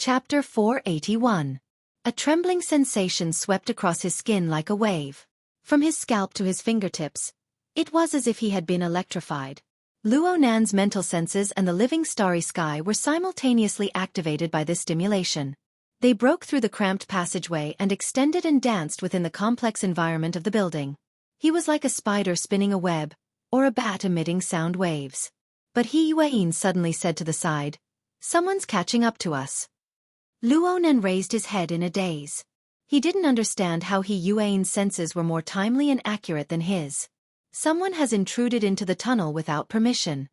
Chapter 481. A trembling sensation swept across his skin like a wave. From his scalp to his fingertips, it was as if he had been electrified. Luo Nan's mental senses and the living starry sky were simultaneously activated by this stimulation. They broke through the cramped passageway and extended and danced within the complex environment of the building. He was like a spider spinning a web, or a bat emitting sound waves. But He Yuan suddenly said to the side, "Someone's catching up to us." Luo Nan raised his head in a daze. He didn't understand how He Yuan's senses were more timely and accurate than his. Someone has intruded into the tunnel without permission.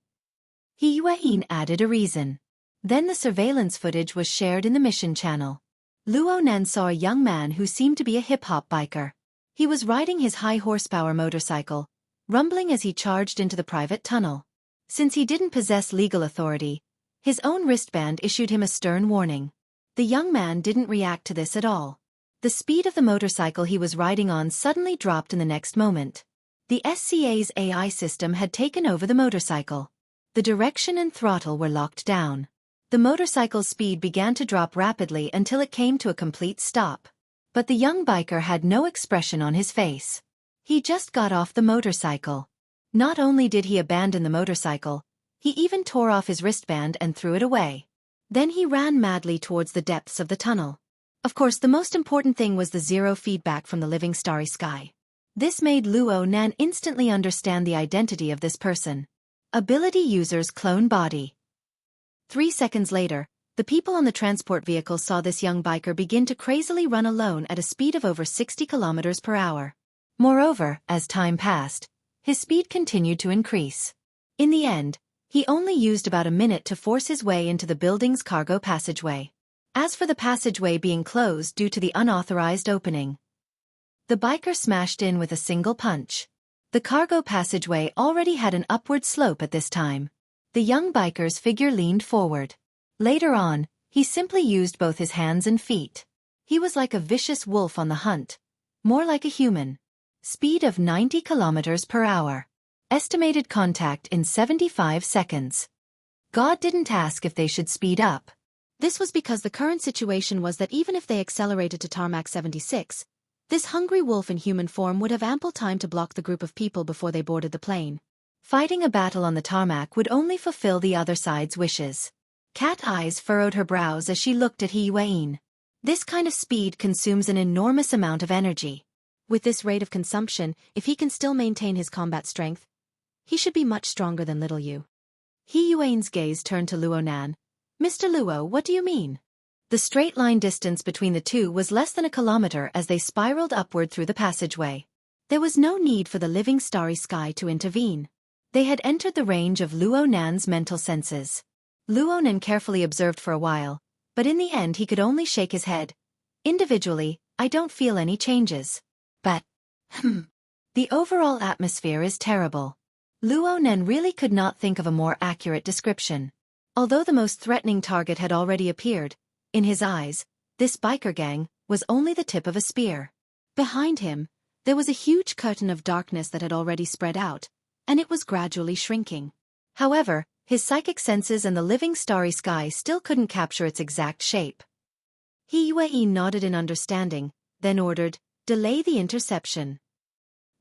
He Yuan added a reason. Then the surveillance footage was shared in the mission channel. Luo Nan saw a young man who seemed to be a hip-hop biker. He was riding his high-horsepower motorcycle, rumbling as he charged into the private tunnel. Since he didn't possess legal authority, his own wristband issued him a stern warning. The young man didn't react to this at all. The speed of the motorcycle he was riding on suddenly dropped in the next moment. The SCA's AI system had taken over the motorcycle. The direction and throttle were locked down. The motorcycle's speed began to drop rapidly until it came to a complete stop. But the young biker had no expression on his face. He just got off the motorcycle. Not only did he abandon the motorcycle, he even tore off his wristband and threw it away. Then he ran madly towards the depths of the tunnel. Of course, the most important thing was the zero feedback from the living starry sky. This made Luo Nan instantly understand the identity of this person. Ability user's clone body. 3 seconds later, the people on the transport vehicle saw this young biker begin to crazily run alone at a speed of over 60 kilometers per hour. Moreover, as time passed, his speed continued to increase. In the end, he only used about a minute to force his way into the building's cargo passageway. As for the passageway being closed due to the unauthorized opening, the biker smashed in with a single punch. The cargo passageway already had an upward slope at this time. The young biker's figure leaned forward. Later on, he simply used both his hands and feet. He was like a vicious wolf on the hunt, more like a human. Speed of 90 kilometers per hour. Estimated contact in 75 seconds. God didn't ask if they should speed up. This was because the current situation was that even if they accelerated to tarmac 76, this hungry wolf in human form would have ample time to block the group of people before they boarded the plane. Fighting a battle on the tarmac would only fulfill the other side's wishes. Cat eyes furrowed her brows as she looked at He Yuan. This kind of speed consumes an enormous amount of energy. With this rate of consumption, if he can still maintain his combat strength, he should be much stronger than little you. He Yuan's gaze turned to Luo Nan. "Mr. Luo, what do you mean?" The straight-line distance between the two was less than a kilometer as they spiraled upward through the passageway. There was no need for the living starry sky to intervene. They had entered the range of Luo Nan's mental senses. Luo Nan carefully observed for a while, but in the end he could only shake his head. "Individually, I don't feel any changes. But, the overall atmosphere is terrible." Luo Nan really could not think of a more accurate description. Although the most threatening target had already appeared, in his eyes, this biker gang was only the tip of a spear. Behind him, there was a huge curtain of darkness that had already spread out, and it was gradually shrinking. However, his psychic senses and the living starry sky still couldn't capture its exact shape. He Yuan nodded in understanding, then ordered, "Delay the interception."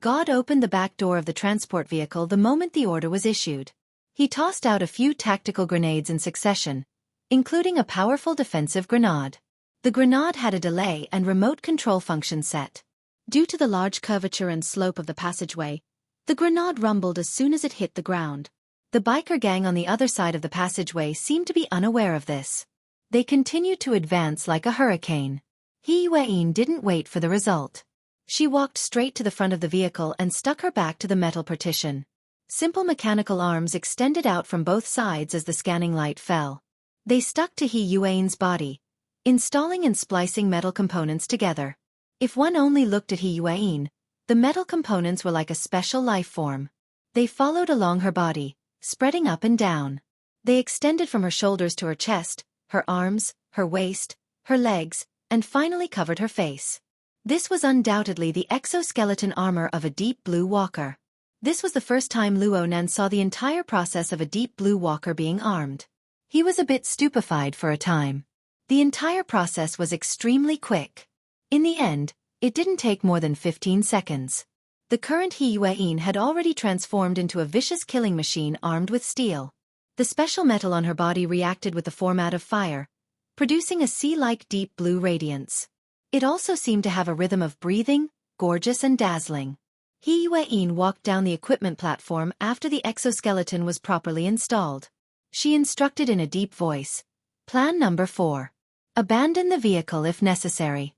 God opened the back door of the transport vehicle the moment the order was issued. He tossed out a few tactical grenades in succession, including a powerful defensive grenade. The grenade had a delay and remote control function set. Due to the large curvature and slope of the passageway, the grenade rumbled as soon as it hit the ground. The biker gang on the other side of the passageway seemed to be unaware of this. They continued to advance like a hurricane. He Yuan didn't wait for the result. She walked straight to the front of the vehicle and stuck her back to the metal partition. Simple mechanical arms extended out from both sides as the scanning light fell. They stuck to He Yuan's body, installing and splicing metal components together. If one only looked at He Yuan, the metal components were like a special life form. They followed along her body, spreading up and down. They extended from her shoulders to her chest, her arms, her waist, her legs, and finally covered her face. This was undoubtedly the exoskeleton armor of a deep blue walker. This was the first time Luo Nan saw the entire process of a deep blue walker being armed. He was a bit stupefied for a time. The entire process was extremely quick. In the end, it didn't take more than 15 seconds. The current Xiaofan had already transformed into a vicious killing machine armed with steel. The special metal on her body reacted with the format of fire, producing a sea-like deep blue radiance. It also seemed to have a rhythm of breathing, gorgeous and dazzling. Xiaofan walked down the equipment platform after the exoskeleton was properly installed. She instructed in a deep voice. Plan number 4. Abandon the vehicle if necessary.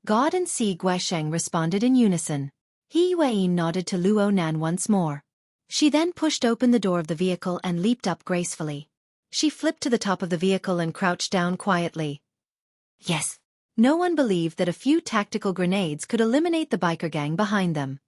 God and Si Guisheng responded in unison. Xiaofan nodded to Luo Nan once more. She then pushed open the door of the vehicle and leaped up gracefully. She flipped to the top of the vehicle and crouched down quietly. Yes. No one believed that a few tactical grenades could eliminate the biker gang behind them.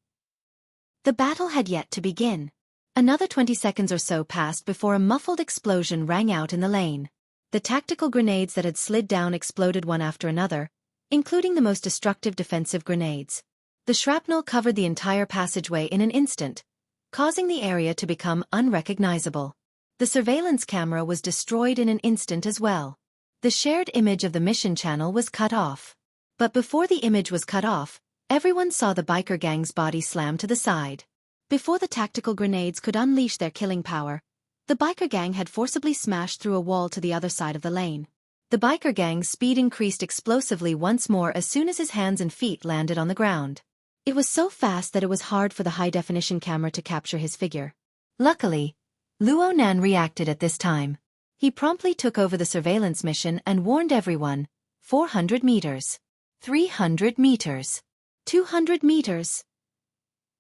The battle had yet to begin. Another 20 seconds or so passed before a muffled explosion rang out in the lane. The tactical grenades that had slid down exploded one after another, including the most destructive defensive grenades. The shrapnel covered the entire passageway in an instant, causing the area to become unrecognizable. The surveillance camera was destroyed in an instant as well. The shared image of the mission channel was cut off. But before the image was cut off, everyone saw the biker gang's body slam to the side. Before the tactical grenades could unleash their killing power, the biker gang had forcibly smashed through a wall to the other side of the lane. The biker gang's speed increased explosively once more as soon as his hands and feet landed on the ground. It was so fast that it was hard for the high-definition camera to capture his figure. Luckily, Luo Nan reacted at this time. He promptly took over the surveillance mission and warned everyone, 400 meters, 300 meters, 200 meters.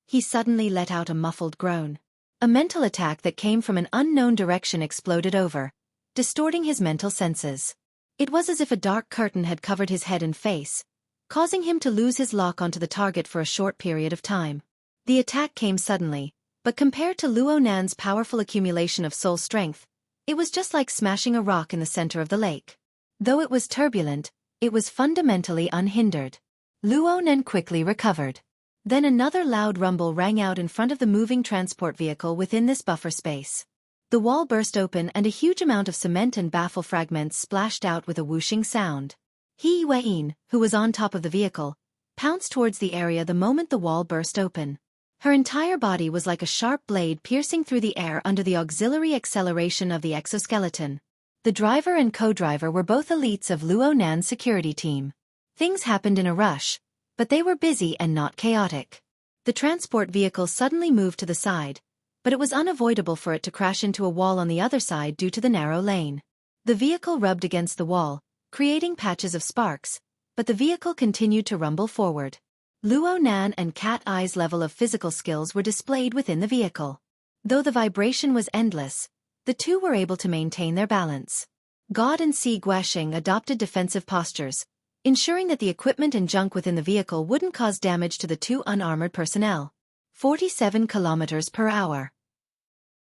He suddenly let out a muffled groan. A mental attack that came from an unknown direction exploded over, distorting his mental senses. It was as if a dark curtain had covered his head and face, causing him to lose his lock onto the target for a short period of time. The attack came suddenly, but compared to Luo Nan's powerful accumulation of soul strength, it was just like smashing a rock in the center of the lake. Though it was turbulent, it was fundamentally unhindered. Luo Nan quickly recovered. Then another loud rumble rang out in front of the moving transport vehicle within this buffer space. The wall burst open and a huge amount of cement and baffle fragments splashed out with a whooshing sound. Xiaofan, who was on top of the vehicle, pounced towards the area the moment the wall burst open. Her entire body was like a sharp blade piercing through the air under the auxiliary acceleration of the exoskeleton. The driver and co-driver were both elites of Luo Nan's security team. Things happened in a rush, but they were busy and not chaotic. The transport vehicle suddenly moved to the side, but it was unavoidable for it to crash into a wall on the other side due to the narrow lane. The vehicle rubbed against the wall, creating patches of sparks, but the vehicle continued to rumble forward. Luo Nan and Cat Eye's level of physical skills were displayed within the vehicle. Though the vibration was endless, the two were able to maintain their balance. God and Si Guisheng adopted defensive postures, ensuring that the equipment and junk within the vehicle wouldn't cause damage to the two unarmored personnel. 47 kilometers per hour.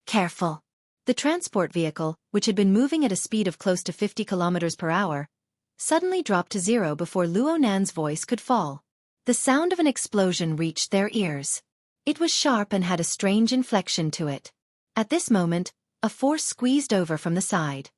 Careful. The transport vehicle, which had been moving at a speed of close to 50 kilometers per hour, suddenly dropped to zero before Luo Nan's voice could fall. The sound of an explosion reached their ears. It was sharp and had a strange inflection to it. At this moment, a force squeezed over from the side.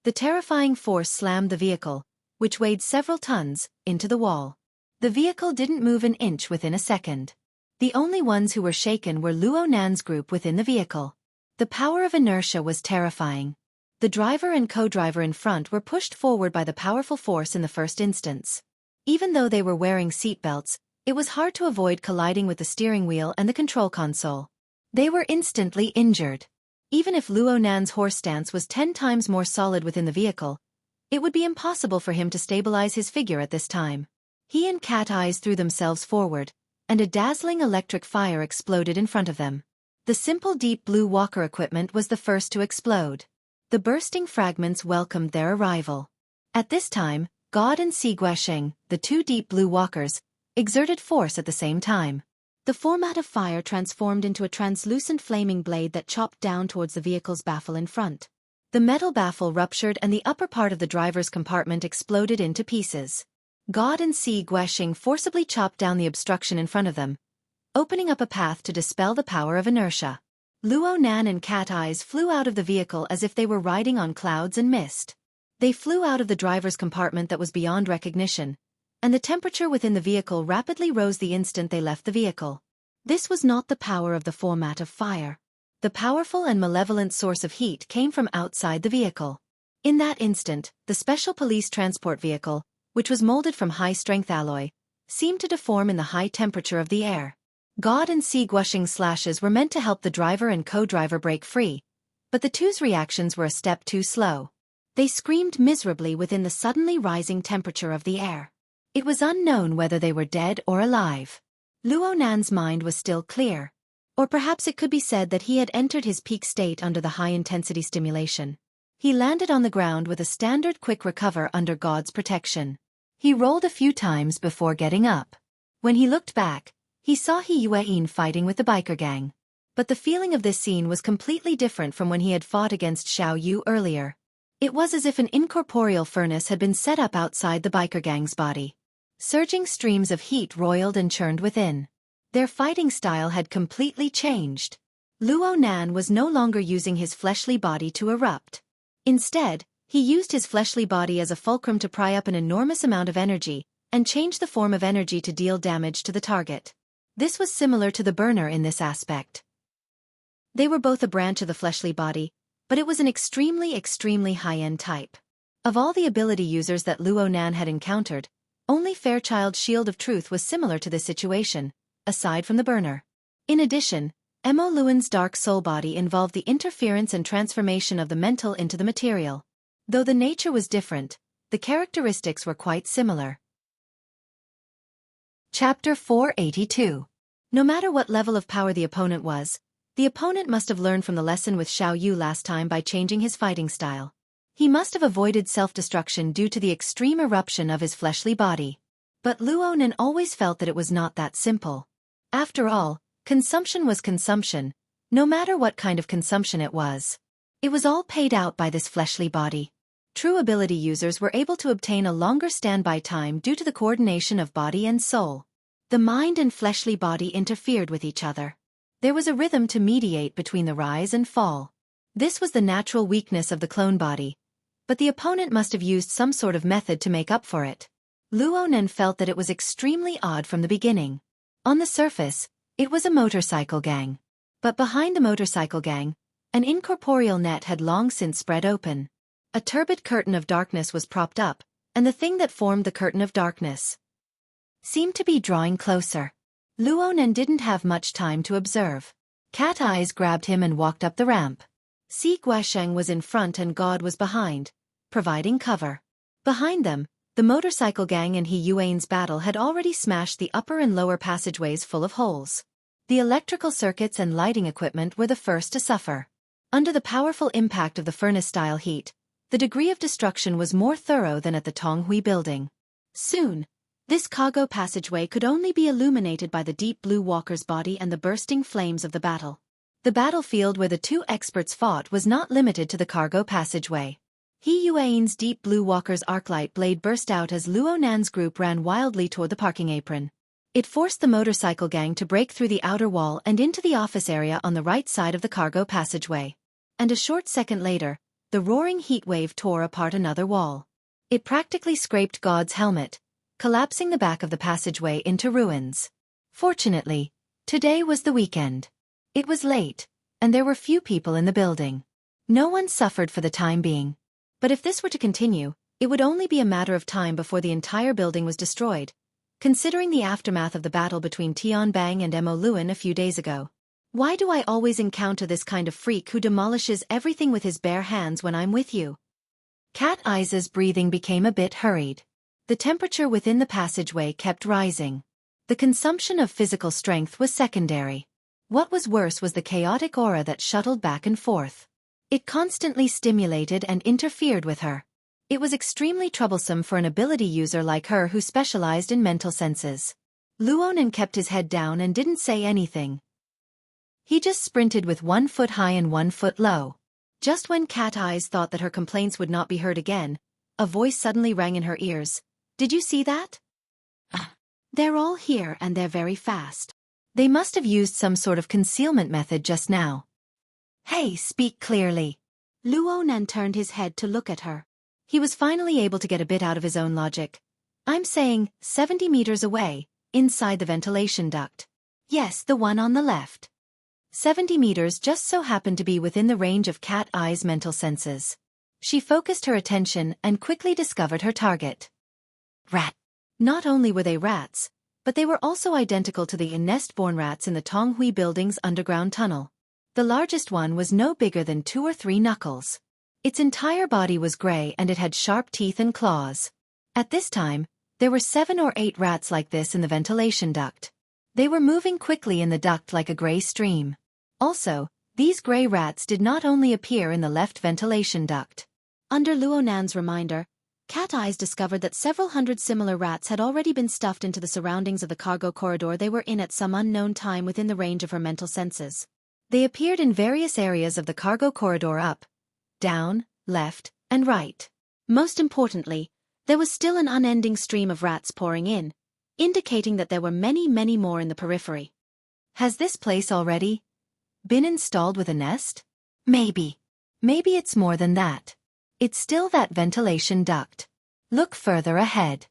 The terrifying force slammed the vehicle, which weighed several tons, into the wall. The vehicle didn't move an inch within a second. The only ones who were shaken were Luo Nan's group within the vehicle. The power of inertia was terrifying. The driver and co-driver in front were pushed forward by the powerful force in the first instance. Even though they were wearing seatbelts, it was hard to avoid colliding with the steering wheel and the control console. They were instantly injured. Even if Luo Nan's horse stance was 10 times more solid within the vehicle, it would be impossible for him to stabilize his figure at this time. He and Cat Eyes threw themselves forward, and a dazzling electric fire exploded in front of them. The simple deep blue walker equipment was the first to explode. The bursting fragments welcomed their arrival. At this time, God and Si Guisheng, the two deep blue walkers, exerted force at the same time. The format of fire transformed into a translucent flaming blade that chopped down towards the vehicle's baffle in front. The metal baffle ruptured and the upper part of the driver's compartment exploded into pieces. God and Si Guisheng forcibly chopped down the obstruction in front of them, opening up a path to dispel the power of inertia. Luo Nan and Cat Eyes flew out of the vehicle as if they were riding on clouds and mist. They flew out of the driver's compartment that was beyond recognition, and the temperature within the vehicle rapidly rose the instant they left the vehicle. This was not the power of the format of fire. The powerful and malevolent source of heat came from outside the vehicle. In that instant, the special police transport vehicle, which was molded from high-strength alloy, seemed to deform in the high temperature of the air. God and sea gushing slashes were meant to help the driver and co-driver break free, but the two's reactions were a step too slow. They screamed miserably within the suddenly rising temperature of the air. It was unknown whether they were dead or alive. Luo Nan's mind was still clear. Or perhaps it could be said that he had entered his peak state under the high-intensity stimulation. He landed on the ground with a standard quick recover under God's protection. He rolled a few times before getting up. When he looked back, he saw Yuan fighting with the biker gang. But the feeling of this scene was completely different from when he had fought against Xiao Yu earlier. It was as if an incorporeal furnace had been set up outside the biker gang's body. Surging streams of heat roiled and churned within. Their fighting style had completely changed. Luo Nan was no longer using his fleshly body to erupt. Instead, he used his fleshly body as a fulcrum to pry up an enormous amount of energy, and change the form of energy to deal damage to the target. This was similar to the burner in this aspect. They were both a branch of the fleshly body, but it was an extremely high-end type. Of all the ability users that Luo Nan had encountered, only Fairchild's Shield of Truth was similar to this situation, aside from the burner. In addition, Emo Luan's Dark Soul body involved the interference and transformation of the mental into the material. Though the nature was different, the characteristics were quite similar. Chapter 482. No matter what level of power the opponent was, the opponent must have learned from the lesson with Xiao Yu last time by changing his fighting style. He must have avoided self-destruction due to the extreme eruption of his fleshly body. But Luo Nan always felt that it was not that simple. After all, consumption was consumption, no matter what kind of consumption it was. It was all paid out by this fleshly body. True ability users were able to obtain a longer standby time due to the coordination of body and soul. The mind and fleshly body interfered with each other. There was a rhythm to mediate between the rise and fall. This was the natural weakness of the clone body, but the opponent must have used some sort of method to make up for it. Luo Nan felt that it was extremely odd from the beginning. On the surface, it was a motorcycle gang. But behind the motorcycle gang, an incorporeal net had long since spread open. A turbid curtain of darkness was propped up, and the thing that formed the curtain of darkness seemed to be drawing closer. Luo Nan didn't have much time to observe. Cat Eyes grabbed him and walked up the ramp. Si Guasheng was in front and God was behind, providing cover. Behind them, the motorcycle gang and Yuan's battle had already smashed the upper and lower passageways full of holes. The electrical circuits and lighting equipment were the first to suffer. Under the powerful impact of the furnace-style heat, the degree of destruction was more thorough than at the Tonghui building. Soon, this cargo passageway could only be illuminated by the deep blue walker's body and the bursting flames of the battle. The battlefield where the two experts fought was not limited to the cargo passageway. Yuan's deep blue walker's arclight blade burst out as Luo Nan's group ran wildly toward the parking apron. It forced the motorcycle gang to break through the outer wall and into the office area on the right side of the cargo passageway. And a short second later, the roaring heat wave tore apart another wall. It practically scraped God's helmet, collapsing the back of the passageway into ruins. Fortunately, today was the weekend. It was late, and there were few people in the building. No one suffered for the time being. But if this were to continue, it would only be a matter of time before the entire building was destroyed, considering the aftermath of the battle between Tian Bang and Emo Luan a few days ago. Why do I always encounter this kind of freak who demolishes everything with his bare hands when I'm with you? Cat Eyes' breathing became a bit hurried. The temperature within the passageway kept rising. The consumption of physical strength was secondary. What was worse was the chaotic aura that shuttled back and forth. It constantly stimulated and interfered with her. It was extremely troublesome for an ability user like her who specialized in mental senses. Luo Nan kept his head down and didn't say anything. He just sprinted with 1 foot high and 1 foot low. Just when Cat Eyes thought that her complaints would not be heard again, a voice suddenly rang in her ears. Did you see that? They're all here and they're very fast. They must have used some sort of concealment method just now. Hey, speak clearly. Luo Nan turned his head to look at her. He was finally able to get a bit out of his own logic. I'm saying 70 meters away, inside the ventilation duct. Yes, the one on the left. 70 meters just so happened to be within the range of Cat Eye's mental senses. She focused her attention and quickly discovered her target. Rat. Not only were they rats, but they were also identical to the nest-born rats in the Tonghui Building's underground tunnel. The largest one was no bigger than 2 or 3 knuckles. Its entire body was gray and it had sharp teeth and claws. At this time, there were 7 or 8 rats like this in the ventilation duct. They were moving quickly in the duct like a gray stream. Also, these gray rats did not only appear in the left ventilation duct. Under Luo Nan's reminder, Cat Eyes discovered that several hundred similar rats had already been stuffed into the surroundings of the cargo corridor they were in at some unknown time within the range of her mental senses. They appeared in various areas of the cargo corridor up, down, left, and right. Most importantly, there was still an unending stream of rats pouring in, indicating that there were many, many more in the periphery. Has this place already been installed with a nest? Maybe. Maybe it's more than that. It's still that ventilation duct. Look further ahead.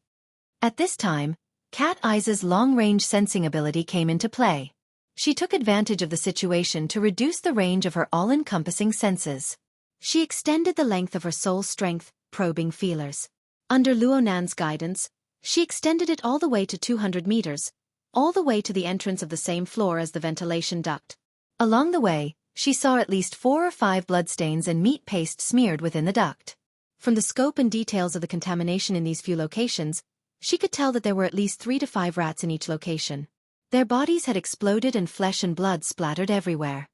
At this time, Cat Eyes' long-range sensing ability came into play. She took advantage of the situation to reduce the range of her all-encompassing senses. She extended the length of her soul strength, probing feelers. Under Luo Nan's guidance, she extended it all the way to 200 meters, all the way to the entrance of the same floor as the ventilation duct. Along the way, she saw at least 4 or 5 bloodstains and meat paste smeared within the duct. From the scope and details of the contamination in these few locations, she could tell that there were at least 3 to 5 rats in each location. Their bodies had exploded and flesh and blood splattered everywhere.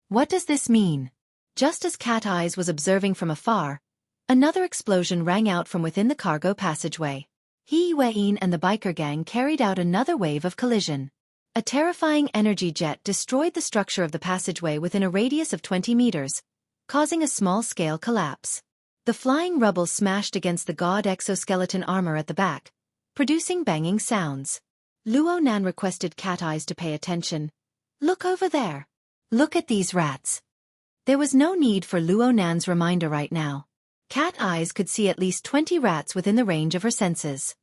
What does this mean? Just as Cat Eyes was observing from afar, another explosion rang out from within the cargo passageway. He Wein and the biker gang carried out another wave of collision. A terrifying energy jet destroyed the structure of the passageway within a radius of 20 meters, causing a small-scale collapse. The flying rubble smashed against the god exoskeleton armor at the back, producing banging sounds. Luo Nan requested Cat Eyes to pay attention. Look over there. Look at these rats. There was no need for Luo Nan's reminder right now. Cat Eyes could see at least 20 rats within the range of her senses.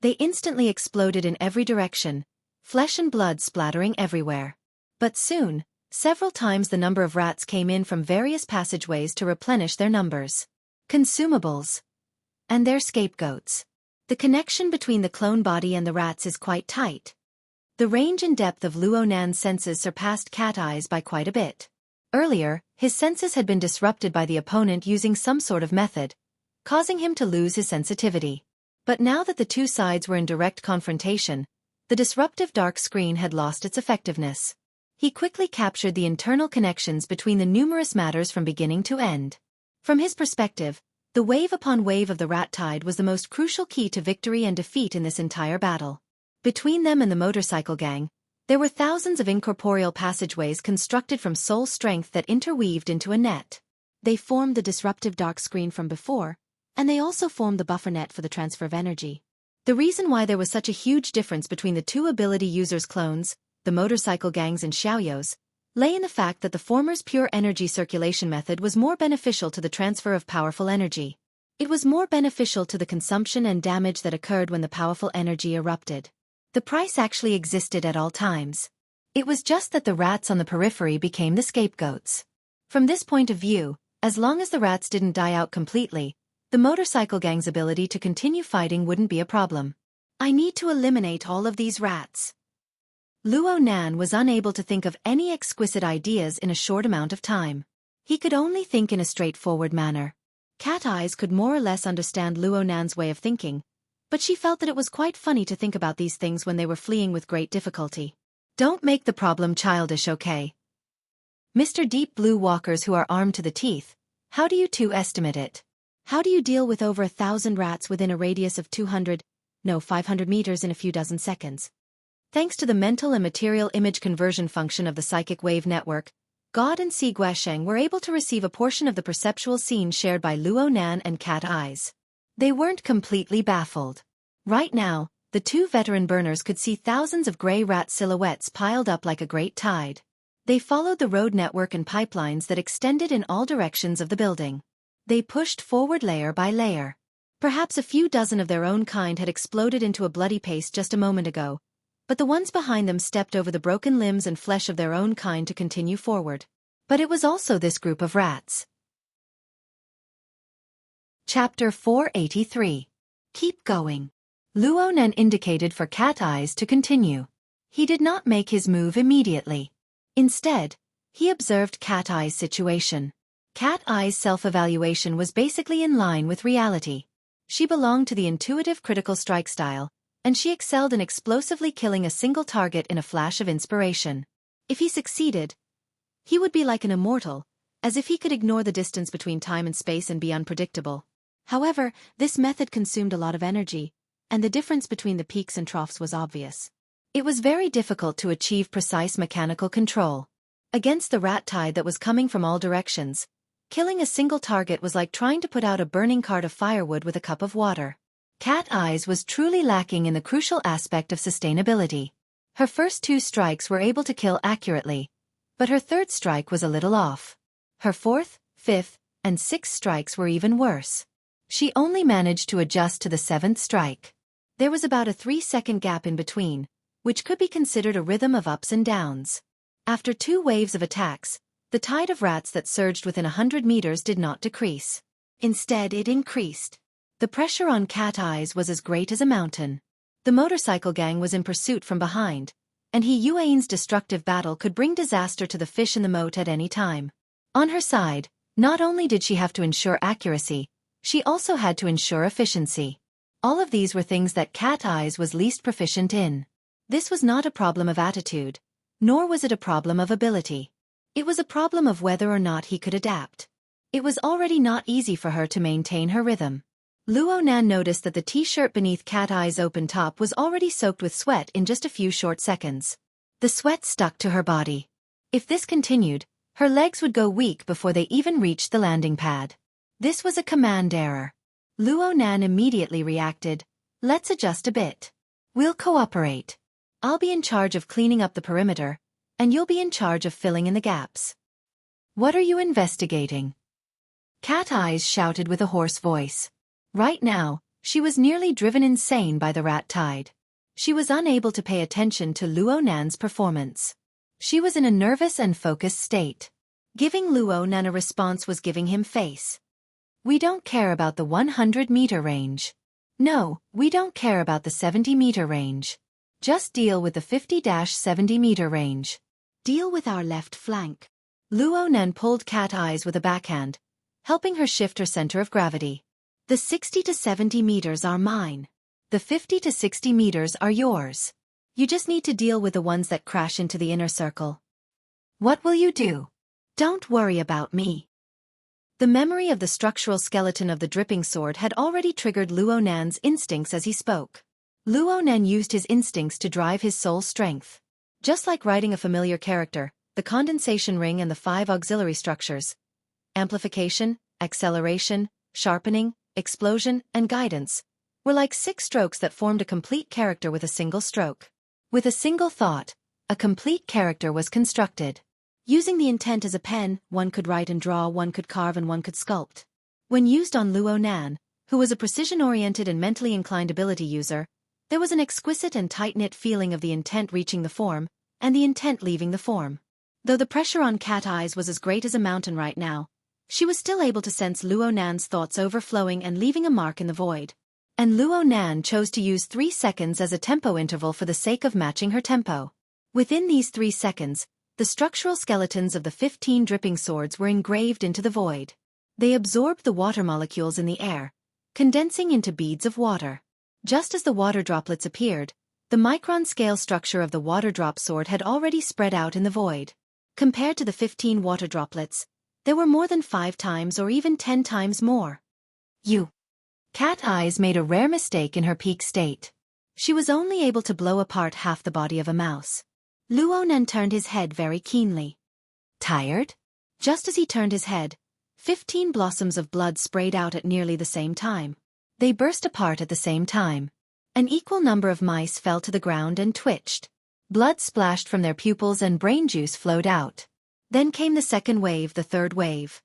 They instantly exploded in every direction, flesh and blood splattering everywhere. But soon, several times the number of rats came in from various passageways to replenish their numbers. Consumables. And their scapegoats. The connection between the clone body and the rats is quite tight. The range and depth of Luo Nan's senses surpassed Cat Eyes by quite a bit. Earlier, his senses had been disrupted by the opponent using some sort of method, causing him to lose his sensitivity. But now that the two sides were in direct confrontation, the disruptive dark screen had lost its effectiveness. He quickly captured the internal connections between the numerous matters from beginning to end. From his perspective, the wave upon wave of the rat tide was the most crucial key to victory and defeat in this entire battle. Between them and the motorcycle gang, there were thousands of incorporeal passageways constructed from soul strength that interweaved into a net. They formed the disruptive dark screen from before, and they also formed the buffer net for the transfer of energy. The reason why there was such a huge difference between the two ability users' clones, the motorcycle gangs and Xiaoyos, lay in the fact that the former's pure energy circulation method was more beneficial to the transfer of powerful energy. It was more beneficial to the consumption and damage that occurred when the powerful energy erupted. The price actually existed at all times. It was just that the rats on the periphery became the scapegoats. From this point of view, as long as the rats didn't die out completely, the motorcycle gang's ability to continue fighting wouldn't be a problem. I need to eliminate all of these rats. Luo Nan was unable to think of any exquisite ideas in a short amount of time. He could only think in a straightforward manner. Cat Eyes could more or less understand Luo Nan's way of thinking, but she felt that it was quite funny to think about these things when they were fleeing with great difficulty. Don't make the problem childish, okay? Mr. Deep Blue Walkers who are armed to the teeth, how do you two estimate it? How do you deal with over 1,000 rats within a radius of 500 meters in a few dozen seconds? Thanks to the mental and material image conversion function of the psychic wave network, God and Si Guasheng were able to receive a portion of the perceptual scene shared by Luo Nan and Cat Eyes. They weren't completely baffled. Right now, the two veteran burners could see thousands of gray rat silhouettes piled up like a great tide. They followed the road network and pipelines that extended in all directions of the building. They pushed forward layer by layer. Perhaps a few dozen of their own kind had exploded into a bloody paste just a moment ago, but the ones behind them stepped over the broken limbs and flesh of their own kind to continue forward. But it was also this group of rats. Chapter 483. Keep going. Luo Nan indicated for Cat Eyes to continue. He did not make his move immediately. Instead, he observed Cat Eye's situation. Cat Eye's self-evaluation was basically in line with reality. She belonged to the intuitive critical strike style, and she excelled in explosively killing a single target in a flash of inspiration. If he succeeded, he would be like an immortal, as if he could ignore the distance between time and space and be unpredictable. However, this method consumed a lot of energy, and the difference between the peaks and troughs was obvious. It was very difficult to achieve precise mechanical control. Against the rat tide that was coming from all directions, killing a single target was like trying to put out a burning cart of firewood with a cup of water. Cat Eyes was truly lacking in the crucial aspect of sustainability. Her first 2 strikes were able to kill accurately, but her 3rd strike was a little off. Her 4th, 5th, and 6th strikes were even worse. She only managed to adjust to the 7th strike. There was about a 3-second gap in between, which could be considered a rhythm of ups and downs. After 2 waves of attacks, the tide of rats that surged within 100 meters did not decrease. Instead, it increased. The pressure on Cat Eyes was as great as a mountain. The motorcycle gang was in pursuit from behind, and Yuan's destructive battle could bring disaster to the fish in the moat at any time. On her side, not only did she have to ensure accuracy, she also had to ensure efficiency. All of these were things that Cat Eyes was least proficient in. This was not a problem of attitude, nor was it a problem of ability. It was a problem of whether or not he could adapt. It was already not easy for her to maintain her rhythm. Luo Nan noticed that the t-shirt beneath Cat Eye's open top was already soaked with sweat in just a few short seconds. The sweat stuck to her body. If this continued, her legs would go weak before they even reached the landing pad. This was a command error. Luo Nan immediately reacted, "Let's adjust a bit. We'll cooperate. I'll be in charge of cleaning up the perimeter, and you'll be in charge of filling in the gaps." "What are you investigating?" Cat Eyes shouted with a hoarse voice. Right now, she was nearly driven insane by the rat tide. She was unable to pay attention to Luo Nan's performance. She was in a nervous and focused state. Giving Luo Nan a response was giving him face. "We don't care about the 100-meter range. No, we don't care about the 70-meter range. Just deal with the 50-70-meter range. Deal with our left flank." Luo Nan pulled Cat Eyes with a backhand, helping her shift her center of gravity. "The 60 to 70 meters are mine. The 50 to 60 meters are yours. You just need to deal with the ones that crash into the inner circle." "What will you do?" "Don't worry about me." The memory of the structural skeleton of the dripping sword had already triggered Luo Nan's instincts as he spoke. Luo Nan used his instincts to drive his soul strength. Just like writing a familiar character, the condensation ring and the 5 auxiliary structures, amplification, acceleration, sharpening, explosion, and guidance, were like 6 strokes that formed a complete character with a single stroke. With a single thought, a complete character was constructed. Using the intent as a pen, one could write and draw, one could carve, and one could sculpt. When used on Luo Nan, who was a precision-oriented and mentally inclined ability user, there was an exquisite and tight-knit feeling of the intent reaching the form, and the intent leaving the form. Though the pressure on Cat Eyes was as great as a mountain right now, she was still able to sense Luo Nan's thoughts overflowing and leaving a mark in the void. And Luo Nan chose to use 3 seconds as a tempo interval for the sake of matching her tempo. Within these 3 seconds, the structural skeletons of the 15 dripping swords were engraved into the void. They absorbed the water molecules in the air, condensing into beads of water. Just as the water droplets appeared, the micron-scale structure of the water drop sword had already spread out in the void. Compared to the 15 water droplets, there were more than 5 times or even 10 times more. Cat Eyes made a rare mistake in her peak state. She was only able to blow apart half the body of a mouse. Luo Nan turned his head very keenly. "Tired?" Just as he turned his head, 15 blossoms of blood sprayed out at nearly the same time. They burst apart at the same time. An equal number of mice fell to the ground and twitched. Blood splashed from their pupils and brain juice flowed out. Then came the second wave, the third wave.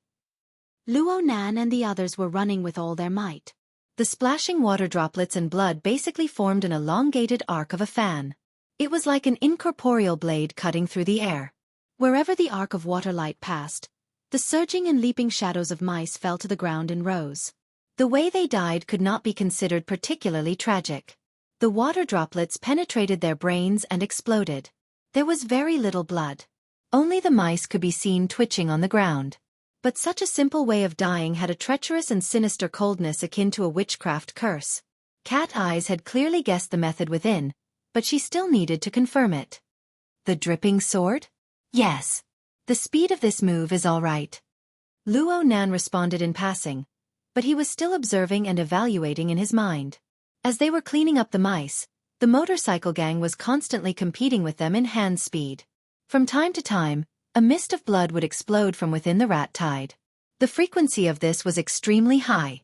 Luo Nan and the others were running with all their might. The splashing water droplets and blood basically formed an elongated arc of a fan. It was like an incorporeal blade cutting through the air. Wherever the arc of water light passed, the surging and leaping shadows of mice fell to the ground in rows. The way they died could not be considered particularly tragic. The water droplets penetrated their brains and exploded. There was very little blood. Only the mice could be seen twitching on the ground. But such a simple way of dying had a treacherous and sinister coldness akin to a witchcraft curse. Cat Eyes had clearly guessed the method within, but she still needed to confirm it. The dripping sword? Yes. The speed of this move is all right. Luo Nan responded in passing, but he was still observing and evaluating in his mind. As they were cleaning up the mice, the motorcycle gang was constantly competing with them in hand speed. From time to time, a mist of blood would explode from within the rat tide. The frequency of this was extremely high.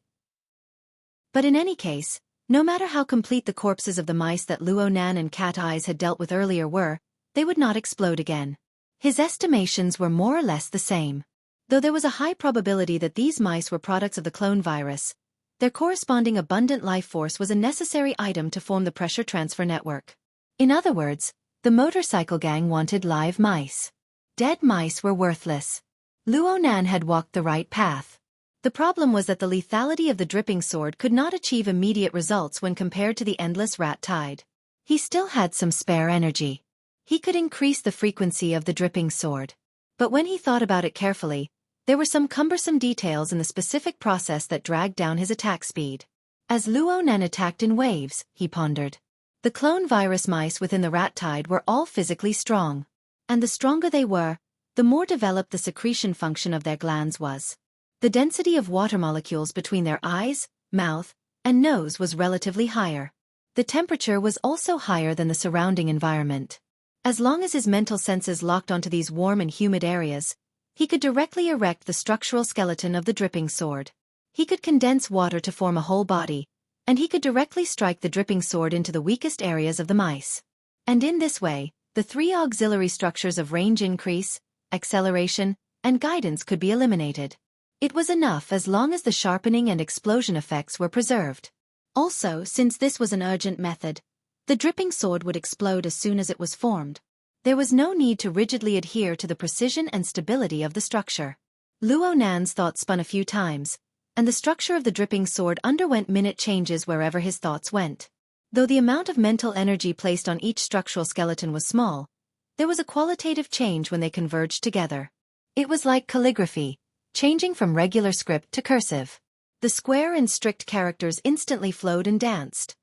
But in any case, no matter how complete the corpses of the mice that Luo Nan and Cat Eyes had dealt with earlier were, they would not explode again. His estimations were more or less the same. Though there was a high probability that these mice were products of the clone virus, their corresponding abundant life force was a necessary item to form the pressure transfer network. In other words, the motorcycle gang wanted live mice. Dead mice were worthless. Luo Nan had walked the right path. The problem was that the lethality of the dripping sword could not achieve immediate results when compared to the endless rat tide. He still had some spare energy. He could increase the frequency of the dripping sword. But when he thought about it carefully, there were some cumbersome details in the specific process that dragged down his attack speed. As Luo Nan attacked in waves, he pondered. The clone virus mice within the rat tide were all physically strong. And the stronger they were, the more developed the secretion function of their glands was. The density of water molecules between their eyes, mouth, and nose was relatively higher. The temperature was also higher than the surrounding environment. As long as his mental senses locked onto these warm and humid areas, he could directly erect the structural skeleton of the dripping sword. He could condense water to form a whole body, and he could directly strike the dripping sword into the weakest areas of the mice. And in this way, the three auxiliary structures of range increase, acceleration, and guidance could be eliminated. It was enough as long as the sharpening and explosion effects were preserved. Also, since this was an urgent method, the dripping sword would explode as soon as it was formed. There was no need to rigidly adhere to the precision and stability of the structure. Luo Nan's thoughts spun a few times, and the structure of the dripping sword underwent minute changes wherever his thoughts went. Though the amount of mental energy placed on each structural skeleton was small, there was a qualitative change when they converged together. It was like calligraphy, changing from regular script to cursive. The square and strict characters instantly flowed and danced.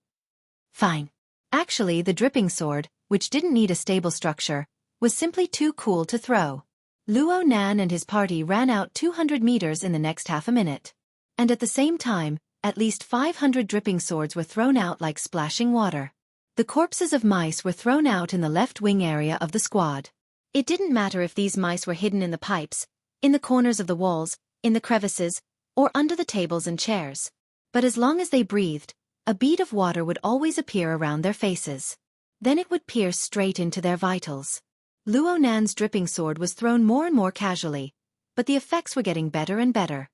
Fine. Actually, the dripping sword, which didn't need a stable structure, was simply too cool to throw. Luo Nan and his party ran out 200 meters in the next half a minute. And at the same time, at least 500 dripping swords were thrown out like splashing water. The corpses of mice were thrown out in the left wing area of the squad. It didn't matter if these mice were hidden in the pipes, in the corners of the walls, in the crevices, or under the tables and chairs. But as long as they breathed, a bead of water would always appear around their faces. Then it would pierce straight into their vitals. Luo Nan's dripping sword was thrown more and more casually, but the effects were getting better and better.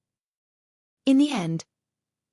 In the end,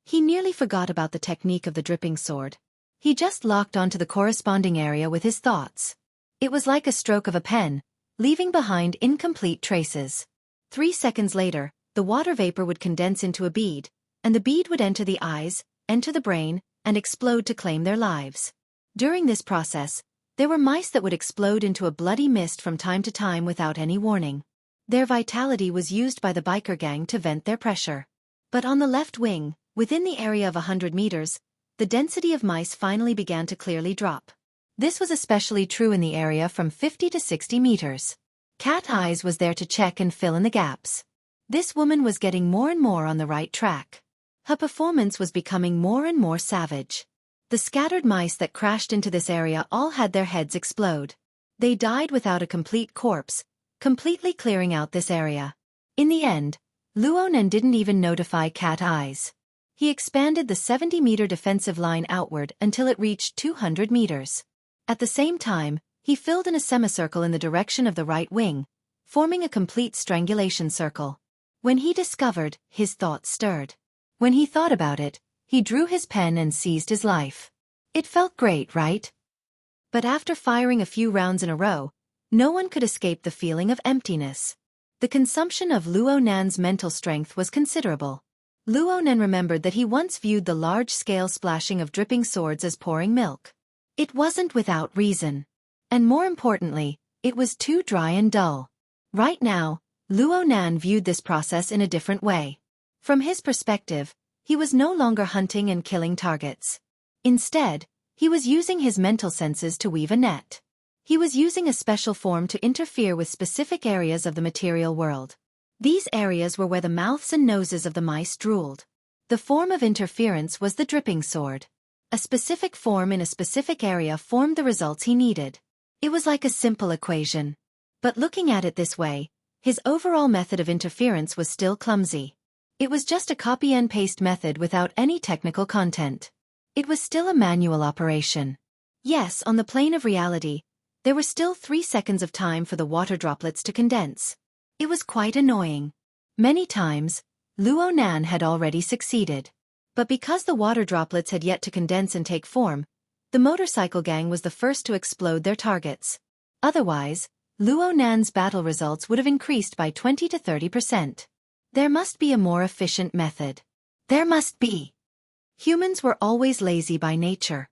he nearly forgot about the technique of the dripping sword. He just locked onto the corresponding area with his thoughts. It was like a stroke of a pen, leaving behind incomplete traces. 3 seconds later, the water vapor would condense into a bead, and the bead would enter the eyes, enter the brain, and explode to claim their lives. During this process, there were mice that would explode into a bloody mist from time to time without any warning. Their vitality was used by the biker gang to vent their pressure. But on the left wing, within the area of 100 meters, the density of mice finally began to clearly drop. This was especially true in the area from 50 to 60 meters. Cat Eyes was there to check and fill in the gaps. This woman was getting more and more on the right track. Her performance was becoming more and more savage. The scattered mice that crashed into this area all had their heads explode. They died without a complete corpse, completely clearing out this area. In the end, Luo Nan didn't even notify Cat Eyes. He expanded the 70-meter defensive line outward until it reached 200 meters. At the same time, he filled in a semicircle in the direction of the right wing, forming a complete strangulation circle. When he discovered, his thoughts stirred. When he thought about it, he drew his pen and seized his life. It felt great, right? But after firing a few rounds in a row, no one could escape the feeling of emptiness. The consumption of Luo Nan's mental strength was considerable. Luo Nan remembered that he once viewed the large-scale splashing of dripping swords as pouring milk. It wasn't without reason. And more importantly, it was too dry and dull. Right now, Luo Nan viewed this process in a different way. From his perspective, he was no longer hunting and killing targets. Instead, he was using his mental senses to weave a net. He was using a special form to interfere with specific areas of the material world. These areas were where the mouths and noses of the mice drooled. The form of interference was the dripping sword. A specific form in a specific area formed the results he needed. It was like a simple equation. But looking at it this way, his overall method of interference was still clumsy. It was just a copy and paste method without any technical content. It was still a manual operation. Yes, on the plane of reality, there were still 3 seconds of time for the water droplets to condense. It was quite annoying. Many times, Luo Nan had already succeeded. But because the water droplets had yet to condense and take form, the motorcycle gang was the first to explode their targets. Otherwise, Luo Nan's battle results would have increased by 20 to 30%. There must be a more efficient method. There must be. Humans were always lazy by nature.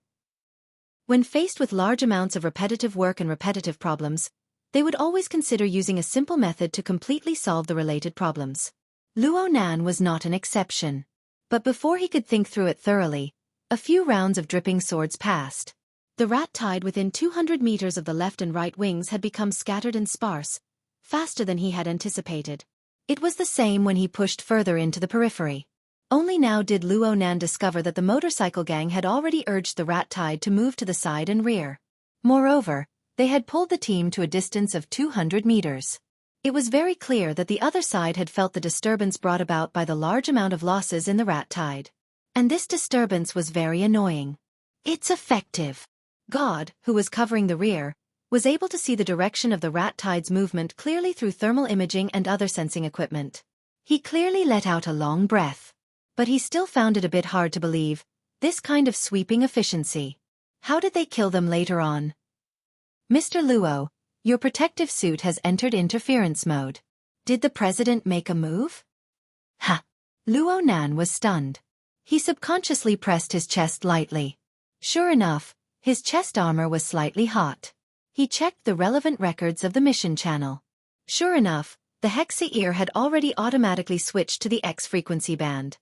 When faced with large amounts of repetitive work and repetitive problems, they would always consider using a simple method to completely solve the related problems. Luo Nan was not an exception. But before he could think through it thoroughly, a few rounds of dripping swords passed. The rat tide within 200 meters of the left and right wings had become scattered and sparse, faster than he had anticipated. It was the same when he pushed further into the periphery. Only now did Luo Nan discover that the motorcycle gang had already urged the rat tide to move to the side and rear. Moreover, they had pulled the team to a distance of 200 meters. It was very clear that the other side had felt the disturbance brought about by the large amount of losses in the rat tide. And this disturbance was very annoying. It's effective. God, who was covering the rear, was able to see the direction of the rat tide's movement clearly through thermal imaging and other sensing equipment. He clearly let out a long breath. But he still found it a bit hard to believe, this kind of sweeping efficiency. How did they kill them later on? Mr. Luo, your protective suit has entered interference mode. Did the president make a move? Ha! Luo Nan was stunned. He subconsciously pressed his chest lightly. Sure enough, his chest armor was slightly hot. He checked the relevant records of the mission channel. Sure enough, the Hexa ear had already automatically switched to the X frequency band.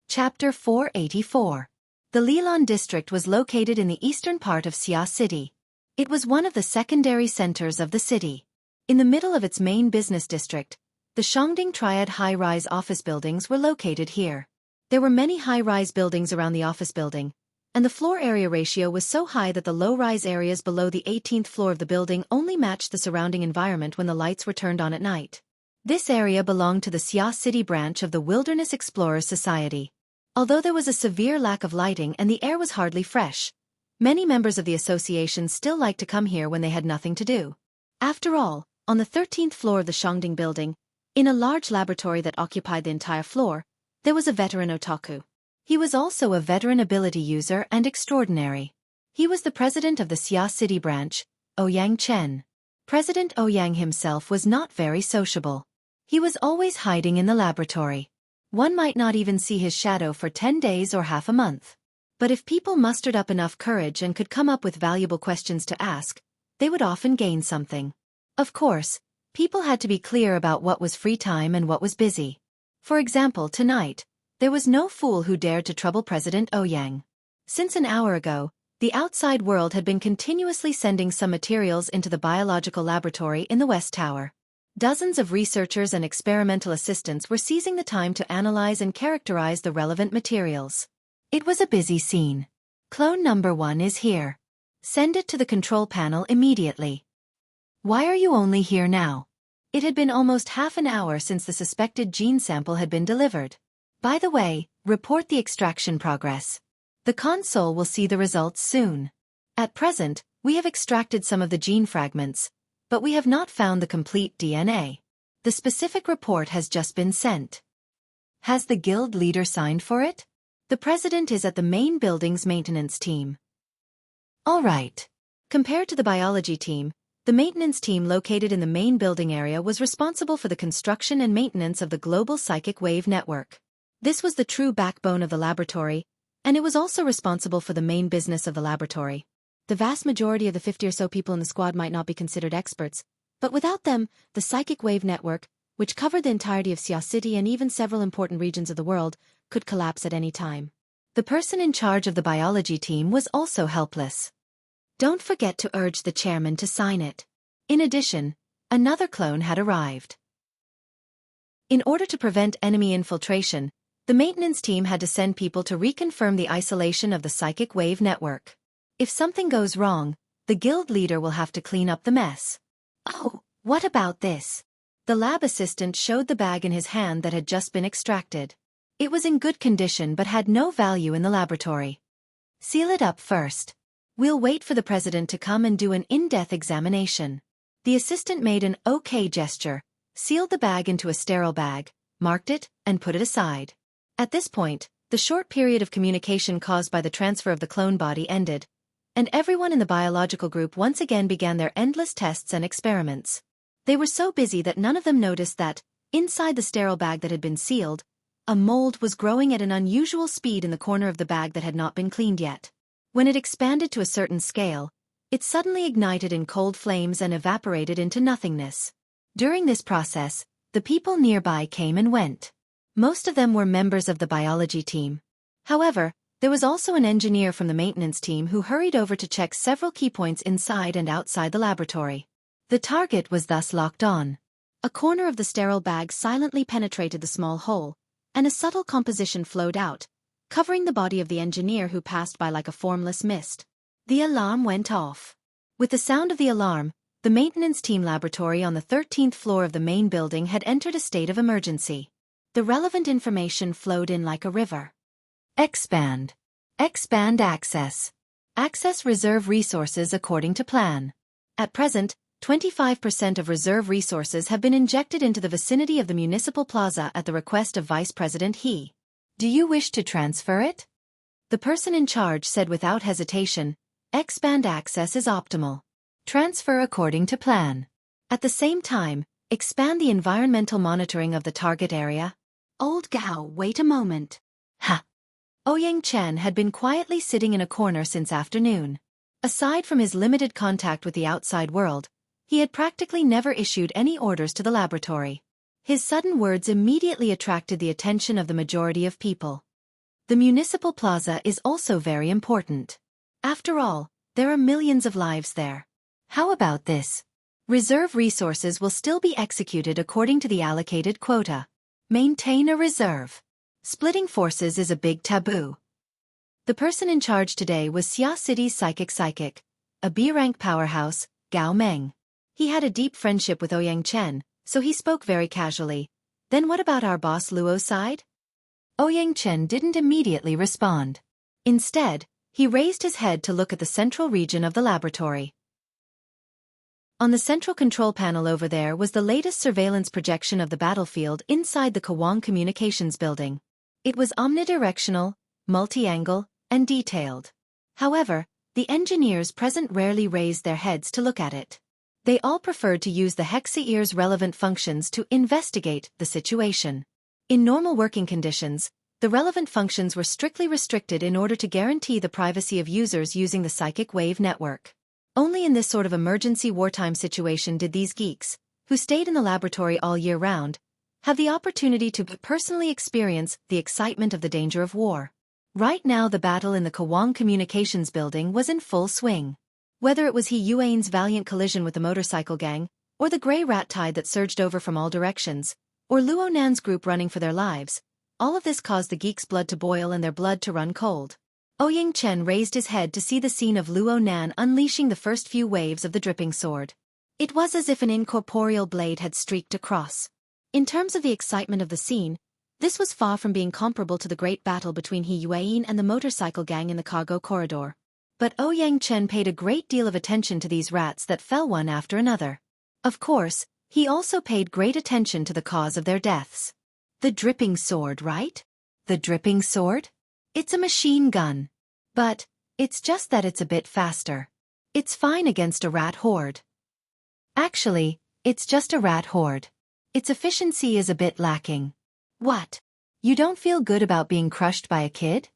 Chapter 484. The Lilan district was located in the eastern part of Xia City. It was one of the secondary centers of the city. In the middle of its main business district, the Shangding Triad high-rise office buildings were located here. There were many high-rise buildings around the office building, and the floor area ratio was so high that the low-rise areas below the 18th floor of the building only matched the surrounding environment when the lights were turned on at night. This area belonged to the Xia City branch of the Wilderness Explorers Society. Although there was a severe lack of lighting and the air was hardly fresh, many members of the association still liked to come here when they had nothing to do. After all, on the 13th floor of the Shangding building, in a large laboratory that occupied the entire floor, there was a veteran otaku. He was also a veteran ability user and extraordinary. He was the president of the Xia City branch, Ouyang Chen. President Ouyang himself was not very sociable. He was always hiding in the laboratory. One might not even see his shadow for 10 days or half a month. But if people mustered up enough courage and could come up with valuable questions to ask, they would often gain something. Of course, people had to be clear about what was free time and what was busy. For example, tonight, there was no fool who dared to trouble President Ouyang. Since an hour ago, the outside world had been continuously sending some materials into the biological laboratory in the West Tower. Dozens of researchers and experimental assistants were seizing the time to analyze and characterize the relevant materials. It was a busy scene. Clone number 1 is here. Send it to the control panel immediately. Why are you only here now? It had been almost half an hour since the suspected gene sample had been delivered. By the way, report the extraction progress. The console will see the results soon. At present, we have extracted some of the gene fragments, but we have not found the complete DNA. The specific report has just been sent. Has the guild leader signed for it? The president is at the main building's maintenance team. All right. Compared to the biology team, the maintenance team located in the main building area was responsible for the construction and maintenance of the global psychic wave network. This was the true backbone of the laboratory, and it was also responsible for the main business of the laboratory. The vast majority of the 50 or so people in the squad might not be considered experts, but without them, the psychic wave network, which covered the entirety of Xia City and even several important regions of the world, could collapse at any time. The person in charge of the biology team was also helpless. Don't forget to urge the chairman to sign it. In addition, another clone had arrived. In order to prevent enemy infiltration, the maintenance team had to send people to reconfirm the isolation of the psychic wave network. If something goes wrong, the guild leader will have to clean up the mess. Oh, what about this? The lab assistant showed the bag in his hand that had just been extracted. It was in good condition but had no value in the laboratory. Seal it up first. We'll wait for the president to come and do an in-depth examination. The assistant made an okay gesture, sealed the bag into a sterile bag, marked it, and put it aside. At this point, the short period of communication caused by the transfer of the clone body ended, and everyone in the biological group once again began their endless tests and experiments. They were so busy that none of them noticed that, inside the sterile bag that had been sealed, a mold was growing at an unusual speed in the corner of the bag that had not been cleaned yet. When it expanded to a certain scale, it suddenly ignited in cold flames and evaporated into nothingness. During this process, the people nearby came and went. Most of them were members of the biology team. However, there was also an engineer from the maintenance team who hurried over to check several key points inside and outside the laboratory. The target was thus locked on. A corner of the sterile bag silently penetrated the small hole, and a subtle composition flowed out, covering the body of the engineer who passed by like a formless mist. The alarm went off. With the sound of the alarm, the maintenance team laboratory on the 13th floor of the main building had entered a state of emergency. The relevant information flowed in like a river. Expand. Expand access. Access reserve resources according to plan. At present, 25% of reserve resources have been injected into the vicinity of the municipal plaza at the request of Vice President He. Do you wish to transfer it? The person in charge said without hesitation, expand access is optimal. Transfer according to plan. At the same time, expand the environmental monitoring of the target area. Old Gao, wait a moment. Ha! Ouyang Chen had been quietly sitting in a corner since afternoon. Aside from his limited contact with the outside world, he had practically never issued any orders to the laboratory. His sudden words immediately attracted the attention of the majority of people. The municipal plaza is also very important. After all, there are millions of lives there. How about this? Reserve resources will still be executed according to the allocated quota. Maintain a reserve. Splitting forces is a big taboo. The person in charge today was Xia City's psychic, a B-rank powerhouse, Gao Meng. He had a deep friendship with Ouyang Chen, so he spoke very casually. Then what about our boss Luo's side? Ouyang Chen didn't immediately respond. Instead, he raised his head to look at the central region of the laboratory. On the central control panel over there was the latest surveillance projection of the battlefield inside the Kawang Communications building. It was omnidirectional, multi-angle, and detailed. However, the engineers present rarely raised their heads to look at it. They all preferred to use the Hexa-ear's relevant functions to investigate the situation. In normal working conditions, the relevant functions were strictly restricted in order to guarantee the privacy of users using the psychic wave network. Only in this sort of emergency wartime situation did these geeks, who stayed in the laboratory all year round, have the opportunity to personally experience the excitement of the danger of war. Right now the battle in the Kawang Communications building was in full swing. Whether it was He Yuan's valiant collision with the motorcycle gang, or the grey rat tide that surged over from all directions, or Luo Nan's group running for their lives, all of this caused the geeks' blood to boil and their blood to run cold. Ouyang Chen raised his head to see the scene of Luo Nan unleashing the first few waves of the dripping sword. It was as if an incorporeal blade had streaked across. In terms of the excitement of the scene, this was far from being comparable to the great battle between He Yuan and the motorcycle gang in the cargo corridor. But Ouyang Chen paid a great deal of attention to these rats that fell one after another. Of course, He also paid great attention to the cause of their deaths. The dripping sword, right? The dripping sword? It's a machine gun. But it's just that it's a bit faster. It's fine against a rat horde. Actually, it's just a rat horde. Its efficiency is a bit lacking. What? You don't feel good about being crushed by a kid?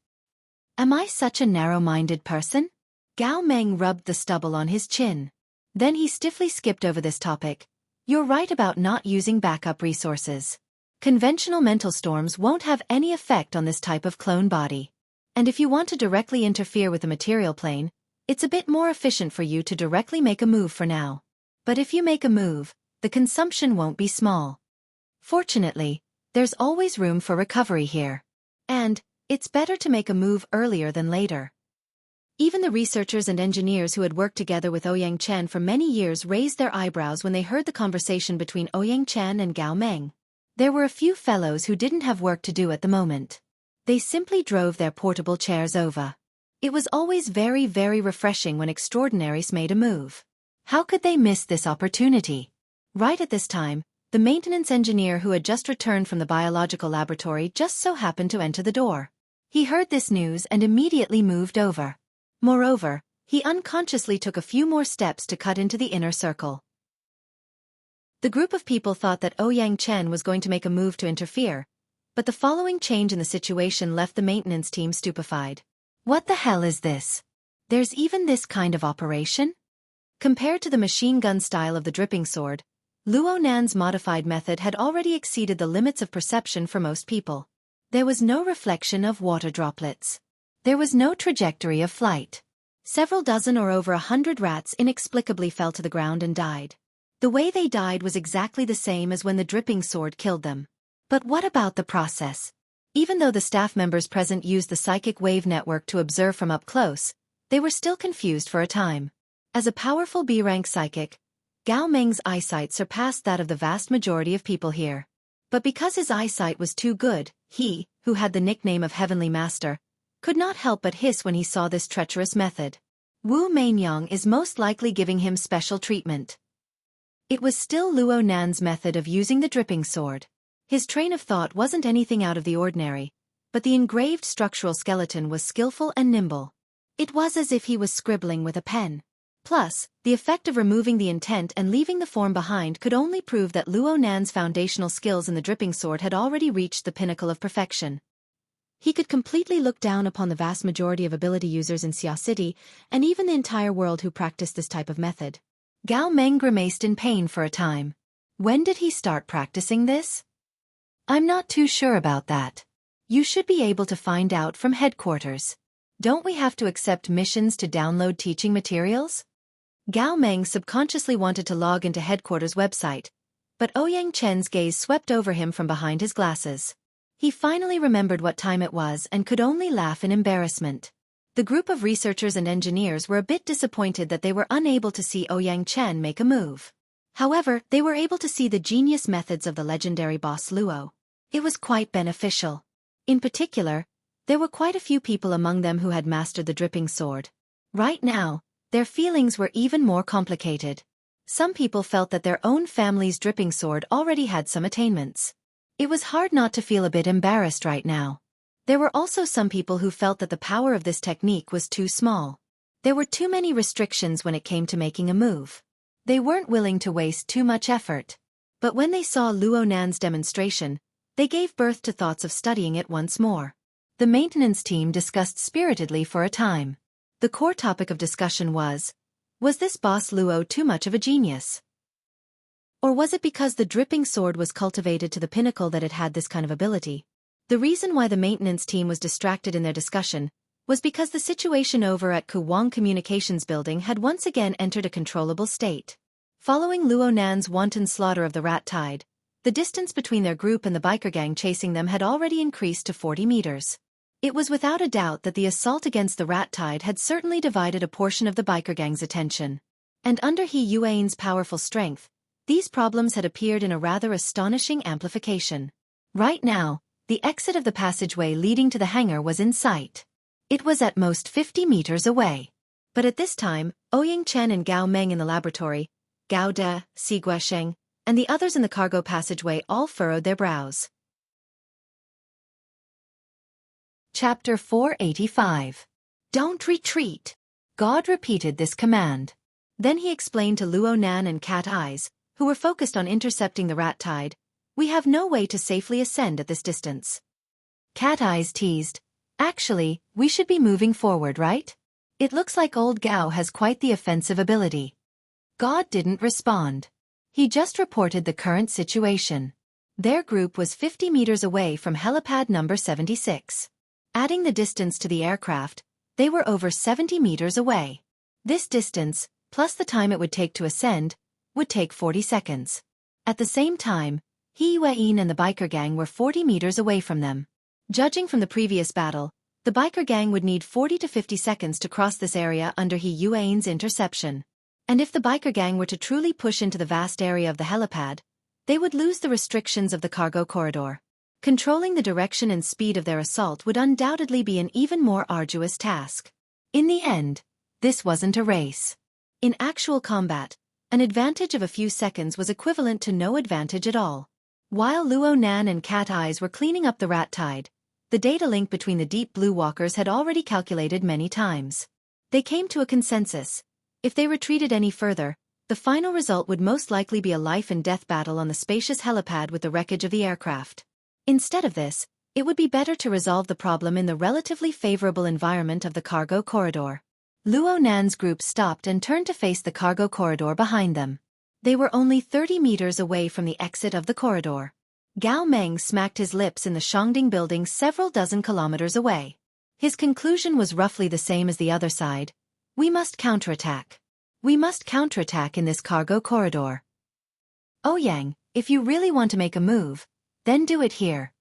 Am I such a narrow-minded person? Gao Meng rubbed the stubble on his chin. Then he stiffly skipped over this topic. You're right about not using backup resources. Conventional mental storms won't have any effect on this type of clone body. And if you want to directly interfere with the material plane, it's a bit more efficient for you to directly make a move for now. But if you make a move, the consumption won't be small. Fortunately, there's always room for recovery here. And it's better to make a move earlier than later. Even the researchers and engineers who had worked together with Ouyang Chen for many years raised their eyebrows when they heard the conversation between Ouyang Chen and Gao Meng. There were a few fellows who didn't have work to do at the moment. They simply drove their portable chairs over. It was always very, very refreshing when extraordinaries made a move. How could they miss this opportunity? Right at this time, the maintenance engineer who had just returned from the biological laboratory just so happened to enter the door. He heard this news and immediately moved over. Moreover, he unconsciously took a few more steps to cut into the inner circle. The group of people thought that Ouyang Chen was going to make a move to interfere, but the following change in the situation left the maintenance team stupefied. What the hell is this? There's even this kind of operation? Compared to the machine gun style of the dripping sword, Luo Nan's modified method had already exceeded the limits of perception for most people. There was no reflection of water droplets. There was no trajectory of flight. Several dozen or over 100 rats inexplicably fell to the ground and died. The way they died was exactly the same as when the dripping sword killed them. But what about the process? Even though the staff members present used the psychic wave network to observe from up close, they were still confused for a time. As a powerful B-rank psychic, Gao Meng's eyesight surpassed that of the vast majority of people here. But because his eyesight was too good, he, who had the nickname of Heavenly Master, could not help but hiss when he saw this treacherous method. Wu Meinyang is most likely giving him special treatment. It was still Luo Nan's method of using the dripping sword. His train of thought wasn't anything out of the ordinary, but the engraved structural skeleton was skillful and nimble. It was as if he was scribbling with a pen. Plus, the effect of removing the intent and leaving the form behind could only prove that Luo Nan's foundational skills in the dripping sword had already reached the pinnacle of perfection. He could completely look down upon the vast majority of ability users in Xia City, and even the entire world who practiced this type of method. Gao Meng grimaced in pain for a time. When did he start practicing this? I'm not too sure about that. You should be able to find out from headquarters. Don't we have to accept missions to download teaching materials? Gao Meng subconsciously wanted to log into headquarters' website, but Ouyang Chen's gaze swept over him from behind his glasses. He finally remembered what time it was and could only laugh in embarrassment. The group of researchers and engineers were a bit disappointed that they were unable to see Ouyang Chen make a move. However, they were able to see the genius methods of the legendary boss Luo. It was quite beneficial. In particular, there were quite a few people among them who had mastered the dripping sword. Right now, their feelings were even more complicated. Some people felt that their own family's dripping sword already had some attainments. It was hard not to feel a bit embarrassed right now. There were also some people who felt that the power of this technique was too small. There were too many restrictions when it came to making a move. They weren't willing to waste too much effort. But when they saw Luo Nan's demonstration, they gave birth to thoughts of studying it once more. The maintenance team discussed spiritedly for a time. The core topic of discussion was this boss Luo too much of a genius? Or was it because the dripping sword was cultivated to the pinnacle that it had this kind of ability? The reason why the maintenance team was distracted in their discussion was because the situation over at Kuwang Communications Building had once again entered a controllable state. Following Luo Nan's wanton slaughter of the rat tide, the distance between their group and the biker gang chasing them had already increased to 40 meters. It was without a doubt that the assault against the rat tide had certainly divided a portion of the biker gang's attention. And under He Yuan's powerful strength, these problems had appeared in a rather astonishing amplification. Right now, the exit of the passageway leading to the hangar was in sight. It was at most 50 meters away. But at this time, Ouyang Chen and Gao Meng in the laboratory, Gao De, Si Guesheng, and the others in the cargo passageway all furrowed their brows. Chapter 485. Don't retreat. God repeated this command. Then he explained to Luo Nan and Cat Eyes, who were focused on intercepting the rat tide, "We have no way to safely ascend at this distance." Cat Eyes teased, "Actually, we should be moving forward, right? It looks like old Gao has quite the offensive ability." God didn't respond. He just reported the current situation. Their group was 50 meters away from helipad number 76. Adding the distance to the aircraft, they were over 70 meters away. This distance, plus the time it would take to ascend, would take 40 seconds. At the same time, He Yuein and the biker gang were 40 meters away from them. Judging from the previous battle, the biker gang would need 40 to 50 seconds to cross this area under He Yuein's interception. And if the biker gang were to truly push into the vast area of the helipad, they would lose the restrictions of the cargo corridor. Controlling the direction and speed of their assault would undoubtedly be an even more arduous task. In the end, this wasn't a race. In actual combat, an advantage of a few seconds was equivalent to no advantage at all. While Luo Nan and Cat Eyes were cleaning up the rat tide, the data link between the deep blue walkers had already calculated many times. They came to a consensus. If they retreated any further, the final result would most likely be a life-and-death battle on the spacious helipad with the wreckage of the aircraft. Instead of this, it would be better to resolve the problem in the relatively favorable environment of the cargo corridor. Luo Nan's group stopped and turned to face the cargo corridor behind them. They were only 30 meters away from the exit of the corridor. Gao Meng smacked his lips in the Shangding building several dozen kilometers away. His conclusion was roughly the same as the other side. We must counterattack. We must counterattack in this cargo corridor. Ouyang, if you really want to make a move, then do it here.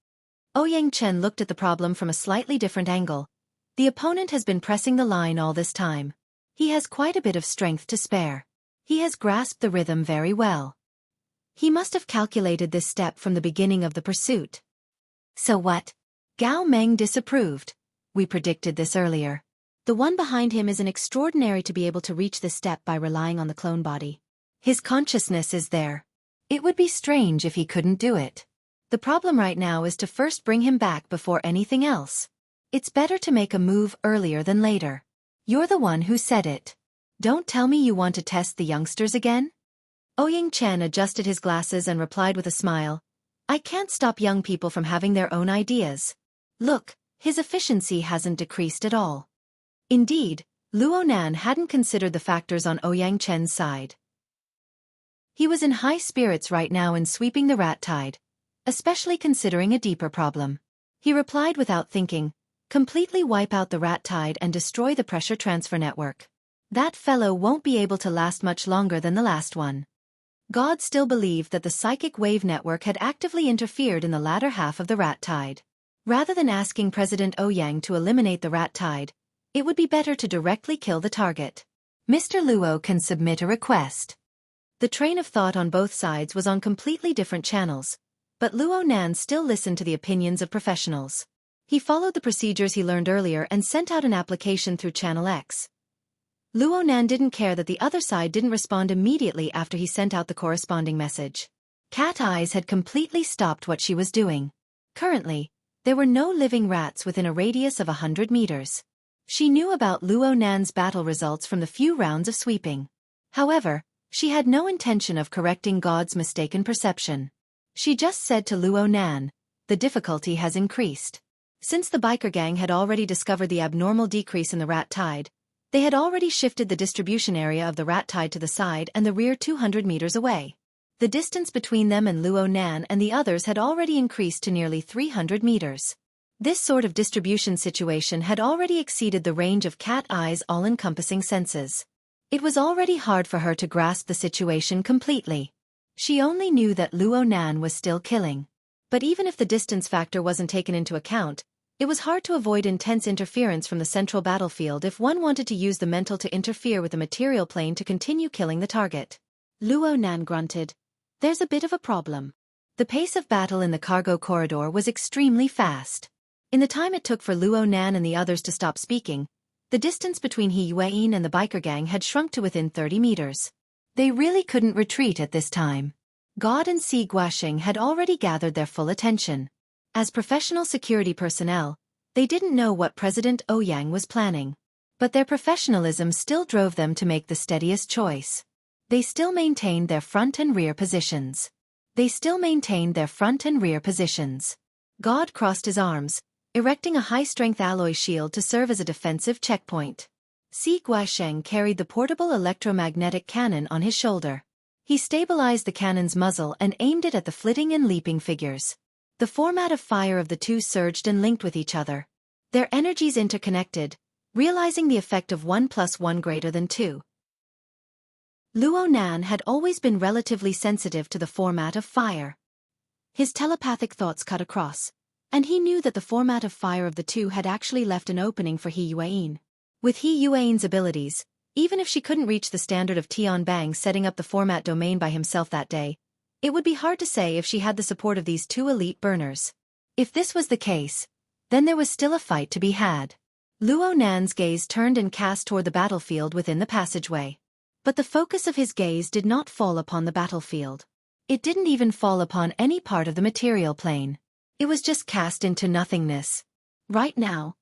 Ouyang Chen looked at the problem from a slightly different angle. The opponent has been pressing the line all this time. He has quite a bit of strength to spare. He has grasped the rhythm very well. He must have calculated this step from the beginning of the pursuit. So what? Gao Meng disapproved. We predicted this earlier. The one behind him isn't extraordinary to be able to reach this step by relying on the clone body. His consciousness is there. It would be strange if he couldn't do it. The problem right now is to first bring him back before anything else. It's better to make a move earlier than later. You're the one who said it. Don't tell me you want to test the youngsters again? Ouyang Chen adjusted his glasses and replied with a smile. I can't stop young people from having their own ideas. Look, his efficiency hasn't decreased at all. Indeed, Luo Nan hadn't considered the factors on Ouyang Chen's side. He was in high spirits right now in sweeping the rat tide, especially considering a deeper problem. He replied without thinking, completely wipe out the rat tide and destroy the pressure transfer network. That fellow won't be able to last much longer than the last one. God still believed that the psychic wave network had actively interfered in the latter half of the rat tide. Rather than asking President Ouyang to eliminate the rat tide, it would be better to directly kill the target. Mr. Luo can submit a request. The train of thought on both sides was on completely different channels, but Luo Nan still listened to the opinions of professionals. He followed the procedures he learned earlier and sent out an application through Channel X. Luo Nan didn't care that the other side didn't respond immediately after he sent out the corresponding message. Cat Eyes had completely stopped what she was doing. Currently, there were no living rats within a radius of 100 meters. She knew about Luo Nan's battle results from the few rounds of sweeping. However, she had no intention of correcting God's mistaken perception. She just said to Luo Nan, the difficulty has increased. Since the biker gang had already discovered the abnormal decrease in the rat tide, they had already shifted the distribution area of the rat tide to the side and the rear 200 meters away. The distance between them and Luo Nan and the others had already increased to nearly 300 meters. This sort of distribution situation had already exceeded the range of Cat Eye's all-encompassing senses. It was already hard for her to grasp the situation completely. She only knew that Luo Nan was still killing. But even if the distance factor wasn't taken into account, it was hard to avoid intense interference from the central battlefield if one wanted to use the mental to interfere with the material plane to continue killing the target. Luo Nan grunted. There's a bit of a problem. The pace of battle in the cargo corridor was extremely fast. In the time it took for Luo Nan and the others to stop speaking, the distance between He Yuein and the biker gang had shrunk to within 30 meters. They really couldn't retreat at this time. God and Si Guosheng had already gathered their full attention. As professional security personnel, they didn't know what President Ouyang was planning. But their professionalism still drove them to make the steadiest choice. They still maintained their front and rear positions. God crossed his arms, erecting a high-strength alloy shield to serve as a defensive checkpoint. Si Guosheng carried the portable electromagnetic cannon on his shoulder. He stabilized the cannon's muzzle and aimed it at the flitting and leaping figures. The format of fire of the two surged and linked with each other. Their energies interconnected, realizing the effect of 1 + 1 greater than 2. Luo Nan had always been relatively sensitive to the format of fire. His telepathic thoughts cut across, and he knew that the format of fire of the two had actually left an opening for He Yuan. With He Yuan's abilities, even if she couldn't reach the standard of Tian Bang setting up the format domain by himself that day, it would be hard to say if she had the support of these two elite burners. If this was the case, then there was still a fight to be had. Luo Nan's gaze turned and cast toward the battlefield within the passageway. But the focus of his gaze did not fall upon the battlefield. It didn't even fall upon any part of the material plane. It was just cast into nothingness. Right now,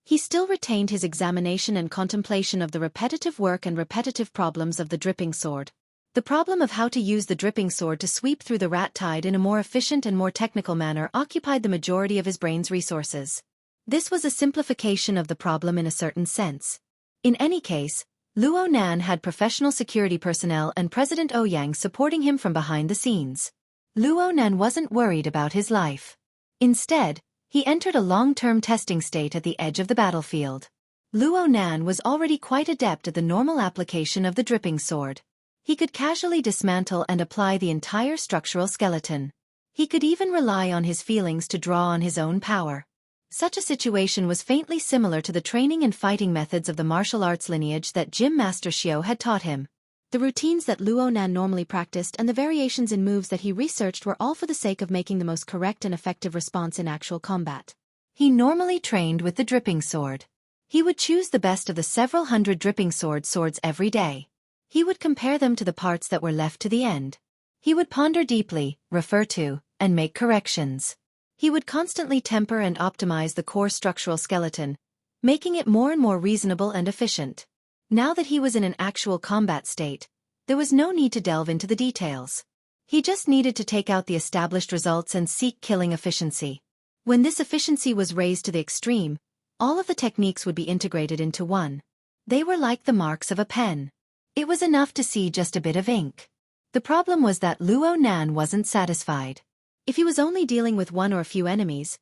he still retained his examination and contemplation of the repetitive work and repetitive problems of the dripping sword. The problem of how to use the dripping sword to sweep through the rat tide in a more efficient and more technical manner occupied the majority of his brain's resources. This was a simplification of the problem in a certain sense. In any case, Luo Nan had professional security personnel and President Ouyang supporting him from behind the scenes. Luo Nan wasn't worried about his life. Instead, he entered a long-term testing state at the edge of the battlefield. Luo Nan was already quite adept at the normal application of the dripping sword. He could casually dismantle and apply the entire structural skeleton. He could even rely on his feelings to draw on his own power. Such a situation was faintly similar to the training and fighting methods of the martial arts lineage that Gym Master Xiao had taught him. The routines that Luo Nan normally practiced and the variations in moves that he researched were all for the sake of making the most correct and effective response in actual combat. He normally trained with the dripping sword. He would choose the best of the several hundred dripping swords every day. He would compare them to the parts that were left to the end. He would ponder deeply, refer to, and make corrections. He would constantly temper and optimize the core structural skeleton, making it more and more reasonable and efficient. Now that he was in an actual combat state, there was no need to delve into the details. He just needed to take out the established results and seek killing efficiency. When this efficiency was raised to the extreme, all of the techniques would be integrated into one. They were like the marks of a pen. It was enough to see just a bit of ink. The problem was that Luo Nan wasn't satisfied. If he was only dealing with one or a few enemies,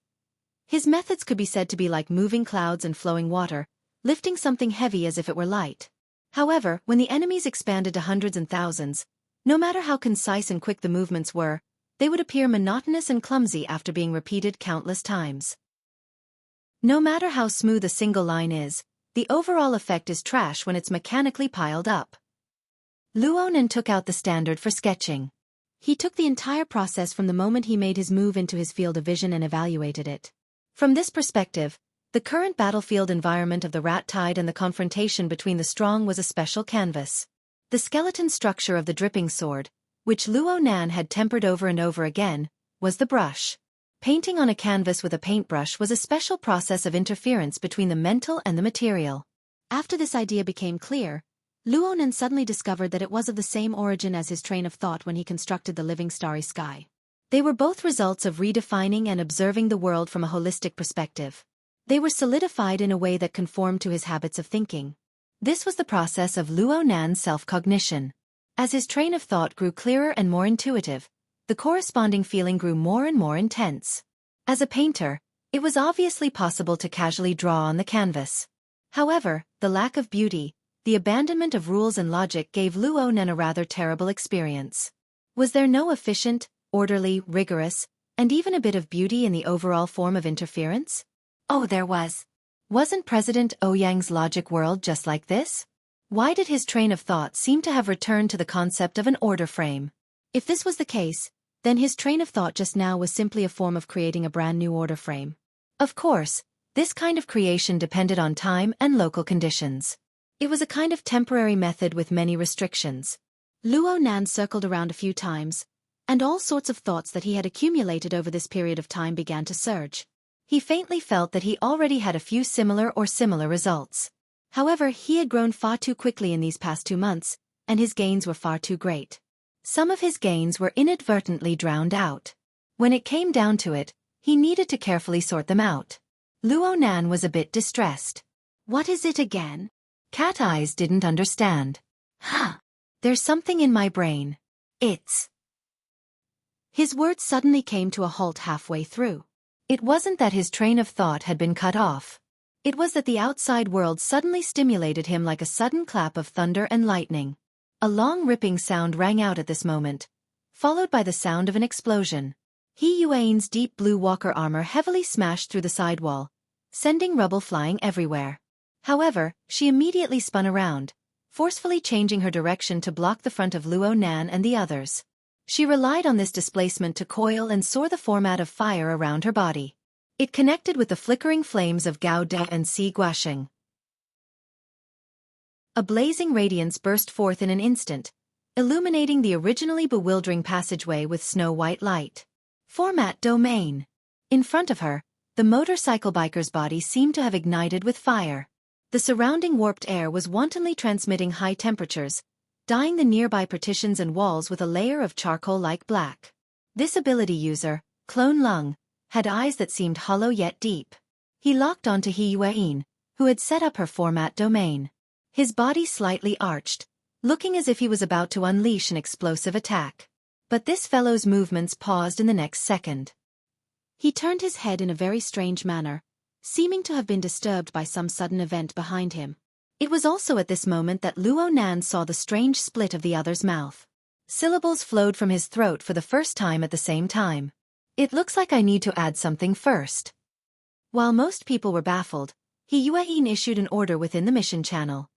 his methods could be said to be like moving clouds and flowing water, lifting something heavy as if it were light. However, when the enemies expanded to hundreds and thousands, no matter how concise and quick the movements were, they would appear monotonous and clumsy after being repeated countless times. No matter how smooth a single line is, the overall effect is trash when it's mechanically piled up. Luo Nan took out the standard for sketching. He took the entire process from the moment he made his move into his field of vision and evaluated it. From this perspective, the current battlefield environment of the rat tide and the confrontation between the strong was a special canvas. The skeleton structure of the dripping sword, which Luo Nan had tempered over and over again, was the brush. Painting on a canvas with a paintbrush was a special process of interference between the mental and the material. After this idea became clear, Luo Nan suddenly discovered that it was of the same origin as his train of thought when he constructed the living starry sky. They were both results of redefining and observing the world from a holistic perspective. They were solidified in a way that conformed to his habits of thinking. This was the process of Luo Nan's self-cognition. As his train of thought grew clearer and more intuitive, the corresponding feeling grew more and more intense. As a painter, it was obviously possible to casually draw on the canvas. However, the lack of beauty, the abandonment of rules and logic gave Luo Nan a rather terrible experience. Was there no efficient, orderly, rigorous, and even a bit of beauty in the overall form of interference? Oh, there was. Wasn't President Ouyang's logic world just like this? Why did his train of thought seem to have returned to the concept of an order frame? If this was the case, then his train of thought just now was simply a form of creating a brand new order frame. Of course, this kind of creation depended on time and local conditions. It was a kind of temporary method with many restrictions. Luo Nan circled around a few times, and all sorts of thoughts that he had accumulated over this period of time began to surge. He faintly felt that he already had a few similar results. However, he had grown far too quickly in these past 2 months, and his gains were far too great. Some of his gains were inadvertently drowned out. When it came down to it, he needed to carefully sort them out. Luo Nan was a bit distressed. What is it again? Cat Eyes didn't understand. There's something in my brain. It's... His words suddenly came to a halt halfway through. It wasn't that his train of thought had been cut off. It was that the outside world suddenly stimulated him like a sudden clap of thunder and lightning. A long ripping sound rang out at this moment, followed by the sound of an explosion. He Yuan's deep blue walker armor heavily smashed through the sidewall, sending rubble flying everywhere. However, she immediately spun around, forcefully changing her direction to block the front of Luo Nan and the others. She relied on this displacement to coil and soar the format of fire around her body. It connected with the flickering flames of Gao De and Si Guasheng. A blazing radiance burst forth in an instant, illuminating the originally bewildering passageway with snow-white light. Format domain. In front of her, the motorcycle biker's body seemed to have ignited with fire. The surrounding warped air was wantonly transmitting high temperatures, dyeing the nearby partitions and walls with a layer of charcoal-like black. This ability user, Clone Lung, had eyes that seemed hollow yet deep. He locked onto He Yuan, who had set up her format domain. His body slightly arched, looking as if he was about to unleash an explosive attack. But this fellow's movements paused in the next second. He turned his head in a very strange manner, seeming to have been disturbed by some sudden event behind him. It was also at this moment that Luo Nan saw the strange split of the other's mouth. Syllables flowed from his throat for the first time at the same time. It looks like I need to add something first. While most people were baffled, He Yuan issued an order within the mission channel.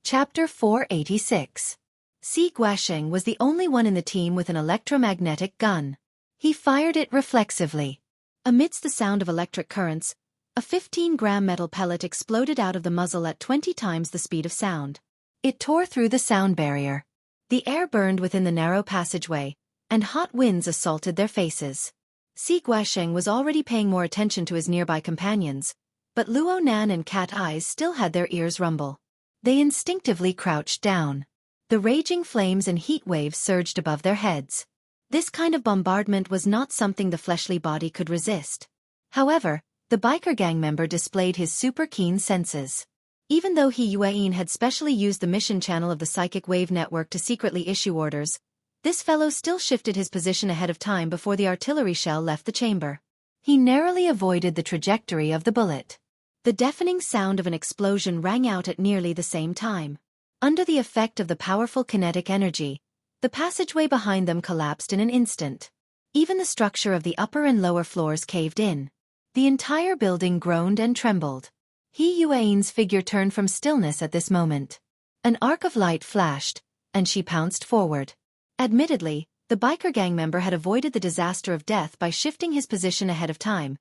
Chapter 486. Si Guasheng was the only one in the team with an electromagnetic gun. He fired it reflexively. Amidst the sound of electric currents, a 15-gram metal pellet exploded out of the muzzle at 20 times the speed of sound. It tore through the sound barrier. The air burned within the narrow passageway, and hot winds assaulted their faces. Si Guasheng was already paying more attention to his nearby companions, but Luo Nan and Cat Eyes still had their ears rumble. They instinctively crouched down. The raging flames and heat waves surged above their heads. This kind of bombardment was not something the fleshly body could resist. However, the biker gang member displayed his super keen senses. Even though He Yuan had specially used the mission channel of the psychic wave network to secretly issue orders, this fellow still shifted his position ahead of time before the artillery shell left the chamber. He narrowly avoided the trajectory of the bullet. The deafening sound of an explosion rang out at nearly the same time. Under the effect of the powerful kinetic energy, the passageway behind them collapsed in an instant. Even the structure of the upper and lower floors caved in. The entire building groaned and trembled. He Yuan's figure turned from stillness at this moment. An arc of light flashed, and she pounced forward. Admittedly, the biker gang member had avoided the disaster of death by shifting his position ahead of time,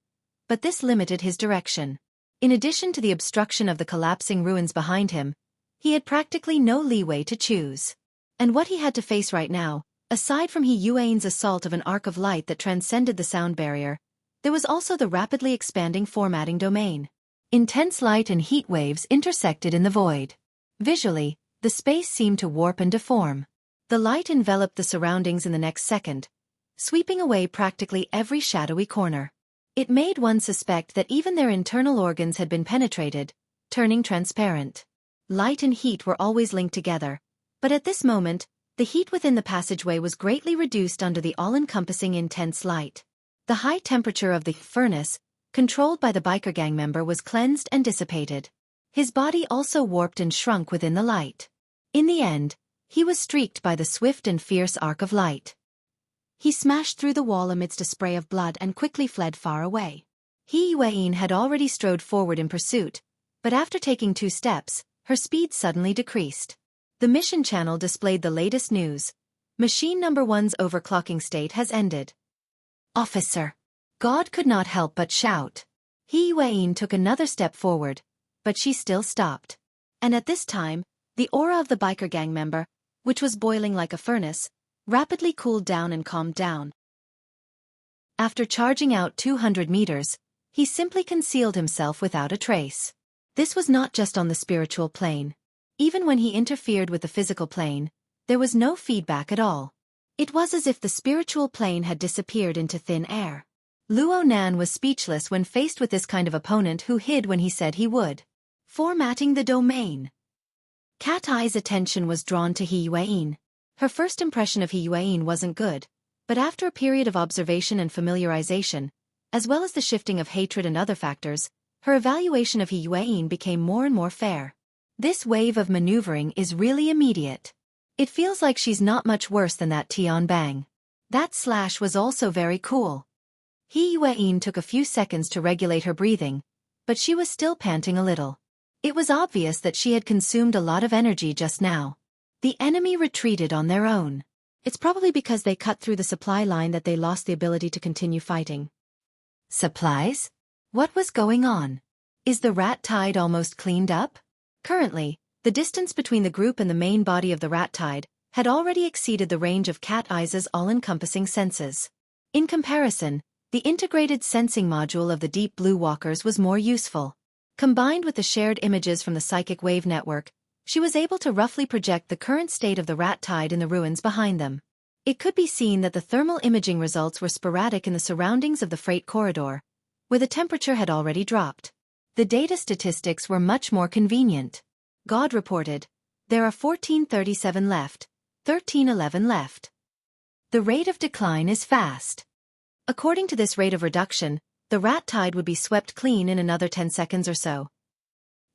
but this limited his direction. In addition to the obstruction of the collapsing ruins behind him, he had practically no leeway to choose. And what he had to face right now, aside from He Yuan's assault of an arc of light that transcended the sound barrier, there was also the rapidly expanding formatting domain. Intense light and heat waves intersected in the void. Visually, the space seemed to warp and deform. The light enveloped the surroundings in the next second, sweeping away practically every shadowy corner. It made one suspect that even their internal organs had been penetrated, turning transparent. Light and heat were always linked together, but at this moment, the heat within the passageway was greatly reduced under the all-encompassing intense light. The high temperature of the furnace, controlled by the biker gang member, was cleansed and dissipated. His body also warped and shrunk within the light. In the end, he was streaked by the swift and fierce arc of light. He smashed through the wall amidst a spray of blood and quickly fled far away. He Yuan had already strode forward in pursuit, but after taking 2 steps, her speed suddenly decreased. The mission channel displayed the latest news. Machine number 1's overclocking state has ended. Officer. God could not help but shout. He Yuan took another step forward, but she still stopped. And at this time, the aura of the biker gang member, which was boiling like a furnace, rapidly cooled down and calmed down. After charging out 200 meters, he simply concealed himself without a trace. This was not just on the spiritual plane. Even when he interfered with the physical plane, there was no feedback at all. It was as if the spiritual plane had disappeared into thin air. Luo Nan was speechless when faced with this kind of opponent who hid when he said he would. Formatting the domain. Cat Eye's attention was drawn to He Yueyin. Her first impression of He Yueyin wasn't good, but after a period of observation and familiarization, as well as the shifting of hatred and other factors, her evaluation of He Yueyin became more and more fair. This wave of maneuvering is really immediate. It feels like she's not much worse than that Tian Bang. That slash was also very cool. He Yueyin took a few seconds to regulate her breathing, but she was still panting a little. It was obvious that she had consumed a lot of energy just now. The enemy retreated on their own. It's probably because they cut through the supply line that they lost the ability to continue fighting. Supplies? What was going on? Is the rat tide almost cleaned up? Currently, the distance between the group and the main body of the rat tide had already exceeded the range of Cat Eye's all-encompassing senses. In comparison, the integrated sensing module of the Deep Blue Walkers was more useful. Combined with the shared images from the psychic wave network, she was able to roughly project the current state of the rat tide in the ruins behind them. It could be seen that the thermal imaging results were sporadic in the surroundings of the freight corridor, where the temperature had already dropped. The data statistics were much more convenient. God reported, "There are 1437 left, 1311 left. The rate of decline is fast." According to this rate of reduction, the rat tide would be swept clean in another 10 seconds or so.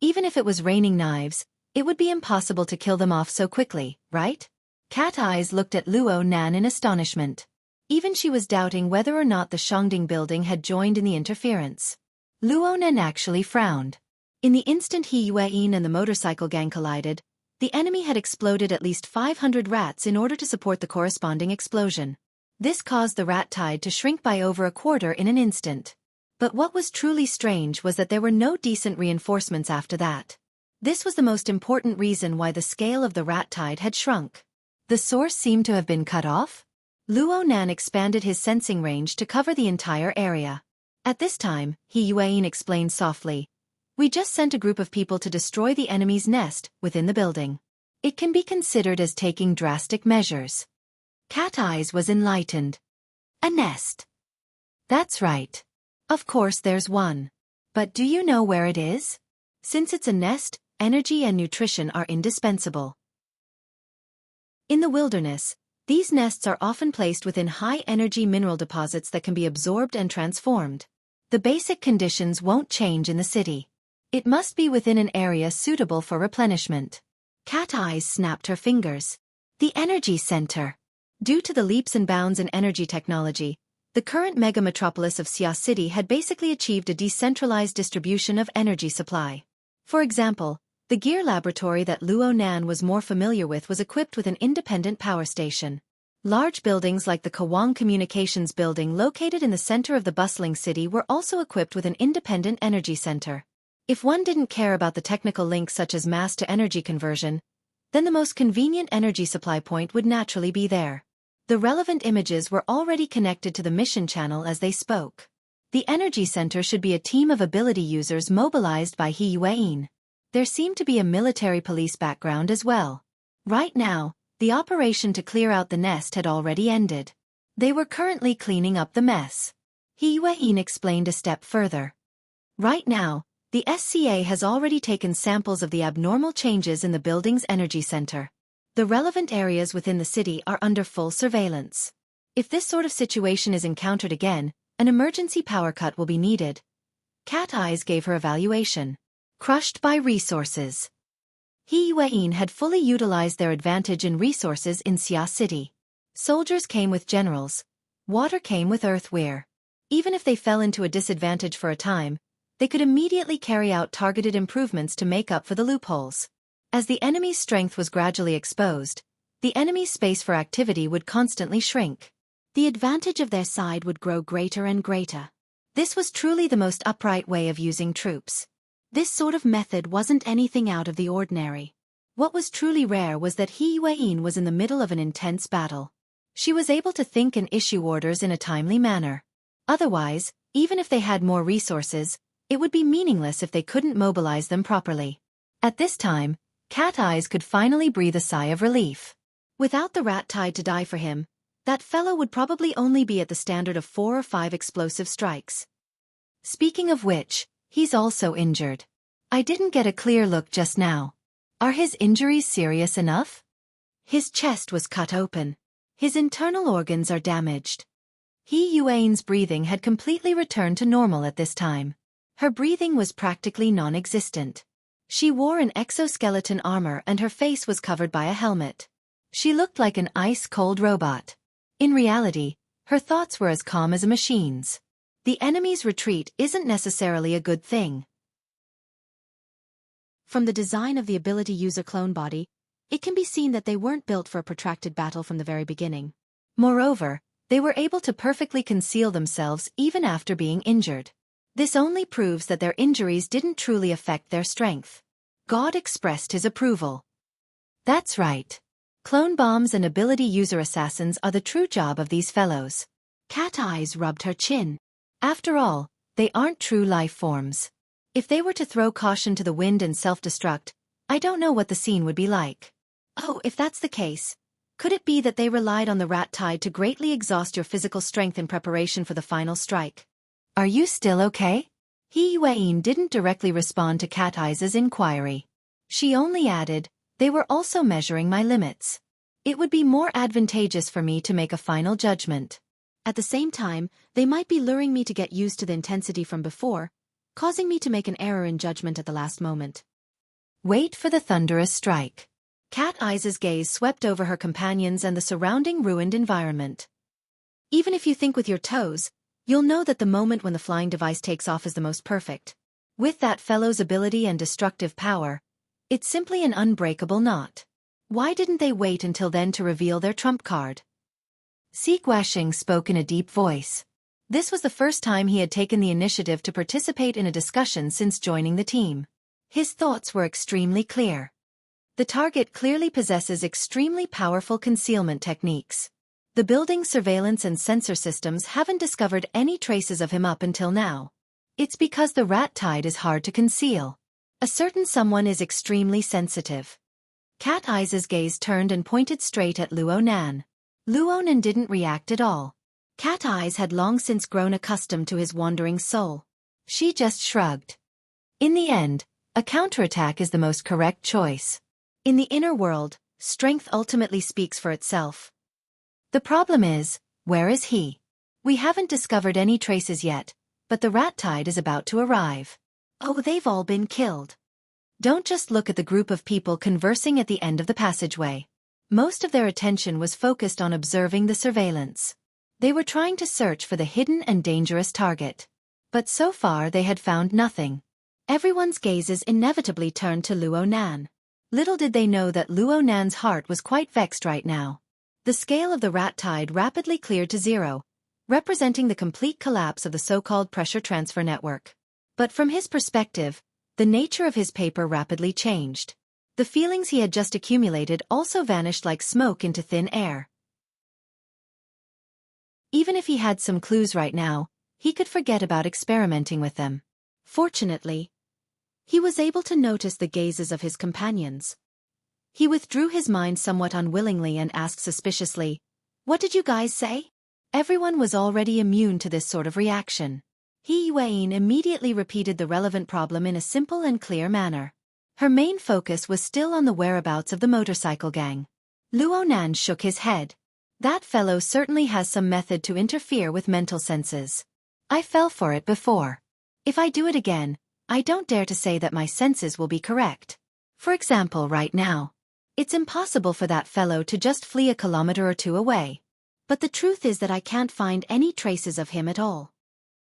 Even if it was raining knives, it would be impossible to kill them off so quickly, right? Cat Eyes looked at Luo Nan in astonishment. Even she was doubting whether or not the Shangding building had joined in the interference. Luo Nan actually frowned. In the instant He Yueyin and the motorcycle gang collided, the enemy had exploded at least 500 rats in order to support the corresponding explosion. This caused the rat tide to shrink by over a quarter in an instant. But what was truly strange was that there were no decent reinforcements after that. This was the most important reason why the scale of the rat tide had shrunk. The source seemed to have been cut off? Luo Nan expanded his sensing range to cover the entire area. At this time, He Yueyin explained softly, "We just sent a group of people to destroy the enemy's nest within the building. It can be considered as taking drastic measures." Cat Eyes was enlightened. A nest. That's right. Of course there's one. But do you know where it is? Since it's a nest, energy and nutrition are indispensable. In the wilderness, these nests are often placed within high-energy mineral deposits that can be absorbed and transformed. The basic conditions won't change in the city. It must be within an area suitable for replenishment. Cat Eyes snapped her fingers. The energy center. Due to the leaps and bounds in energy technology, the current mega-metropolis of Xia City had basically achieved a decentralized distribution of energy supply. For example, the gear laboratory that Luo Nan was more familiar with was equipped with an independent power station. Large buildings like the Kawang Communications Building located in the center of the bustling city were also equipped with an independent energy center. If one didn't care about the technical links such as mass-to-energy conversion, then the most convenient energy supply point would naturally be there. The relevant images were already connected to the mission channel as they spoke. The energy center should be a team of ability users mobilized by He Yueyin. There seemed to be a military police background as well. Right now, the operation to clear out the nest had already ended. They were currently cleaning up the mess. He Yueyin explained a step further. Right now, the SCA has already taken samples of the abnormal changes in the building's energy center. The relevant areas within the city are under full surveillance. If this sort of situation is encountered again, an emergency power cut will be needed. Cat Eyes gave her evaluation. Crushed by resources. He Yueyin had fully utilized their advantage in resources in Xia City. Soldiers came with generals. Water came with earthware. Even if they fell into a disadvantage for a time, they could immediately carry out targeted improvements to make up for the loopholes. As the enemy's strength was gradually exposed, the enemy's space for activity would constantly shrink. The advantage of their side would grow greater and greater. This was truly the most upright way of using troops. This sort of method wasn't anything out of the ordinary. What was truly rare was that He Yuan was in the middle of an intense battle. She was able to think and issue orders in a timely manner. Otherwise, even if they had more resources, it would be meaningless if they couldn't mobilize them properly. At this time, Cat Eyes could finally breathe a sigh of relief. Without the rat tied to die for him, that fellow would probably only be at the standard of 4 or 5 explosive strikes. Speaking of which, he's also injured. I didn't get a clear look just now. Are his injuries serious enough? His chest was cut open. His internal organs are damaged. He Yuan's breathing had completely returned to normal at this time. Her breathing was practically non-existent. She wore an exoskeleton armor and her face was covered by a helmet. She looked like an ice-cold robot. In reality, her thoughts were as calm as a machine's. The enemy's retreat isn't necessarily a good thing. From the design of the ability user clone body, it can be seen that they weren't built for a protracted battle from the very beginning. Moreover, they were able to perfectly conceal themselves even after being injured. This only proves that their injuries didn't truly affect their strength. God expressed his approval. That's right. Clone bombs and ability user assassins are the true job of these fellows. Cat Eyes rubbed her chin. After all, they aren't true life forms. If they were to throw caution to the wind and self-destruct, I don't know what the scene would be like. Oh, if that's the case, could it be that they relied on the rat tide to greatly exhaust your physical strength in preparation for the final strike? Are you still okay? He Yuan didn't directly respond to Cat Eyes' inquiry. She only added, they were also measuring my limits. It would be more advantageous for me to make a final judgment. At the same time, they might be luring me to get used to the intensity from before, causing me to make an error in judgment at the last moment. Wait for the thunderous strike. Cat Eyes' gaze swept over her companions and the surrounding ruined environment. Even if you think with your toes, you'll know that the moment when the flying device takes off is the most perfect. With that fellow's ability and destructive power, it's simply an unbreakable knot. Why didn't they wait until then to reveal their trump card? Si Guashing spoke in a deep voice. This was the first time he had taken the initiative to participate in a discussion since joining the team. His thoughts were extremely clear. The target clearly possesses extremely powerful concealment techniques. The building surveillance and sensor systems haven't discovered any traces of him up until now. It's because the rat tide is hard to conceal. A certain someone is extremely sensitive. Cat Eyes' gaze turned and pointed straight at Luo Nan. Luo Nan didn't react at all. Cat Eyes had long since grown accustomed to his wandering soul. She just shrugged. In the end, a counterattack is the most correct choice. In the inner world, strength ultimately speaks for itself. The problem is, where is he? We haven't discovered any traces yet, but the rat tide is about to arrive. Oh, they've all been killed. Don't just look at the group of people conversing at the end of the passageway. Most of their attention was focused on observing the surveillance. They were trying to search for the hidden and dangerous target. But so far they had found nothing. Everyone's gazes inevitably turned to Luo Nan. Little did they know that Luo Nan's heart was quite vexed right now. The scale of the rat tide rapidly cleared to 0, representing the complete collapse of the so-called pressure transfer network. But from his perspective, the nature of his paper rapidly changed. The feelings he had just accumulated also vanished like smoke into thin air. Even if he had some clues right now, he could forget about experimenting with them. Fortunately, he was able to notice the gazes of his companions. He withdrew his mind somewhat unwillingly and asked suspiciously, "What did you guys say?" Everyone was already immune to this sort of reaction. He Yuan immediately repeated the relevant problem in a simple and clear manner. Her main focus was still on the whereabouts of the motorcycle gang. Luo Nan shook his head. That fellow certainly has some method to interfere with mental senses. I fell for it before. If I do it again, I don't dare to say that my senses will be correct. For example, right now, it's impossible for that fellow to just flee a kilometer or two away. But the truth is that I can't find any traces of him at all.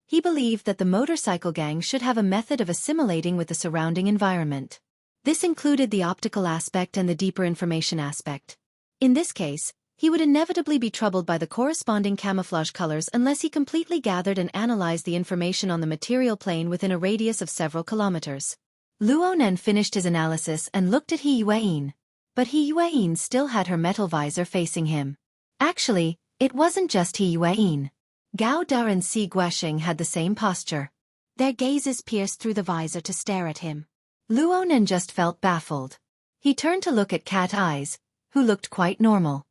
He believed that the motorcycle gang should have a method of assimilating with the surrounding environment. This included the optical aspect and the deeper information aspect. In this case, he would inevitably be troubled by the corresponding camouflage colors unless he completely gathered and analyzed the information on the material plane within a radius of several kilometers. Luo Nan finished his analysis and looked at He Yuan. But He Yuan still had her metal visor facing him. Actually, it wasn't just He Yuan. Gao Da and Si Guasheng had the same posture. Their gazes pierced through the visor to stare at him. Luonan just felt baffled. He turned to look at Cat Eyes, who looked quite normal.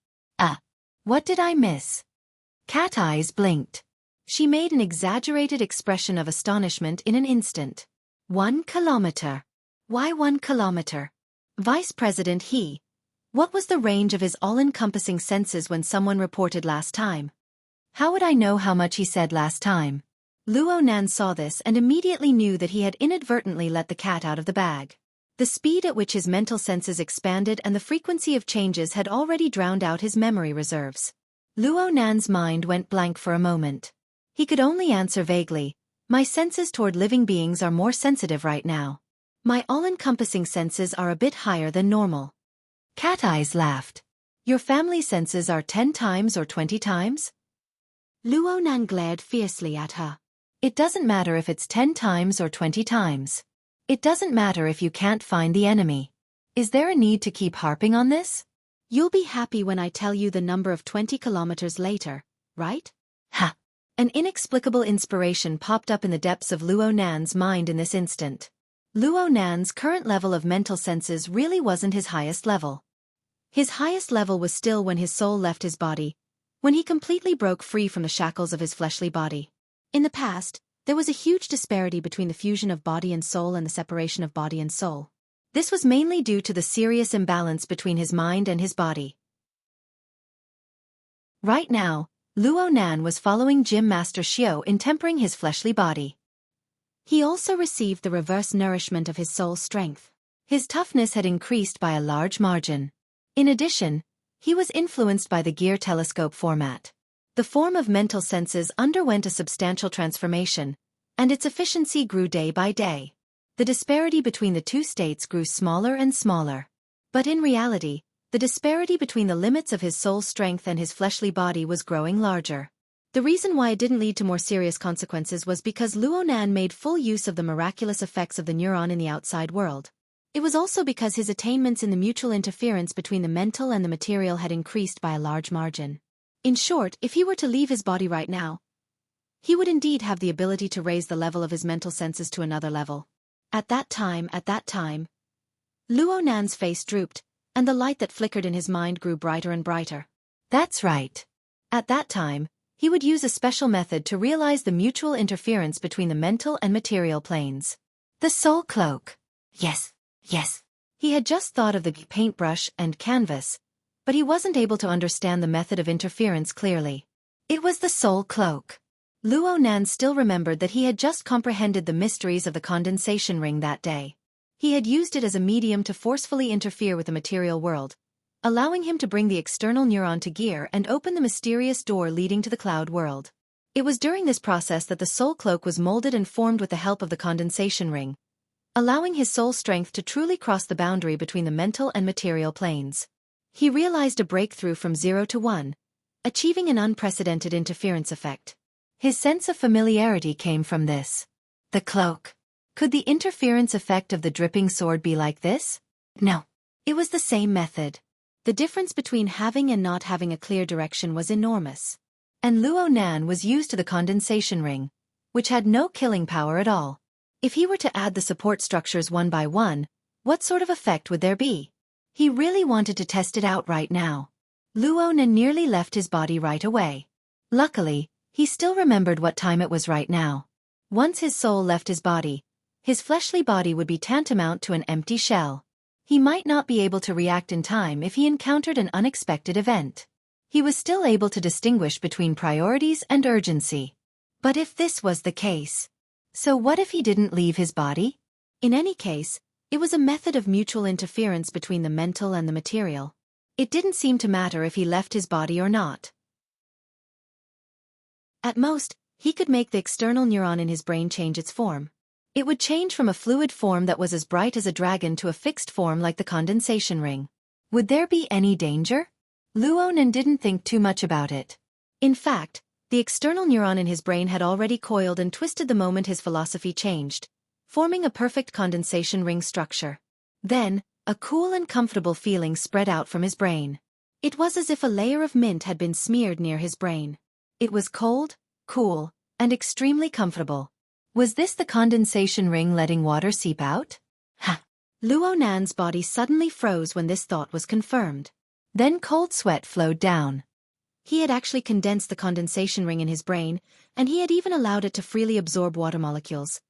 What did I miss? Cat Eyes blinked. She made an exaggerated expression of astonishment in an instant. 1 kilometer. Why 1 kilometer? Vice President He. What was the range of his all-encompassing senses when someone reported last time? How would I know how much he said last time? Luonan saw this and immediately knew that he had inadvertently let the cat out of the bag. The speed at which his mental senses expanded and the frequency of changes had already drowned out his memory reserves. Luonan's mind went blank for a moment. He could only answer vaguely, my senses toward living beings are more sensitive right now. My all-encompassing senses are a bit higher than normal. Cat Eyes laughed. Your family senses are 10 times or 20 times? Luonan glared fiercely at her. It doesn't matter if it's 10 times or 20 times. It doesn't matter if you can't find the enemy. Is there a need to keep harping on this? You'll be happy when I tell you the number of 20 kilometers later, right? Ha! An inexplicable inspiration popped up in the depths of Luonan's mind in this instant. Luonan's current level of mental senses really wasn't his highest level. His highest level was still when his soul left his body, when he completely broke free from the shackles of his fleshly body. In the past, there was a huge disparity between the fusion of body and soul and the separation of body and soul. This was mainly due to the serious imbalance between his mind and his body. Right now, Luonan was following Gym Master Xiao in tempering his fleshly body. He also received the reverse nourishment of his soul strength. His toughness had increased by a large margin. In addition, he was influenced by the gear telescope format. The form of mental senses underwent a substantial transformation, and its efficiency grew day by day. The disparity between the two states grew smaller and smaller. But in reality, the disparity between the limits of his soul strength and his fleshly body was growing larger. The reason why it didn't lead to more serious consequences was because Luonan made full use of the miraculous effects of the neuron in the outside world. It was also because his attainments in the mutual interference between the mental and the material had increased by a large margin. In short, if he were to leave his body right now, he would indeed have the ability to raise the level of his mental senses to another level. At that time, Luonan's face drooped, and the light that flickered in his mind grew brighter and brighter. That's right. At that time, he would use a special method to realize the mutual interference between the mental and material planes. The soul cloak. Yes. He had just thought of the paintbrush and canvas, but he wasn't able to understand the method of interference clearly. It was the soul cloak. Luonan still remembered that he had just comprehended the mysteries of the condensation ring that day. He had used it as a medium to forcefully interfere with the material world, allowing him to bring the external neuron to gear and open the mysterious door leading to the cloud world. It was during this process that the soul cloak was molded and formed with the help of the condensation ring, allowing his soul strength to truly cross the boundary between the mental and material planes. He realized a breakthrough from 0 to 1, achieving an unprecedented interference effect. His sense of familiarity came from this. The cloak. Could the interference effect of the dripping sword be like this? No. It was the same method. The difference between having and not having a clear direction was enormous. And Luonan was used to the condensation ring, which had no killing power at all. If he were to add the support structures one by one, what sort of effect would there be? He really wanted to test it out right now. Luonan nearly left his body right away. Luckily, he still remembered what time it was right now. Once his soul left his body, his fleshly body would be tantamount to an empty shell. He might not be able to react in time if he encountered an unexpected event. He was still able to distinguish between priorities and urgency. But if this was the case, so what if he didn't leave his body? In any case, it was a method of mutual interference between the mental and the material. It didn't seem to matter if he left his body or not. At most, he could make the external neuron in his brain change its form. It would change from a fluid form that was as bright as a dragon to a fixed form like the condensation ring. Would there be any danger? Luonan didn't think too much about it. In fact, the external neuron in his brain had already coiled and twisted the moment his philosophy changed, forming a perfect condensation ring structure. Then, A cool and comfortable feeling spread out from his brain. It was as if a layer of mint had been smeared near his brain. It was cold, cool, and extremely comfortable. Was this the condensation ring letting water seep out? Ha! Luo Nan's body suddenly froze when this thought was confirmed. Then cold sweat flowed down. He had actually condensed the condensation ring in his brain, and he had even allowed it to freely absorb water molecules.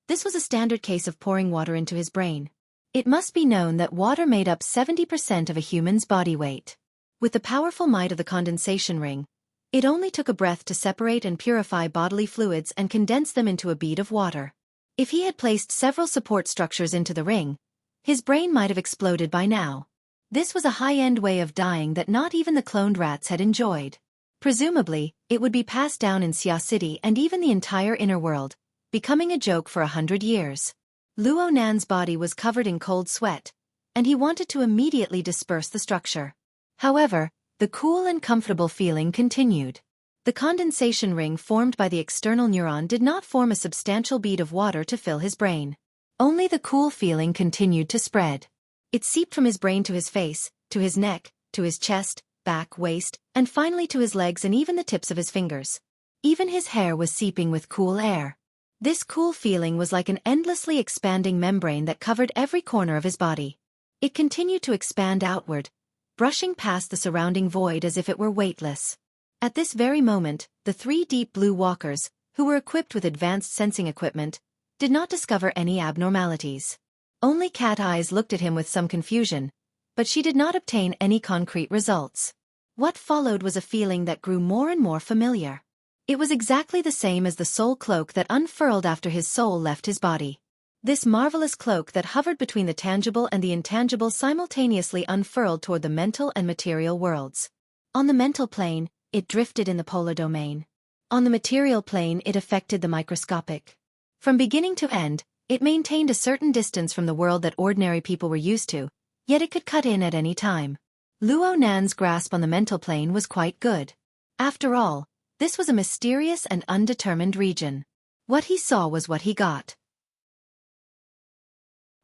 This was a standard case of pouring water into his brain. It must be known that water made up 70% of a human's body weight. With the powerful might of the condensation ring, it only took a breath to separate and purify bodily fluids and condense them into a bead of water. If he had placed several support structures into the ring, his brain might have exploded by now. This was a high-end way of dying that not even the cloned rats had enjoyed. Presumably, it would be passed down in Xia City and even the entire inner world, becoming a joke for 100 years. Luo Nan's body was covered in cold sweat, and he wanted to immediately disperse the structure. However, the cool and comfortable feeling continued. The condensation ring formed by the external neuron did not form a substantial bead of water to fill his brain. Only the cool feeling continued to spread. It seeped from his brain to his face, to his neck, to his chest, back, waist, and finally to his legs and even the tips of his fingers. Even his hair was seeping with cool air. This cool feeling was like an endlessly expanding membrane that covered every corner of his body. It continued to expand outward, brushing past the surrounding void as if it were weightless. At this very moment, the 3 deep blue walkers, who were equipped with advanced sensing equipment, did not discover any abnormalities. Only Cat Eyes looked at him with some confusion, but she did not obtain any concrete results. What followed was a feeling that grew more and more familiar. It was exactly the same as the soul cloak that unfurled after his soul left his body. This marvelous cloak that hovered between the tangible and the intangible simultaneously unfurled toward the mental and material worlds. On the mental plane, it drifted in the polar domain. On the material plane, it affected the microscopic. From beginning to end, it maintained a certain distance from the world that ordinary people were used to, yet it could cut in at any time. Luo Nan's grasp on the mental plane was quite good. After all, this was a mysterious and undetermined region. What he saw was what he got.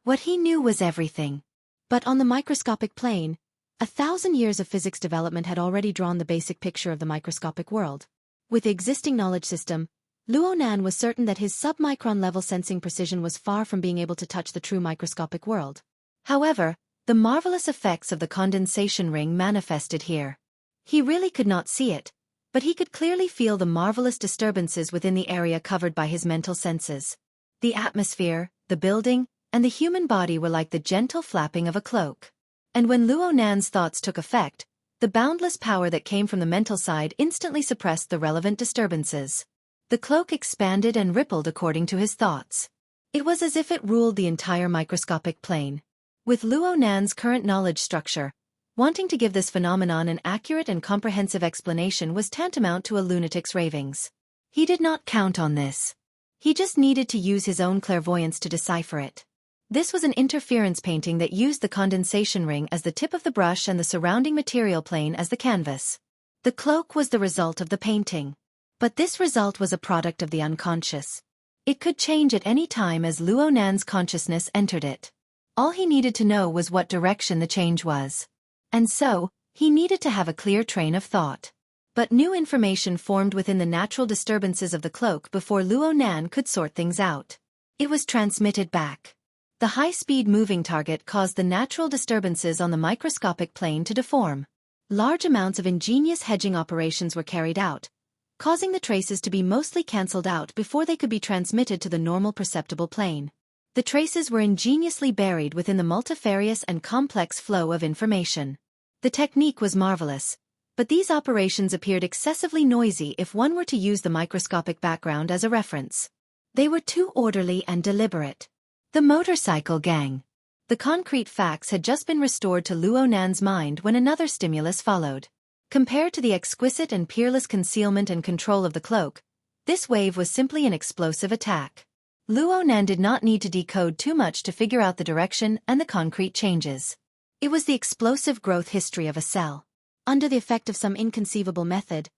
What he knew was everything. But on the microscopic plane, 1,000 years of physics development had already drawn the basic picture of the microscopic world. With the existing knowledge system, Luo Nan was certain that his submicron-level sensing precision was far from being able to touch the true microscopic world. However, the marvelous effects of the condensation ring manifested here. He really could not see it, but he could clearly feel the marvelous disturbances within the area covered by his mental senses. The atmosphere, the building, and the human body were like the gentle flapping of a cloak. And when Luo Nan's thoughts took effect, the boundless power that came from the mental side instantly suppressed the relevant disturbances. The cloak expanded and rippled according to his thoughts. It was as if it ruled the entire microscopic plane. With Luo Nan's current knowledge structure, wanting to give this phenomenon an accurate and comprehensive explanation was tantamount to a lunatic's ravings. He did not count on this. He just needed to use his own clairvoyance to decipher it. This was an interference painting that used the condensation ring as the tip of the brush and the surrounding material plane as the canvas. The cloak was the result of the painting. But this result was a product of the unconscious. It could change at any time as Luo Nan's consciousness entered it. All he needed to know was what direction the change was. And so, he needed to have a clear train of thought. But new information formed within the natural disturbances of the cloak before Luo Nan could sort things out. It was transmitted back. The high-speed moving target caused the natural disturbances on the microscopic plane to deform. Large amounts of ingenious hedging operations were carried out, causing the traces to be mostly cancelled out before they could be transmitted to the normal perceptible plane. The traces were ingeniously buried within the multifarious and complex flow of information. The technique was marvelous, but these operations appeared excessively noisy if one were to use the microscopic background as a reference. They were too orderly and deliberate. The motorcycle gang. The concrete facts had just been restored to Luo Nan's mind when another stimulus followed. Compared to the exquisite and peerless concealment and control of the cloak, this wave was simply an explosive attack. Luo Nan did not need to decode too much to figure out the direction and the concrete changes. It was the explosive growth history of a cell. Under the effect of some inconceivable method,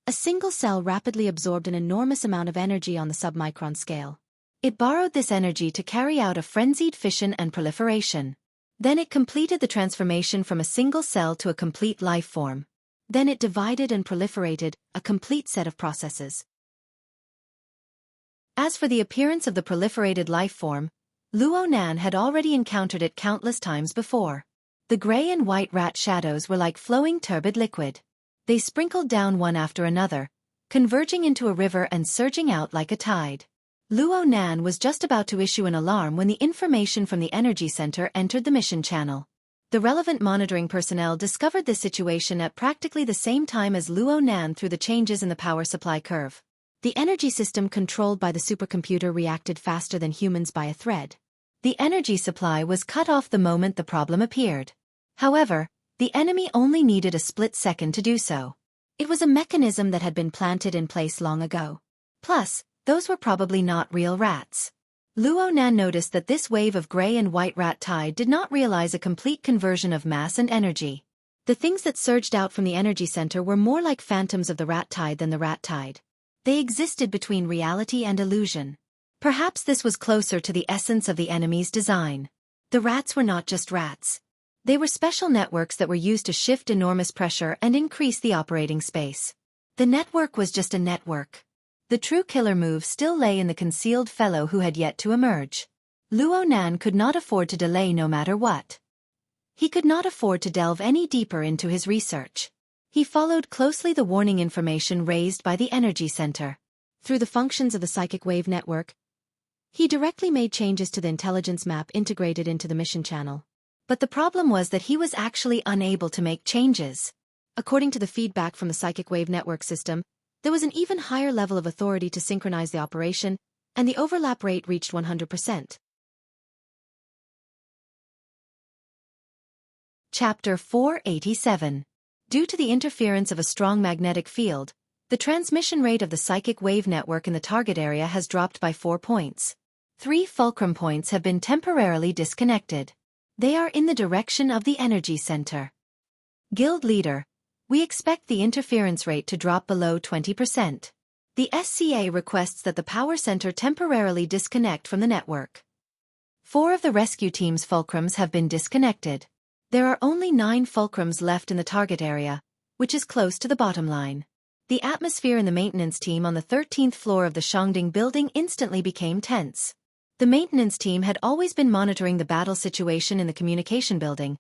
a single cell rapidly absorbed an enormous amount of energy on the submicron scale. It borrowed this energy to carry out a frenzied fission and proliferation. Then it completed the transformation from a single cell to a complete life form. Then it divided and proliferated, a complete set of processes. As for the appearance of the proliferated life form, Luo Nan had already encountered it countless times before. The gray and white rat shadows were like flowing turbid liquid. They sprinkled down one after another, converging into a river and surging out like a tide. Luo Nan was just about to issue an alarm when the information from the energy center entered the mission channel. The relevant monitoring personnel discovered this situation at practically the same time as Luo Nan through the changes in the power supply curve. The energy system controlled by the supercomputer reacted faster than humans by a thread. The energy supply was cut off the moment the problem appeared. However, the enemy only needed a split second to do so. It was a mechanism that had been planted in place long ago. Plus, those were probably not real rats. Luo Nan noticed that this wave of gray and white rat tide did not realize a complete conversion of mass and energy. The things that surged out from the energy center were more like phantoms of the rat tide than the rat tide. They existed between reality and illusion. Perhaps this was closer to the essence of the enemy's design. The rats were not just rats. They were special networks that were used to shift enormous pressure and increase the operating space. The network was just a network. The true killer move still lay in the concealed fellow who had yet to emerge. Luo Nan could not afford to delay no matter what. He could not afford to delve any deeper into his research. He followed closely the warning information raised by the energy center. Through the functions of the psychic wave network, he directly made changes to the intelligence map integrated into the mission channel. But the problem was that he was actually unable to make changes. According to the feedback from the psychic wave network system, there was an even higher level of authority to synchronize the operation, and the overlap rate reached 100%. Chapter 487. Due to the interference of a strong magnetic field, the transmission rate of the psychic wave network in the target area has dropped by 4 points. 3 fulcrum points have been temporarily disconnected. They are in the direction of the energy center. Guild leader, we expect the interference rate to drop below 20%. The SCA requests that the power center temporarily disconnect from the network. 4 of the rescue team's fulcrums have been disconnected. There are only 9 fulcrums left in the target area, which is close to the bottom line. The atmosphere in the maintenance team on the 13th floor of the Shangding building instantly became tense. The maintenance team had always been monitoring the battle situation in the communication building,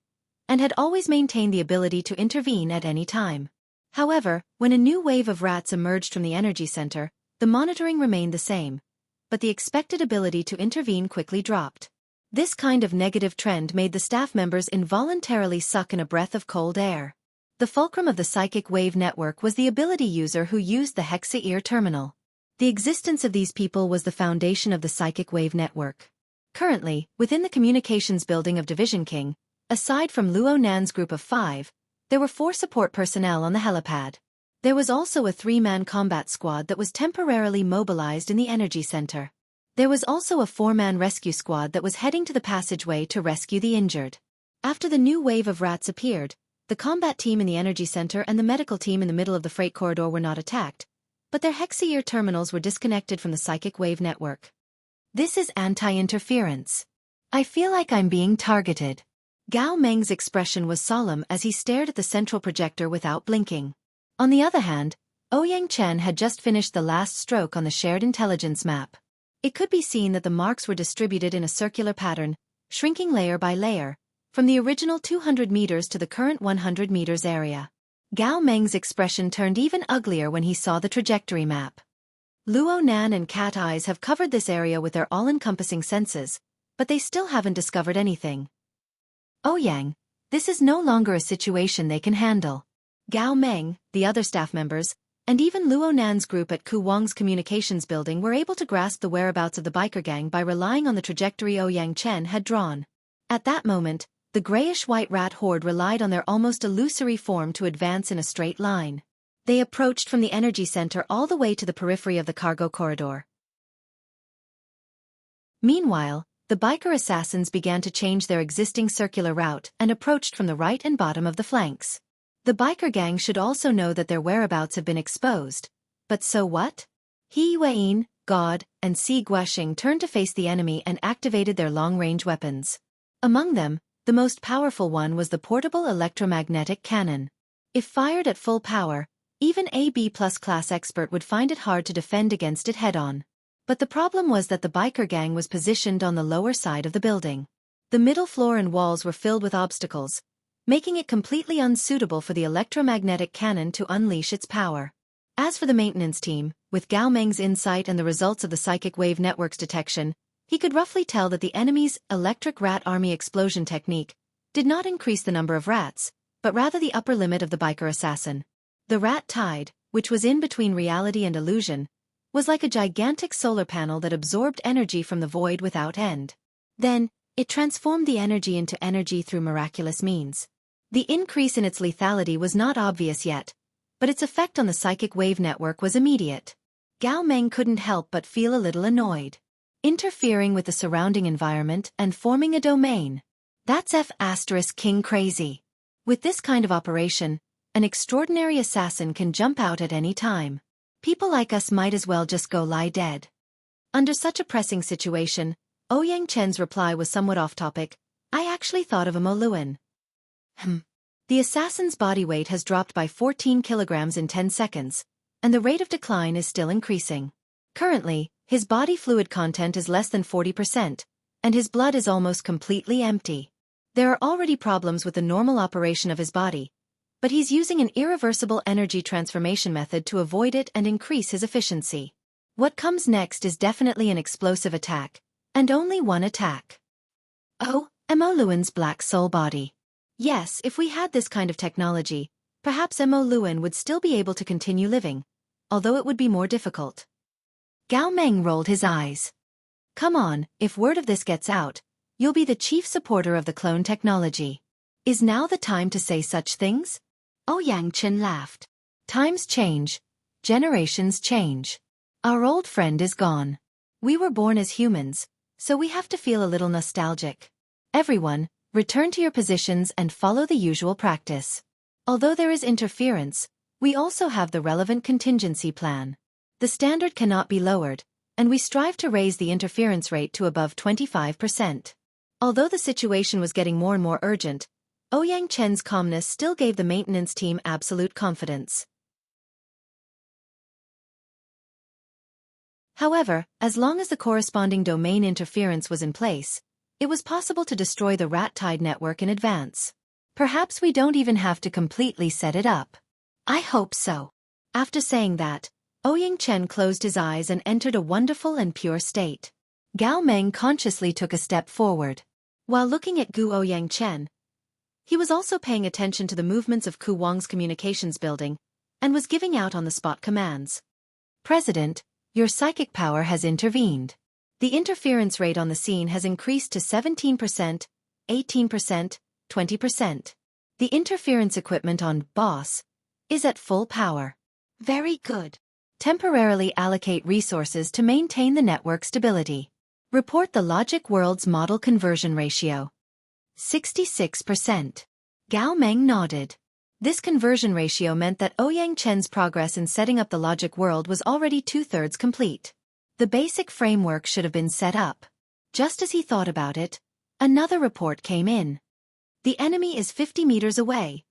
and had always maintained the ability to intervene at any time. However, when a new wave of rats emerged from the energy center, the monitoring remained the same, but the expected ability to intervene quickly dropped. This kind of negative trend made the staff members involuntarily suck in a breath of cold air. The fulcrum of the psychic wave network was the ability user who used the Hexa-ear terminal. The existence of these people was the foundation of the psychic wave network. Currently, within the communications building of Division King, aside from Luo Nan's group of 5, there were 4 support personnel on the helipad. There was also a 3-man combat squad that was temporarily mobilized in the energy center. There was also a 4-man rescue squad that was heading to the passageway to rescue the injured. After the new wave of rats appeared, the combat team in the energy center and the medical team in the middle of the freight corridor were not attacked, but their Hexa-ear terminals were disconnected from the psychic wave network. This is anti-interference. I feel like I'm being targeted. Gao Meng's expression was solemn as he stared at the central projector without blinking. On the other hand, Ouyang Chen had just finished the last stroke on the shared intelligence map. It could be seen that the marks were distributed in a circular pattern, shrinking layer by layer, from the original 200 meters to the current 100 meters area. Gao Meng's expression turned even uglier when he saw the trajectory map. Luo Nan and Cat Eyes have covered this area with their all-encompassing senses, but they still haven't discovered anything. Ouyang, this is no longer a situation they can handle. Gao Meng, the other staff members, and even Luo Nan's group at Ku Wang's communications building were able to grasp the whereabouts of the biker gang by relying on the trajectory Ouyang Chen had drawn. At that moment, the grayish-white rat horde relied on their almost illusory form to advance in a straight line. They approached from the energy center all the way to the periphery of the cargo corridor. Meanwhile, the biker assassins began to change their existing circular route and approached from the right and bottom of the flanks. The biker gang should also know that their whereabouts have been exposed. But so what? He Yueyin, God, and Si Guoxing turned to face the enemy and activated their long-range weapons. Among them, The most powerful one was the portable electromagnetic cannon. If fired at full power, even a B-plus class expert would find it hard to defend against it head-on. But the problem was that the biker gang was positioned on the lower side of the building. The middle floor and walls were filled with obstacles, making it completely unsuitable for the electromagnetic cannon to unleash its power. As for the maintenance team, with Gao Meng's insight and the results of the psychic wave network's detection, he could roughly tell that the enemy's electric rat army explosion technique did not increase the number of rats, but rather the upper limit of the biker assassin. The rat tide, which was in between reality and illusion, was like a gigantic solar panel that absorbed energy from the void without end. Then, it transformed the energy into energy through miraculous means. The increase in its lethality was not obvious yet, but its effect on the psychic wave network was immediate. Gao Meng couldn't help but feel a little annoyed. Interfering with the surrounding environment and forming a domain. That's F***king crazy. With this kind of operation, an extraordinary assassin can jump out at any time. People like us might as well just go lie dead. Under such a pressing situation, Ouyang Chen's reply was somewhat off-topic. I actually thought of a Mo Luan. The assassin's body weight has dropped by 14 kilograms in 10 seconds, and the rate of decline is still increasing. Currently, his body fluid content is less than 40%, and his blood is almost completely empty. There are already problems with the normal operation of his body, but he's using an irreversible energy transformation method to avoid it and increase his efficiency. What comes next is definitely an explosive attack, and only one attack. Oh, Mo Luan's black soul body. Yes, if we had this kind of technology, perhaps Mo Luan would still be able to continue living, although it would be more difficult. Gao Meng rolled his eyes. Come on, if word of this gets out, you'll be the chief supporter of the clone technology. Is now the time to say such things? Ouyang Chen laughed. Times change. Generations change. Our old friend is gone. We were born as humans, so we have to feel a little nostalgic. Everyone, return to your positions and follow the usual practice. Although there is interference, we also have the relevant contingency plan. The standard cannot be lowered, and we strive to raise the interference rate to above 25%. Although the situation was getting more and more urgent, Ouyang Chen's calmness still gave the maintenance team absolute confidence. However, as long as the corresponding domain interference was in place, it was possible to destroy the rat tide network in advance. Perhaps we don't even have to completely set it up. I hope so. After saying that, Ouyang Chen closed his eyes and entered a wonderful and pure state. Gao Meng consciously took a step forward. While looking at Gu Ouyang Chen, he was also paying attention to the movements of Ku Wang's communications building, and was giving out on-the-spot commands. President, your psychic power has intervened. The interference rate on the scene has increased to 17%, 18%, 20%. The interference equipment on Boss is at full power. Very good. Temporarily allocate resources to maintain the network stability. Report the logic world's model conversion ratio. 66%. Gao Meng nodded. This conversion ratio meant that Ouyang Chen's progress in setting up the logic world was already 2/3 complete. The basic framework should have been set up. Just as he thought about it, another report came in. The enemy is 50 meters away.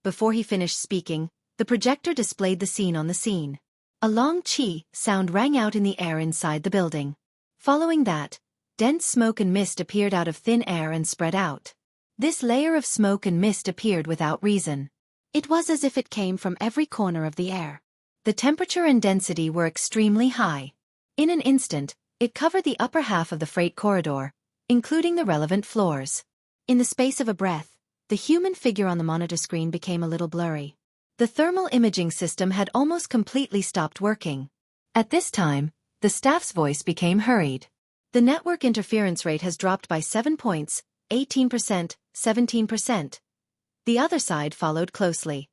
Before he finished speaking, the projector displayed the scene on the scene. A long chi sound rang out in the air inside the building. Following that, dense smoke and mist appeared out of thin air and spread out. This layer of smoke and mist appeared without reason. It was as if it came from every corner of the air. The temperature and density were extremely high. In an instant, it covered the upper half of the freight corridor, including the relevant floors. In the space of a breath, the human figure on the monitor screen became a little blurry. The thermal imaging system had almost completely stopped working. At this time, the staff's voice became hurried. The network interference rate has dropped by 7 points, 18%, 17%. The other side followed closely.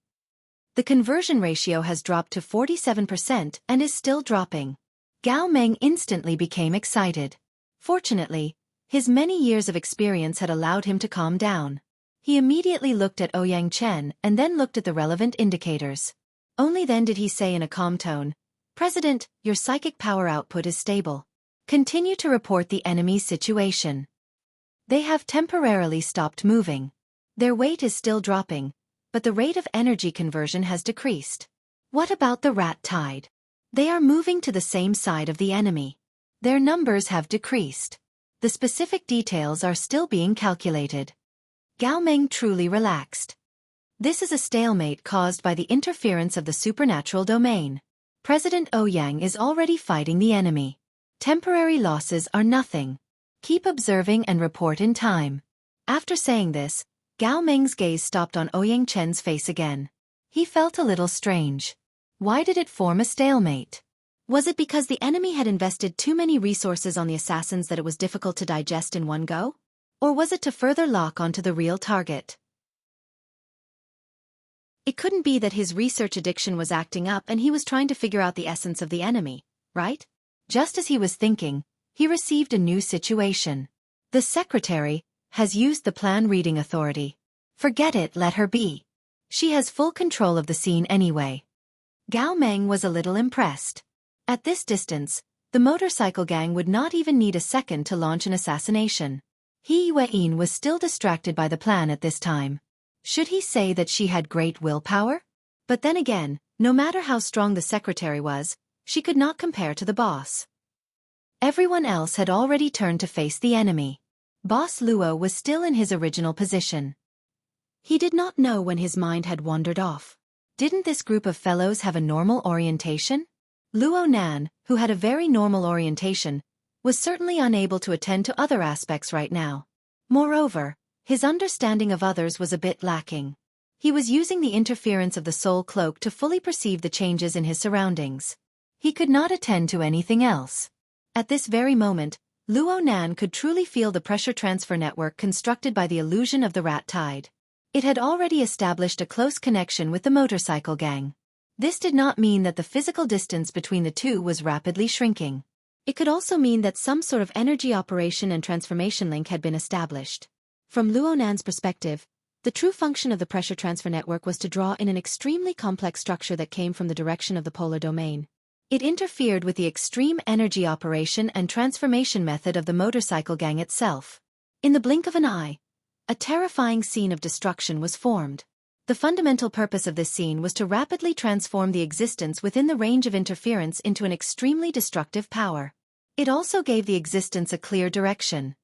The conversion ratio has dropped to 47% and is still dropping. Gao Meng instantly became excited. Fortunately, his many years of experience had allowed him to calm down. He immediately looked at Ouyang Chen and then looked at the relevant indicators. Only then did he say in a calm tone, President, your psychic power output is stable. Continue to report the enemy's situation. They have temporarily stopped moving. Their weight is still dropping, but the rate of energy conversion has decreased. What about the rat tide? They are moving to the same side of the enemy. Their numbers have decreased. The specific details are still being calculated. Gao Meng truly relaxed. This is a stalemate caused by the interference of the supernatural domain. President Ouyang is already fighting the enemy. Temporary losses are nothing. Keep observing and report in time. After saying this, Gao Meng's gaze stopped on Ouyang Chen's face again. He felt a little strange. Why did it form a stalemate? Was it because the enemy had invested too many resources on the assassins that it was difficult to digest in one go? Or was it to further lock onto the real target? It couldn't be that his research addiction was acting up and he was trying to figure out the essence of the enemy, right? Just as he was thinking, he received a new situation. The secretary has used the plan reading authority. Forget it, let her be. She has full control of the scene anyway. Gao Meng was a little impressed. At this distance, the motorcycle gang would not even need a second to launch an assassination. He Yueyin was still distracted by the plan at this time. Should he say that she had great willpower? But then again, no matter how strong the secretary was, she could not compare to the boss. Everyone else had already turned to face the enemy. Boss Luo was still in his original position. He did not know when his mind had wandered off. Didn't this group of fellows have a normal orientation? Luo Nan, who had a very normal orientation, was certainly unable to attend to other aspects right now. Moreover, his understanding of others was a bit lacking. He was using the interference of the soul cloak to fully perceive the changes in his surroundings. He could not attend to anything else. At this very moment, Luo Nan could truly feel the pressure transfer network constructed by the illusion of the rat tide. It had already established a close connection with the motorcycle gang. This did not mean that the physical distance between the two was rapidly shrinking. It could also mean that some sort of energy operation and transformation link had been established. From Luo Nan's perspective, the true function of the pressure transfer network was to draw in an extremely complex structure that came from the direction of the polar domain. It interfered with the extreme energy operation and transformation method of the motorcycle gang itself. In the blink of an eye, a terrifying scene of destruction was formed. The fundamental purpose of this scene was to rapidly transform the existence within the range of interference into an extremely destructive power. It also gave the existence a clear direction.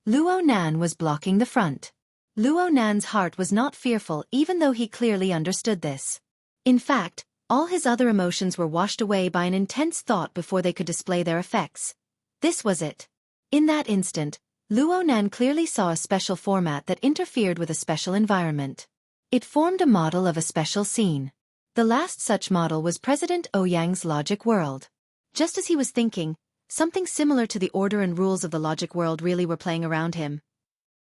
Luo Nan was blocking the front. Luo Nan's heart was not fearful even though he clearly understood this. In fact, all his other emotions were washed away by an intense thought before they could display their effects. This was it. In that instant, Luo Nan clearly saw a special format that interfered with a special environment. It formed a model of a special scene. The last such model was President Ouyang's logic world. Just as he was thinking, something similar to the order and rules of the logic world really were playing around him.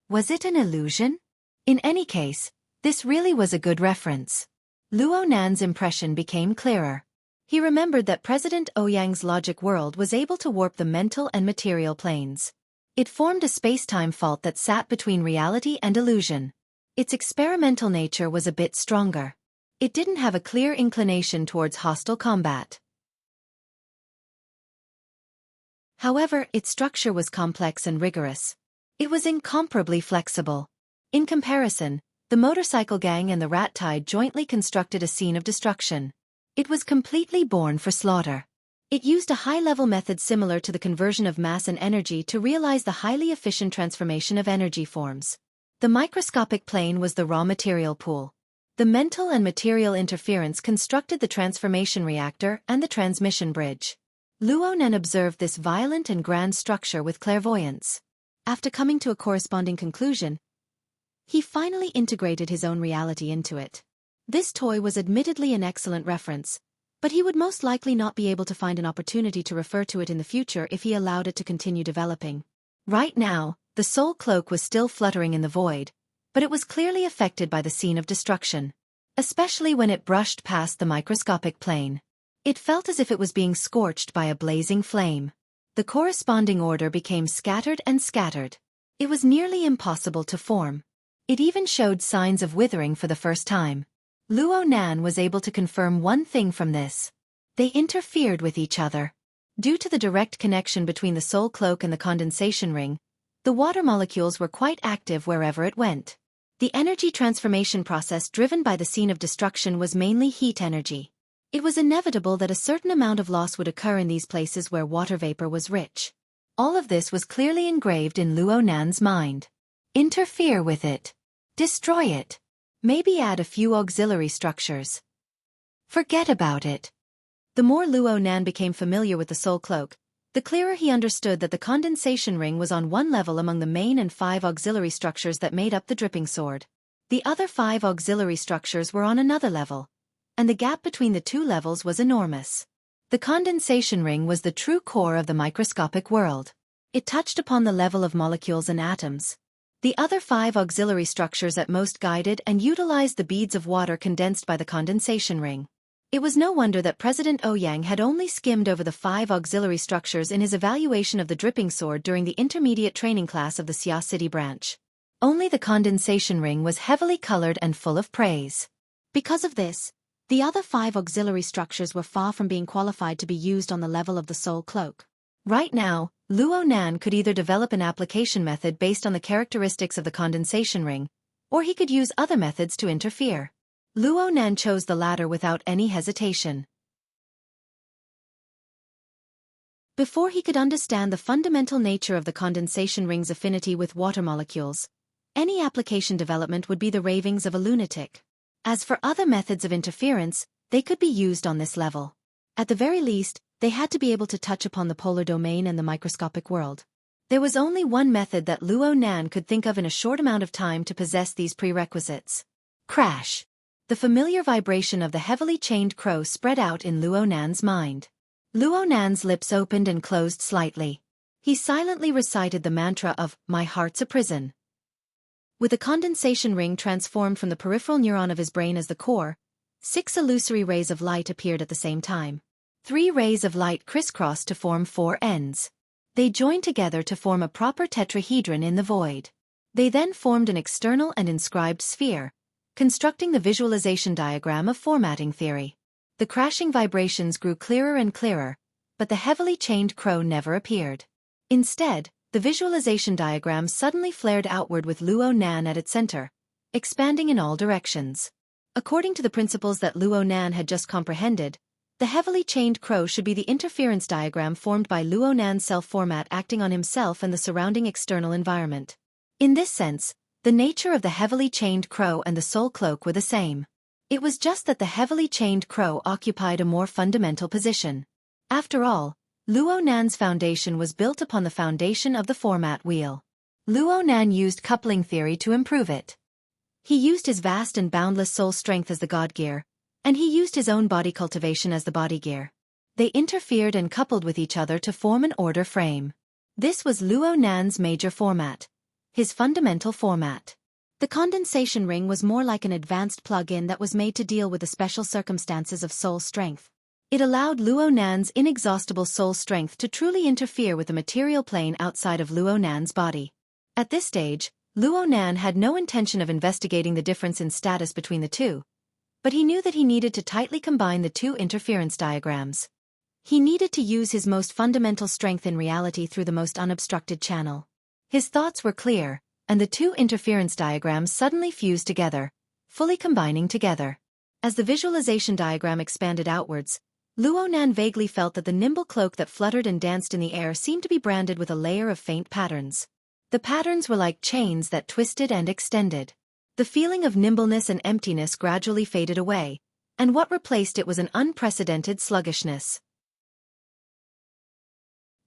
Was it an illusion? In any case, this really was a good reference. Luo Nan's impression became clearer. He remembered that President Ouyang's logic world was able to warp the mental and material planes. It formed a space-time fault that sat between reality and illusion. Its experimental nature was a bit stronger. It didn't have a clear inclination towards hostile combat. However, its structure was complex and rigorous. It was incomparably flexible. In comparison, the motorcycle gang and the rat tide jointly constructed a scene of destruction. It was completely born for slaughter. It used a high-level method similar to the conversion of mass and energy to realize the highly efficient transformation of energy forms. The microscopic plane was the raw material pool. The mental and material interference constructed the transformation reactor and the transmission bridge. Luo Nan observed this violent and grand structure with clairvoyance. After coming to a corresponding conclusion, he finally integrated his own reality into it. This toy was admittedly an excellent reference, but he would most likely not be able to find an opportunity to refer to it in the future if he allowed it to continue developing. Right now, the soul cloak was still fluttering in the void, but it was clearly affected by the scene of destruction, especially when it brushed past the microscopic plane. It felt as if it was being scorched by a blazing flame. The corresponding order became scattered and scattered. It was nearly impossible to form. It even showed signs of withering for the first time. Luo Nan was able to confirm one thing from this. They interfered with each other. Due to the direct connection between the soul cloak and the condensation ring, The water molecules were quite active wherever it went. The energy transformation process driven by the scene of destruction was mainly heat energy. It was inevitable that a certain amount of loss would occur in these places where water vapor was rich. All of this was clearly engraved in Luo Nan's mind. Interfere with it. Destroy it. Maybe add a few auxiliary structures. Forget about it. The more Luo Nan became familiar with the Soul Cloak, the clearer he understood that the condensation ring was on one level among the main and 5 auxiliary structures that made up the dripping sword. The other 5 auxiliary structures were on another level, and the gap between the 2 levels was enormous. The condensation ring was the true core of the microscopic world. It touched upon the level of molecules and atoms. The other 5 auxiliary structures at most guided and utilized the beads of water condensed by the condensation ring. It was no wonder that President Ouyang had only skimmed over the 5 auxiliary structures in his evaluation of the dripping sword during the intermediate training class of the Xia City branch. Only the condensation ring was heavily colored and full of praise. Because of this, the other 5 auxiliary structures were far from being qualified to be used on the level of the Soul Cloak. Right now, Luo Nan could either develop an application method based on the characteristics of the condensation ring, or he could use other methods to interfere. Luo Nan chose the latter without any hesitation. Before he could understand the fundamental nature of the condensation ring's affinity with water molecules, any application development would be the ravings of a lunatic. As for other methods of interference, they could be used on this level. At the very least, they had to be able to touch upon the polar domain and the microscopic world. There was only one method that Luo Nan could think of in a short amount of time to possess these prerequisites. Crash! The familiar vibration of the heavily chained crow spread out in Luo Nan's mind. Luo Nan's lips opened and closed slightly. He silently recited the mantra of, "My heart's a prison." With the condensation ring transformed from the peripheral neuron of his brain as the core, 6 illusory rays of light appeared at the same time. 3 rays of light crisscrossed to form 4 ends. They joined together to form a proper tetrahedron in the void. They then formed an external and inscribed sphere, constructing the visualization diagram of formatting theory. The crashing vibrations grew clearer and clearer, but the heavily chained crow never appeared. Instead, the visualization diagram suddenly flared outward with Luo Nan at its center, expanding in all directions. According to the principles that Luo Nan had just comprehended, the heavily chained crow should be the interference diagram formed by Luo Nan's self-format acting on himself and the surrounding external environment. In this sense, the nature of the heavily chained crow and the Soul Cloak were the same. It was just that the heavily chained crow occupied a more fundamental position. After all, Luo Nan's foundation was built upon the foundation of the format wheel. Luo Nan used coupling theory to improve it. He used his vast and boundless soul strength as the God gear, and he used his own body cultivation as the body gear. They interfered and coupled with each other to form an order frame. This was Luo Nan's major format, his fundamental format. The condensation ring was more like an advanced plug-in that was made to deal with the special circumstances of soul strength. It allowed Luo Nan's inexhaustible soul strength to truly interfere with the material plane outside of Luo Nan's body. At this stage, Luo Nan had no intention of investigating the difference in status between the two, but he knew that he needed to tightly combine the 2 interference diagrams. He needed to use his most fundamental strength in reality through the most unobstructed channel. His thoughts were clear, and the 2 interference diagrams suddenly fused together, fully combining together. As the visualization diagram expanded outwards, Luo Nan vaguely felt that the nimble cloak that fluttered and danced in the air seemed to be branded with a layer of faint patterns. The patterns were like chains that twisted and extended. The feeling of nimbleness and emptiness gradually faded away, and what replaced it was an unprecedented sluggishness.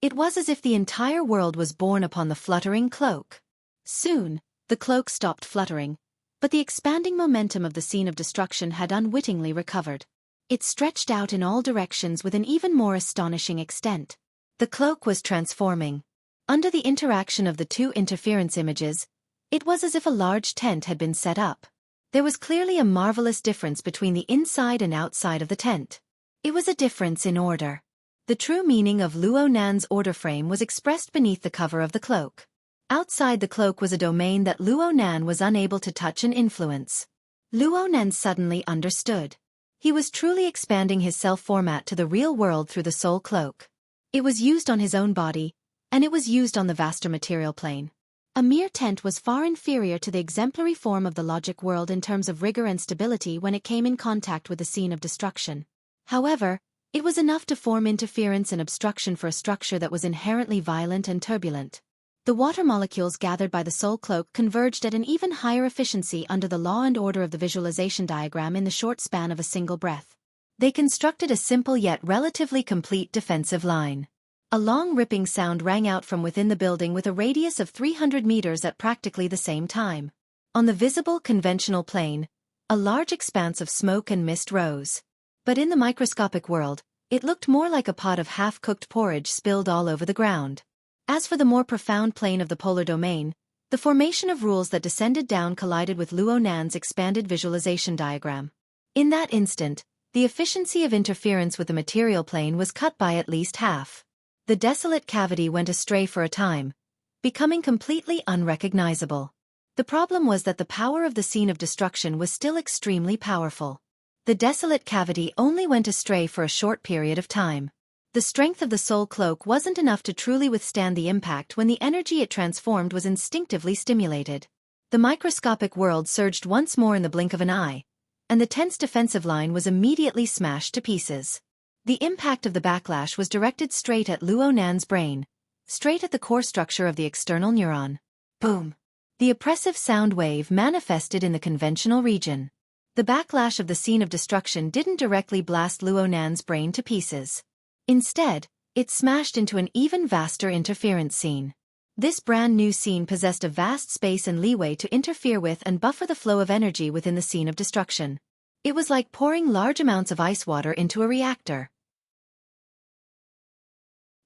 It was as if the entire world was born upon the fluttering cloak. Soon, the cloak stopped fluttering, but the expanding momentum of the scene of destruction had unwittingly recovered. It stretched out in all directions with an even more astonishing extent. The cloak was transforming. Under the interaction of the 2 interference images, it was as if a large tent had been set up. There was clearly a marvelous difference between the inside and outside of the tent. It was a difference in order. The true meaning of Luo Nan's order frame was expressed beneath the cover of the cloak. Outside the cloak was a domain that Luo Nan was unable to touch and influence. Luo Nan suddenly understood. He was truly expanding his self-format to the real world through the Soul Cloak. It was used on his own body, and it was used on the vaster material plane. A mere tent was far inferior to the exemplary form of the logic world in terms of rigor and stability when it came in contact with the scene of destruction. However, it was enough to form interference and obstruction for a structure that was inherently violent and turbulent. The water molecules gathered by the soul cloak converged at an even higher efficiency under the law and order of the visualization diagram in the short span of a single breath. They constructed a simple yet relatively complete defensive line. A long ripping sound rang out from within the building with a radius of 300 meters at practically the same time. On the visible conventional plane, a large expanse of smoke and mist rose. But in the microscopic world, it looked more like a pot of half-cooked porridge spilled all over the ground. As for the more profound plane of the polar domain, the formation of rules that descended down collided with Luo Nan's expanded visualization diagram. In that instant, the efficiency of interference with the material plane was cut by at least half. The desolate cavity went astray for a time, becoming completely unrecognizable. The problem was that the power of the scene of destruction was still extremely powerful. The desolate cavity only went astray for a short period of time. The strength of the soul cloak wasn't enough to truly withstand the impact when the energy it transformed was instinctively stimulated. The microscopic world surged once more in the blink of an eye, and the tense defensive line was immediately smashed to pieces. The impact of the backlash was directed straight at Luo Nan's brain, straight at the core structure of the external neuron. Boom! The oppressive sound wave manifested in the conventional region. The backlash of the scene of destruction didn't directly blast Luo Nan's brain to pieces. Instead, it smashed into an even vaster interference scene. This brand new scene possessed a vast space and leeway to interfere with and buffer the flow of energy within the scene of destruction. It was like pouring large amounts of ice water into a reactor.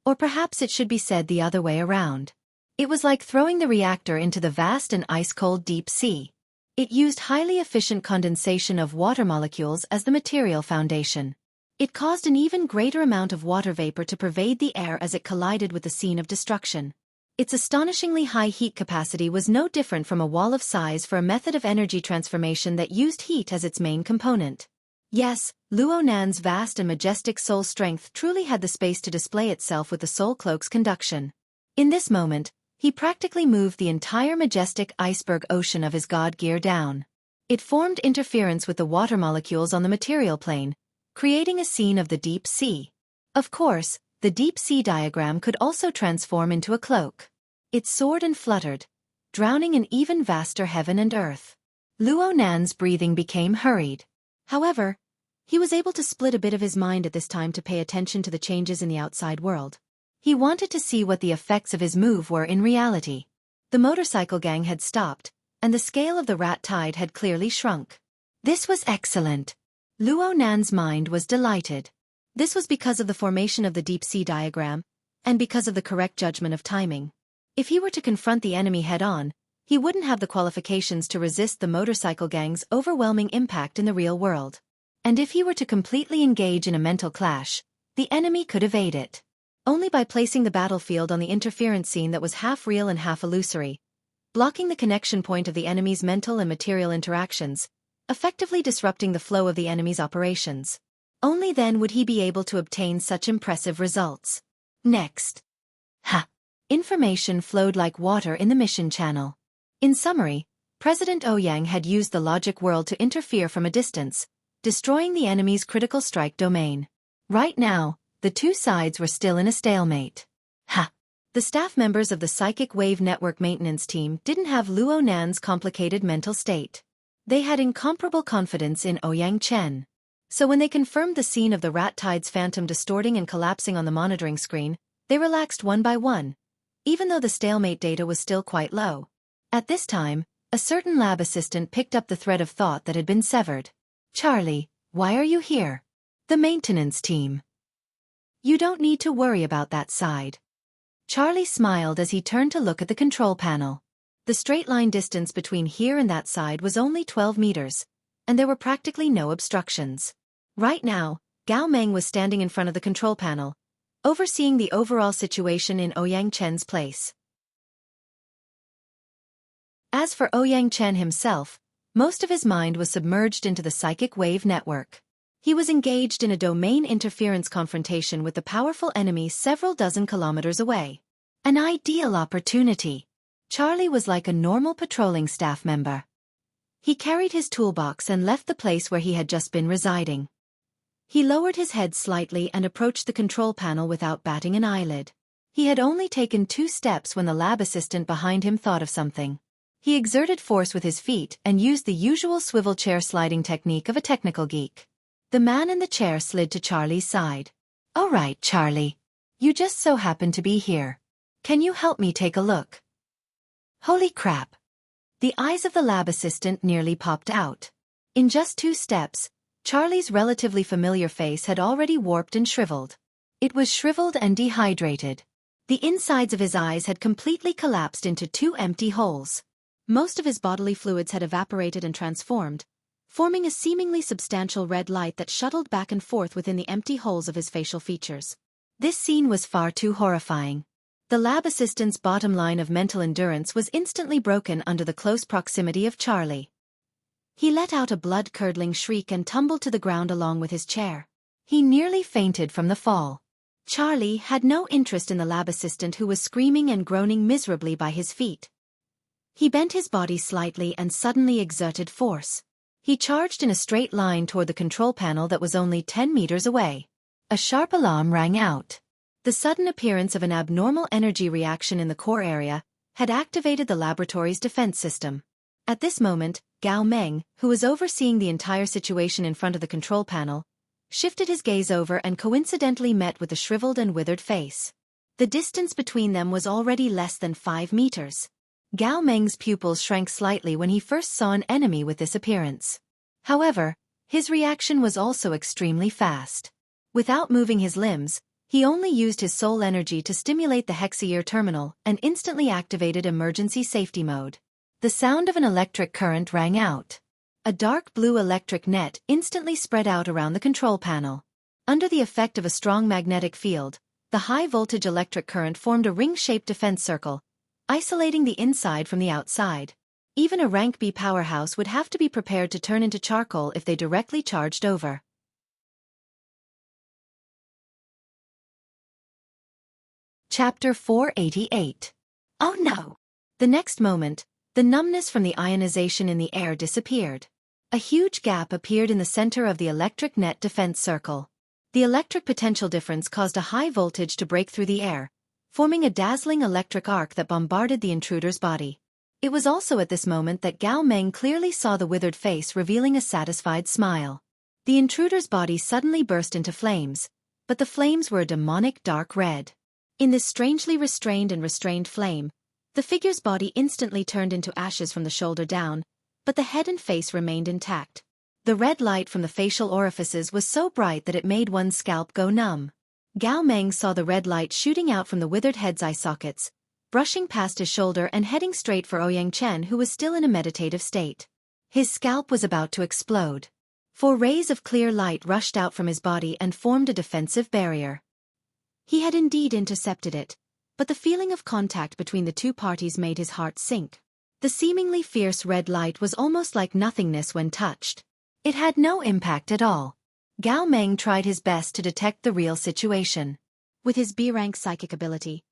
Or perhaps it should be said the other way around. It was like throwing the reactor into the vast and ice-cold deep sea. It used highly efficient condensation of water molecules as the material foundation. It caused an even greater amount of water vapor to pervade the air as it collided with the scene of destruction. Its astonishingly high heat capacity was no different from a wall of size for a method of energy transformation that used heat as its main component. Yes, Luo Nan's vast and majestic soul strength truly had the space to display itself with the soul cloak's conduction. In this moment, he practically moved the entire majestic iceberg ocean of his god gear down. It formed interference with the water molecules on the material plane, creating a scene of the deep sea. Of course, the deep sea diagram could also transform into a cloak. It soared and fluttered, drowning in even vaster heaven and earth. Luo Nan's breathing became hurried. However, he was able to split a bit of his mind at this time to pay attention to the changes in the outside world. He wanted to see what the effects of his move were in reality. The motorcycle gang had stopped, and the scale of the rat tide had clearly shrunk. This was excellent. Luo Nan's mind was delighted. This was because of the formation of the deep sea diagram, and because of the correct judgment of timing. If he were to confront the enemy head-on, he wouldn't have the qualifications to resist the motorcycle gang's overwhelming impact in the real world. And if he were to completely engage in a mental clash, the enemy could evade it. Only by placing the battlefield on the interference scene that was half real and half illusory, blocking the connection point of the enemy's mental and material interactions, effectively disrupting the flow of the enemy's operations. Only then would he be able to obtain such impressive results. Next. Information flowed like water in the mission channel. In summary, President Ouyang had used the logic world to interfere from a distance, destroying the enemy's critical strike domain. Right now, the two sides were still in a stalemate. The staff members of the Psychic Wave Network maintenance team didn't have Luo Nan's complicated mental state. They had incomparable confidence in Ouyang Chen. So when they confirmed the scene of the rat tide's phantom distorting and collapsing on the monitoring screen, they relaxed one by one, even though the stalemate data was still quite low. At this time, a certain lab assistant picked up the thread of thought that had been severed. "Charlie, why are you here?" "The maintenance team." "You don't need to worry about that side." Charlie smiled as he turned to look at the control panel. The straight-line distance between here and that side was only 12 meters, and there were practically no obstructions. Right now, Gao Meng was standing in front of the control panel, overseeing the overall situation in Ouyang Chen's place. As for Ouyang Chen himself, most of his mind was submerged into the psychic wave network. He was engaged in a domain interference confrontation with the powerful enemy several dozen kilometers away. An ideal opportunity. Charlie was like a normal patrolling staff member. He carried his toolbox and left the place where he had just been residing. He lowered his head slightly and approached the control panel without batting an eyelid. He had only taken 2 steps when the lab assistant behind him thought of something. He exerted force with his feet and used the usual swivel chair sliding technique of a technical geek. The man in the chair slid to Charlie's side. "All right, Charlie. You just so happen to be here. Can you help me take a look?" Holy crap! The eyes of the lab assistant nearly popped out. In just 2 steps, Charlie's relatively familiar face had already warped and shriveled. It was shriveled and dehydrated. The insides of his eyes had completely collapsed into 2 empty holes. Most of his bodily fluids had evaporated and transformed, forming a seemingly substantial red light that shuttled back and forth within the empty holes of his facial features. This scene was far too horrifying. The lab assistant's bottom line of mental endurance was instantly broken under the close proximity of Charlie. He let out a blood-curdling shriek and tumbled to the ground along with his chair. He nearly fainted from the fall. Charlie had no interest in the lab assistant who was screaming and groaning miserably by his feet. He bent his body slightly and suddenly exerted force. He charged in a straight line toward the control panel that was only 10 meters away. A sharp alarm rang out. The sudden appearance of an abnormal energy reaction in the core area had activated the laboratory's defense system. At this moment, Gao Meng, who was overseeing the entire situation in front of the control panel, shifted his gaze over and coincidentally met with the shriveled and withered face. The distance between them was already less than 5 meters. Gao Meng's pupils shrank slightly when he first saw an enemy with this appearance. However, his reaction was also extremely fast. Without moving his limbs, he only used his soul energy to stimulate the hexaear terminal and instantly activated emergency safety mode. The sound of an electric current rang out. A dark blue electric net instantly spread out around the control panel. Under the effect of a strong magnetic field, the high-voltage electric current formed a ring-shaped defense circle, isolating the inside from the outside. Even a rank B powerhouse would have to be prepared to turn into charcoal if they directly charged over. Chapter 488. Oh no! The next moment, the numbness from the ionization in the air disappeared. A huge gap appeared in the center of the electric net defense circle. The electric potential difference caused a high voltage to break through the air, forming a dazzling electric arc that bombarded the intruder's body. It was also at this moment that Gao Meng clearly saw the withered face revealing a satisfied smile. The intruder's body suddenly burst into flames, but the flames were a demonic dark red. In this strangely restrained and restrained flame, the figure's body instantly turned into ashes from the shoulder down, but the head and face remained intact. The red light from the facial orifices was so bright that it made one's scalp go numb. Gao Meng saw the red light shooting out from the withered head's eye sockets, brushing past his shoulder and heading straight for Ouyang Chen, who was still in a meditative state. His scalp was about to explode. 4 rays of clear light rushed out from his body and formed a defensive barrier. He had indeed intercepted it, but the feeling of contact between the 2 parties made his heart sink. The seemingly fierce red light was almost like nothingness when touched. It had no impact at all. Gao Meng tried his best to detect the real situation. With his B-rank psychic ability,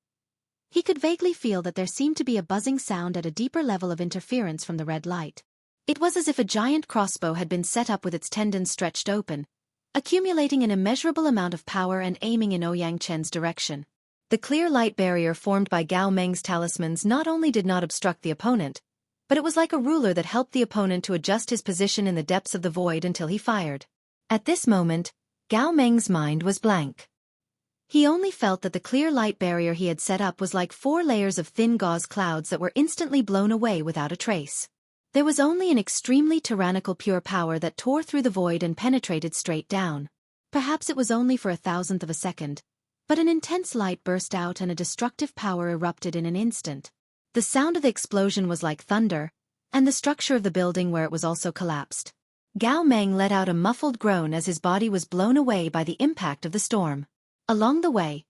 he could vaguely feel that there seemed to be a buzzing sound at a deeper level of interference from the red light. It was as if a giant crossbow had been set up with its tendons stretched open, accumulating an immeasurable amount of power and aiming in Ouyang Chen's direction. The clear light barrier formed by Gao Meng's talismans not only did not obstruct the opponent, but it was like a ruler that helped the opponent to adjust his position in the depths of the void until he fired. At this moment, Gao Meng's mind was blank. He only felt that the clear light barrier he had set up was like 4 layers of thin gauze clouds that were instantly blown away without a trace. There was only an extremely tyrannical pure power that tore through the void and penetrated straight down. Perhaps it was only for 1,000th of a second, but an intense light burst out and a destructive power erupted in an instant. The sound of the explosion was like thunder, and the structure of the building where it was also collapsed. Gao Meng let out a muffled groan as his body was blown away by the impact of the storm. Along the way,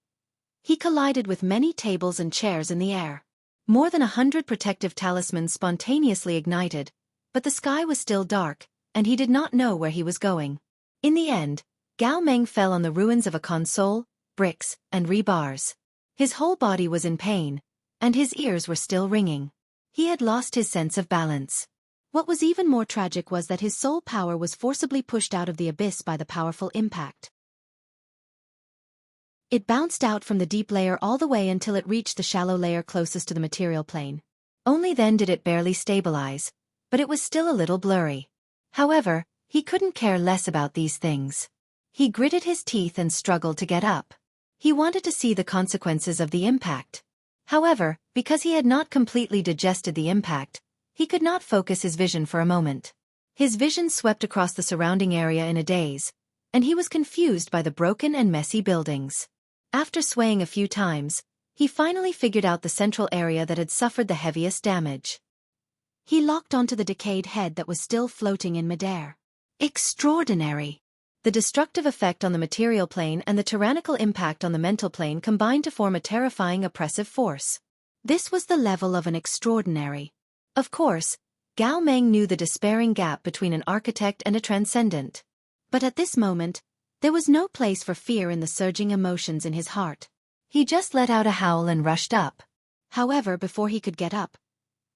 he collided with many tables and chairs in the air. More than 100 protective talismans spontaneously ignited, but the sky was still dark, and he did not know where he was going. In the end, Gao Meng fell on the ruins of a console, bricks, and rebars. His whole body was in pain, and his ears were still ringing. He had lost his sense of balance. What was even more tragic was that his soul power was forcibly pushed out of the abyss by the powerful impact. It bounced out from the deep layer all the way until it reached the shallow layer closest to the material plane. Only then did it barely stabilize, but it was still a little blurry. However, he couldn't care less about these things. He gritted his teeth and struggled to get up. He wanted to see the consequences of the impact. However, because he had not completely digested the impact, he could not focus his vision for a moment. His vision swept across the surrounding area in a daze, and he was confused by the broken and messy buildings. After swaying a few times, he finally figured out the central area that had suffered the heaviest damage. He locked onto the decayed head that was still floating in midair. Extraordinary! The destructive effect on the material plane and the tyrannical impact on the mental plane combined to form a terrifying oppressive force. This was the level of an extraordinary. Of course, Gao Meng knew the despairing gap between an architect and a transcendent. But at this moment, there was no place for fear in the surging emotions in his heart. He just let out a howl and rushed up. However, before he could get up,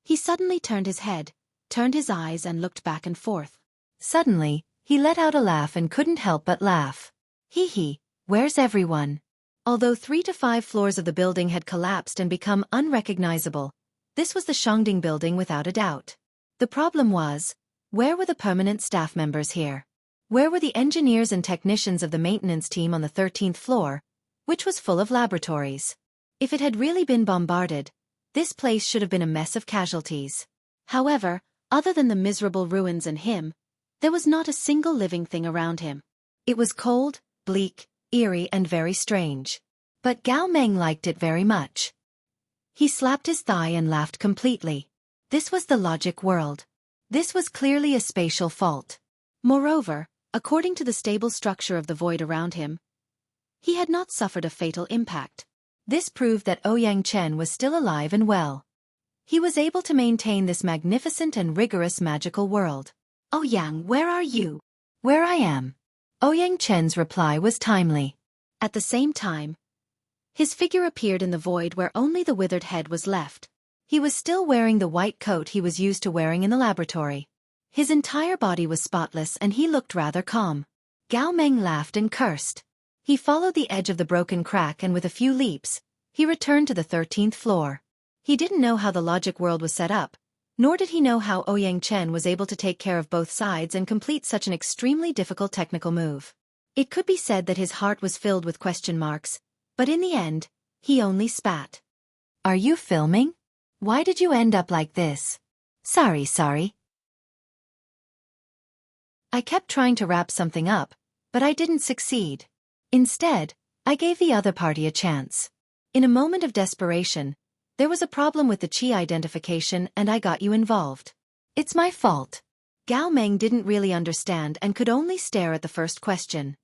he suddenly turned his head, turned his eyes and looked back and forth. Suddenly, he let out a laugh and couldn't help but laugh. Hee hee, where's everyone? Although 3 to 5 floors of the building had collapsed and become unrecognizable, this was the Shangding building without a doubt. The problem was, where were the permanent staff members here? Where were the engineers and technicians of the maintenance team on the 13th floor, which was full of laboratories? If it had really been bombarded, this place should have been a mess of casualties. However, other than the miserable ruins and him, there was not a single living thing around him. It was cold, bleak, eerie and very strange. But Gao Meng liked it very much. He slapped his thigh and laughed completely. This was the logic world. This was clearly a spatial fault. Moreover, according to the stable structure of the void around him, he had not suffered a fatal impact. This proved that Ouyang Chen was still alive and well. He was able to maintain this magnificent and rigorous magical world. "Ouyang, where are you?" "Where I am." Ouyang Chen's reply was timely. At the same time, his figure appeared in the void where only the withered head was left. He was still wearing the white coat he was used to wearing in the laboratory. His entire body was spotless and he looked rather calm. Gao Meng laughed and cursed. He followed the edge of the broken crack and with a few leaps, he returned to the 13th floor. He didn't know how the logic world was set up, nor did he know how Ouyang Chen was able to take care of both sides and complete such an extremely difficult technical move. It could be said that his heart was filled with question marks, but in the end, he only spat. "Are you filming? Why did you end up like this?" Sorry. I kept trying to wrap something up, but I didn't succeed. Instead, I gave the other party a chance. In a moment of desperation, there was a problem with the Qi identification and I got you involved. It's my fault. Gao Meng didn't really understand and could only stare at the first question.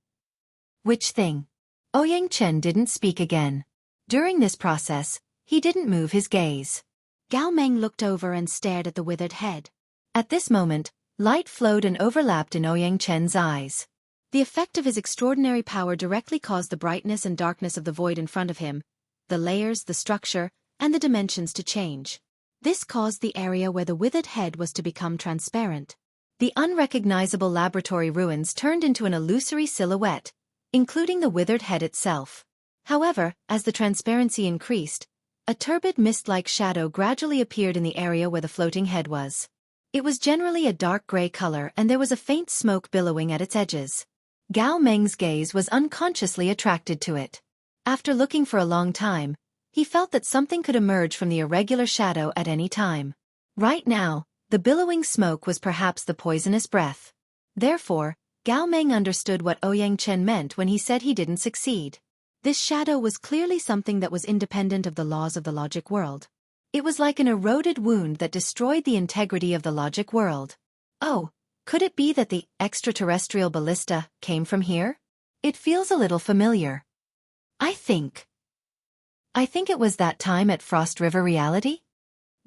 Which thing? Ouyang Chen didn't speak again. During this process, he didn't move his gaze. Gao Meng looked over and stared at the withered head. At this moment, light flowed and overlapped in Ouyang Chen's eyes. The effect of his extraordinary power directly caused the brightness and darkness of the void in front of him, the layers, the structure, and the dimensions to change. This caused the area where the withered head was to become transparent. The unrecognizable laboratory ruins turned into an illusory silhouette, including the withered head itself. However, as the transparency increased, a turbid mist-like shadow gradually appeared in the area where the floating head was. It was generally a dark gray color and there was a faint smoke billowing at its edges. Gao Meng's gaze was unconsciously attracted to it. After looking for a long time, he felt that something could emerge from the irregular shadow at any time. Right now, the billowing smoke was perhaps the poisonous breath. Therefore, Gao Meng understood what Ouyang Chen meant when he said he didn't succeed. This shadow was clearly something that was independent of the laws of the logic world. It was like an eroded wound that destroyed the integrity of the logic world. Oh, could it be that the extraterrestrial ballista came from here? It feels a little familiar. I think it was that time at Frost River Reality?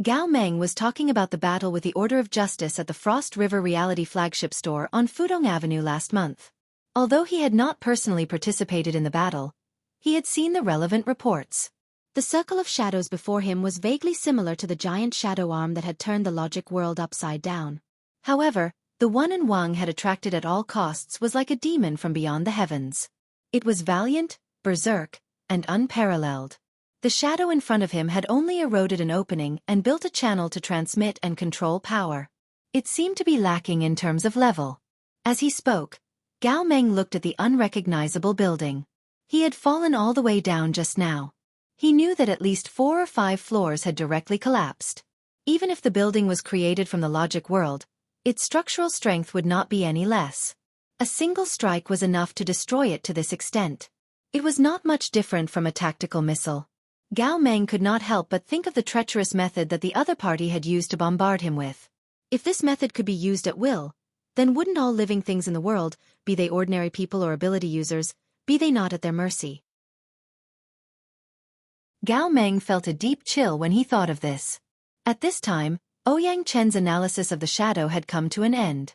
Gao Meng was talking about the battle with the Order of Justice at the Frost River Reality flagship store on Fudong Avenue last month. Although he had not personally participated in the battle, he had seen the relevant reports. The The circle of shadows before him was vaguely similar to the giant shadow arm that had turned the logic world upside down. However, the one Wang had attracted at all costs was like a demon from beyond the heavens. It was valiant, berserk, and unparalleled. The shadow in front of him had only eroded an opening and built a channel to transmit and control power. It seemed to be lacking in terms of level. As he spoke, Gao Meng looked at the unrecognizable building. He had fallen all the way down just now. He knew that at least 4 or 5 floors had directly collapsed. Even if the building was created from the logic world, its structural strength would not be any less. A single strike was enough to destroy it to this extent. It was not much different from a tactical missile. Gao Meng could not help but think of the treacherous method that the other party had used to bombard him with. If this method could be used at will, then wouldn't all living things in the world, be they ordinary people or ability users, be they not at their mercy? Gao Meng felt a deep chill when he thought of this. At this time, Ouyang Chen's analysis of the shadow had come to an end.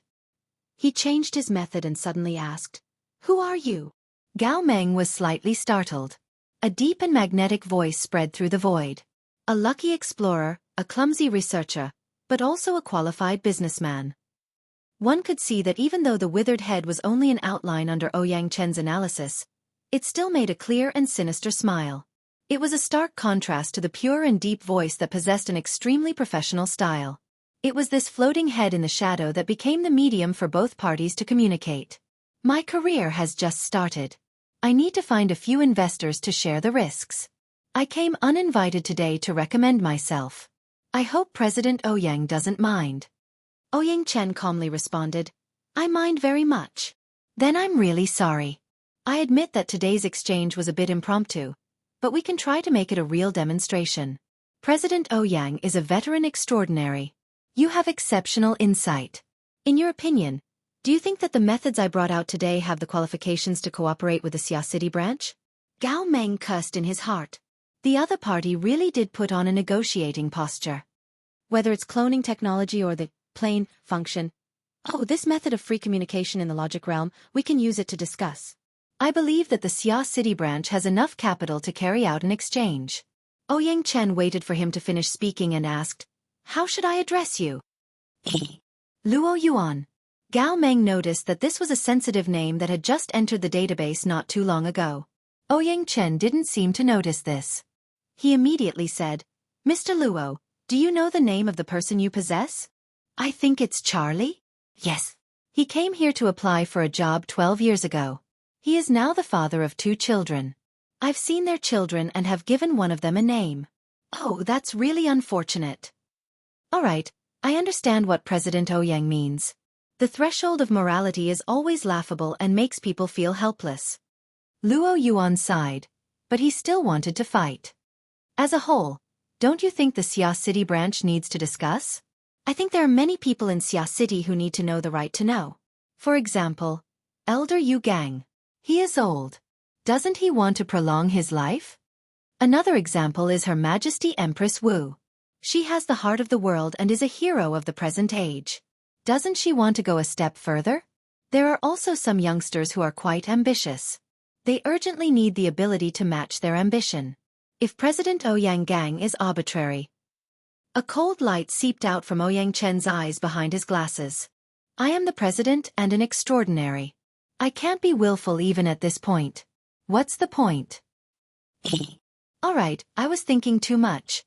He changed his method and suddenly asked, "Who are you?" Gao Meng was slightly startled. A deep and magnetic voice spread through the void. A lucky explorer, a clumsy researcher, but also a qualified businessman. One could see that even though the withered head was only an outline under Ouyang Chen's analysis, it still made a clear and sinister smile. It was a stark contrast to the pure and deep voice that possessed an extremely professional style. It was this floating head in the shadow that became the medium for both parties to communicate. "My career has just started. I need to find a few investors to share the risks. I came uninvited today to recommend myself. I hope President Ouyang doesn't mind." Ouyang Chen calmly responded, "I mind very much." "Then I'm really sorry. I admit that today's exchange was a bit impromptu, but we can try to make it a real demonstration. President Ouyang is a veteran extraordinary. You have exceptional insight. In your opinion, do you think that the methods I brought out today have the qualifications to cooperate with the Xia City branch?" Gao Meng cursed in his heart. The other party really did put on a negotiating posture. Whether it's cloning technology or the plain function, "Oh, this method of free communication in the logic realm, we can use it to discuss. I believe that the Xia City branch has enough capital to carry out an exchange." Ouyang Chen waited for him to finish speaking and asked, "How should I address you?" "Luo Yuan." Gao Meng noticed that this was a sensitive name that had just entered the database not too long ago. Ouyang Chen didn't seem to notice this. He immediately said, "Mr. Luo, do you know the name of the person you possess?" "I think it's Charlie." "Yes. He came here to apply for a job 12 years ago. He is now the father of 2 children. I've seen their children and have given one of them a name." "Oh, that's really unfortunate." "All right, I understand what President Ouyang means. The threshold of morality is always laughable and makes people feel helpless." Luo Yuan sighed, but he still wanted to fight. "As a whole, don't you think the Xia City branch needs to discuss? I think there are many people in Xia City who need to know the right to know. For example, Elder Yu Gang. He is old. Doesn't he want to prolong his life? Another example is Her Majesty Empress Wu. She has the heart of the world and is a hero of the present age. Doesn't she want to go a step further? There are also some youngsters who are quite ambitious. They urgently need the ability to match their ambition. If President Ouyang Gang is arbitrary." A cold light seeped out from Ouyang Chen's eyes behind his glasses. "I am the president and an extraordinary. I can't be willful even at this point. What's the point?" "All right, I was thinking too much."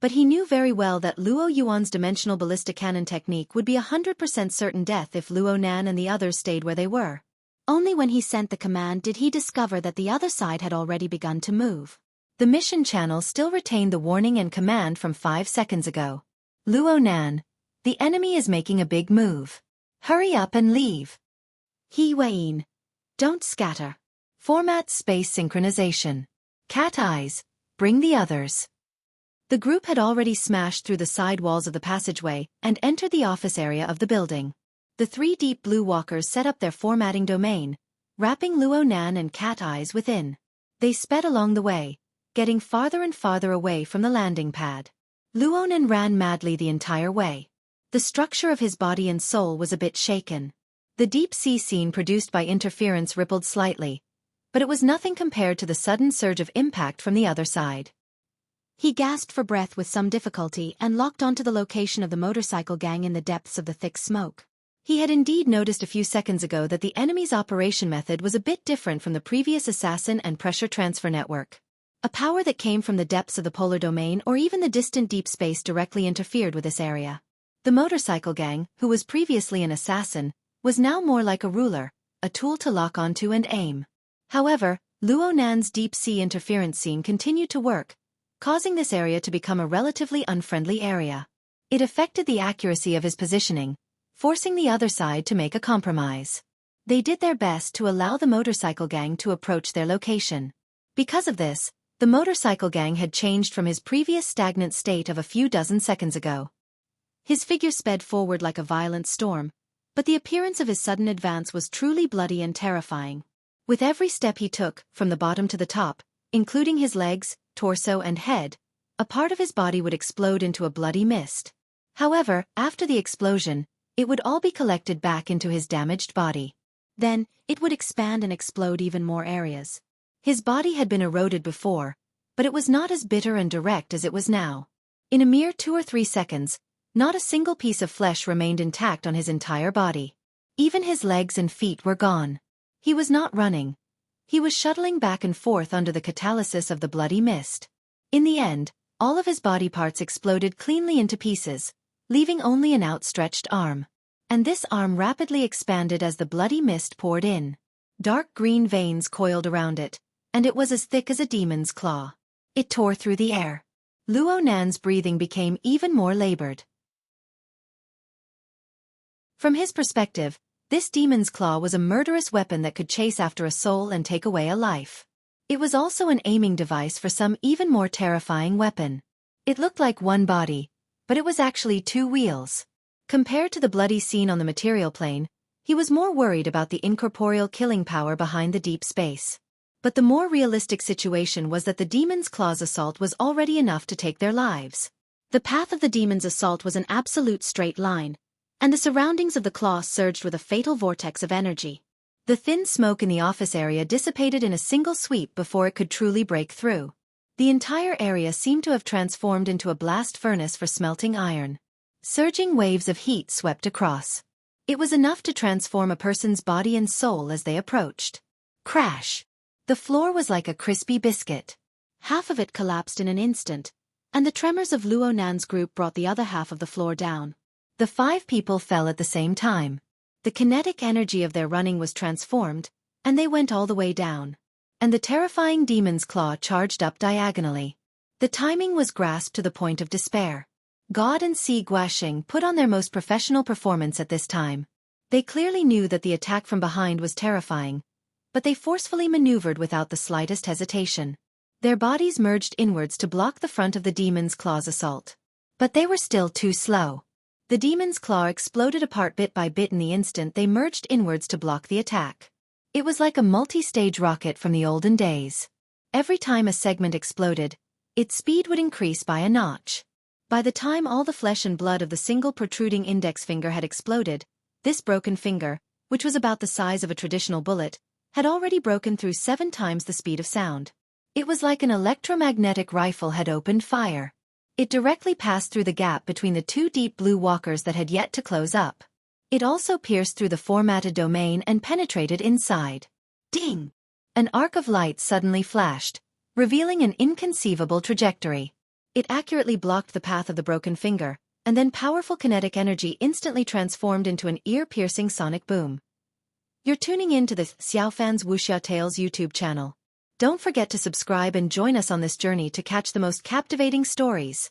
But he knew very well that Luo Yuan's dimensional ballistic cannon technique would be 100% certain death if Luo Nan and the others stayed where they were. Only when he sent the command did he discover that the other side had already begun to move. The mission channel still retained the warning and command from 5 seconds ago. "Luo Nan, the enemy is making a big move. Hurry up and leave." "He Wayne. Don't scatter. Format space synchronization. Cat eyes, bring the others." The group had already smashed through the side walls of the passageway and entered the office area of the building. The 3 deep blue walkers set up their formatting domain, wrapping Luo Nan and Cat Eyes within. They sped along the way, getting farther and farther away from the landing pad. Luo Nan ran madly the entire way. The structure of his body and soul was a bit shaken. The deep sea scene produced by interference rippled slightly, but it was nothing compared to the sudden surge of impact from the other side. He gasped for breath with some difficulty and locked onto the location of the motorcycle gang in the depths of the thick smoke. He had indeed noticed a few seconds ago that the enemy's operation method was a bit different from the previous assassin and pressure transfer network. A power that came from the depths of the polar domain or even the distant deep space directly interfered with this area. The motorcycle gang, who was previously an assassin, was now more like a ruler, a tool to lock onto and aim. However, Luo Nan's deep-sea interference scene continued to work, causing this area to become a relatively unfriendly area. It affected the accuracy of his positioning, forcing the other side to make a compromise. They did their best to allow the motorcycle gang to approach their location. Because of this, the motorcycle gang had changed from his previous stagnant state of a few dozen seconds ago. His figure sped forward like a violent storm, but the appearance of his sudden advance was truly bloody and terrifying. With every step he took, from the bottom to the top, including his legs, torso and head, a part of his body would explode into a bloody mist. However, after the explosion, it would all be collected back into his damaged body. Then, it would expand and explode even more areas. His body had been eroded before, but it was not as bitter and direct as it was now. In a mere 2 or 3 seconds, not a single piece of flesh remained intact on his entire body. Even his legs and feet were gone. He was not running. He was shuttling back and forth under the catalysis of the bloody mist. In the end, all of his body parts exploded cleanly into pieces, leaving only an outstretched arm. And this arm rapidly expanded as the bloody mist poured in. Dark green veins coiled around it, and it was as thick as a demon's claw. It tore through the air. Luo Nan's breathing became even more labored. From his perspective, this demon's claw was a murderous weapon that could chase after a soul and take away a life. It was also an aiming device for some even more terrifying weapon. It looked like one body, but it was actually 2 wheels. Compared to the bloody scene on the material plane, he was more worried about the incorporeal killing power behind the deep space. But the more realistic situation was that the demon's claw's assault was already enough to take their lives. The path of the demon's assault was an absolute straight line, and the surroundings of the claw surged with a fatal vortex of energy. The thin smoke in the office area dissipated in a single sweep before it could truly break through. The entire area seemed to have transformed into a blast furnace for smelting iron. Surging waves of heat swept across. It was enough to transform a person's body and soul as they approached. Crash! The floor was like a crispy biscuit. Half of it collapsed in an instant, and the tremors of Luo Nan's group brought the other half of the floor down. The 5 people fell at the same time. The kinetic energy of their running was transformed, and they went all the way down. And the terrifying demon's claw charged up diagonally. The timing was grasped to the point of despair. God and Si Guaxing put on their most professional performance at this time. They clearly knew that the attack from behind was terrifying, but they forcefully maneuvered without the slightest hesitation. Their bodies merged inwards to block the front of the demon's claw's assault. But they were still too slow. The demon's claw exploded apart bit by bit in the instant they merged inwards to block the attack. It was like a multi-stage rocket from the olden days. Every time a segment exploded, its speed would increase by a notch. By the time all the flesh and blood of the single protruding index finger had exploded, this broken finger, which was about the size of a traditional bullet, had already broken through 7 times the speed of sound. It was like an electromagnetic rifle had opened fire. It directly passed through the gap between the 2 deep blue walkers that had yet to close up. It also pierced through the formatted domain and penetrated inside. Ding! An arc of light suddenly flashed, revealing an inconceivable trajectory. It accurately blocked the path of the broken finger, and then powerful kinetic energy instantly transformed into an ear-piercing sonic boom. You're tuning in to the Xiaofan's Wuxia Tales YouTube channel. Don't forget to subscribe and join us on this journey to catch the most captivating stories.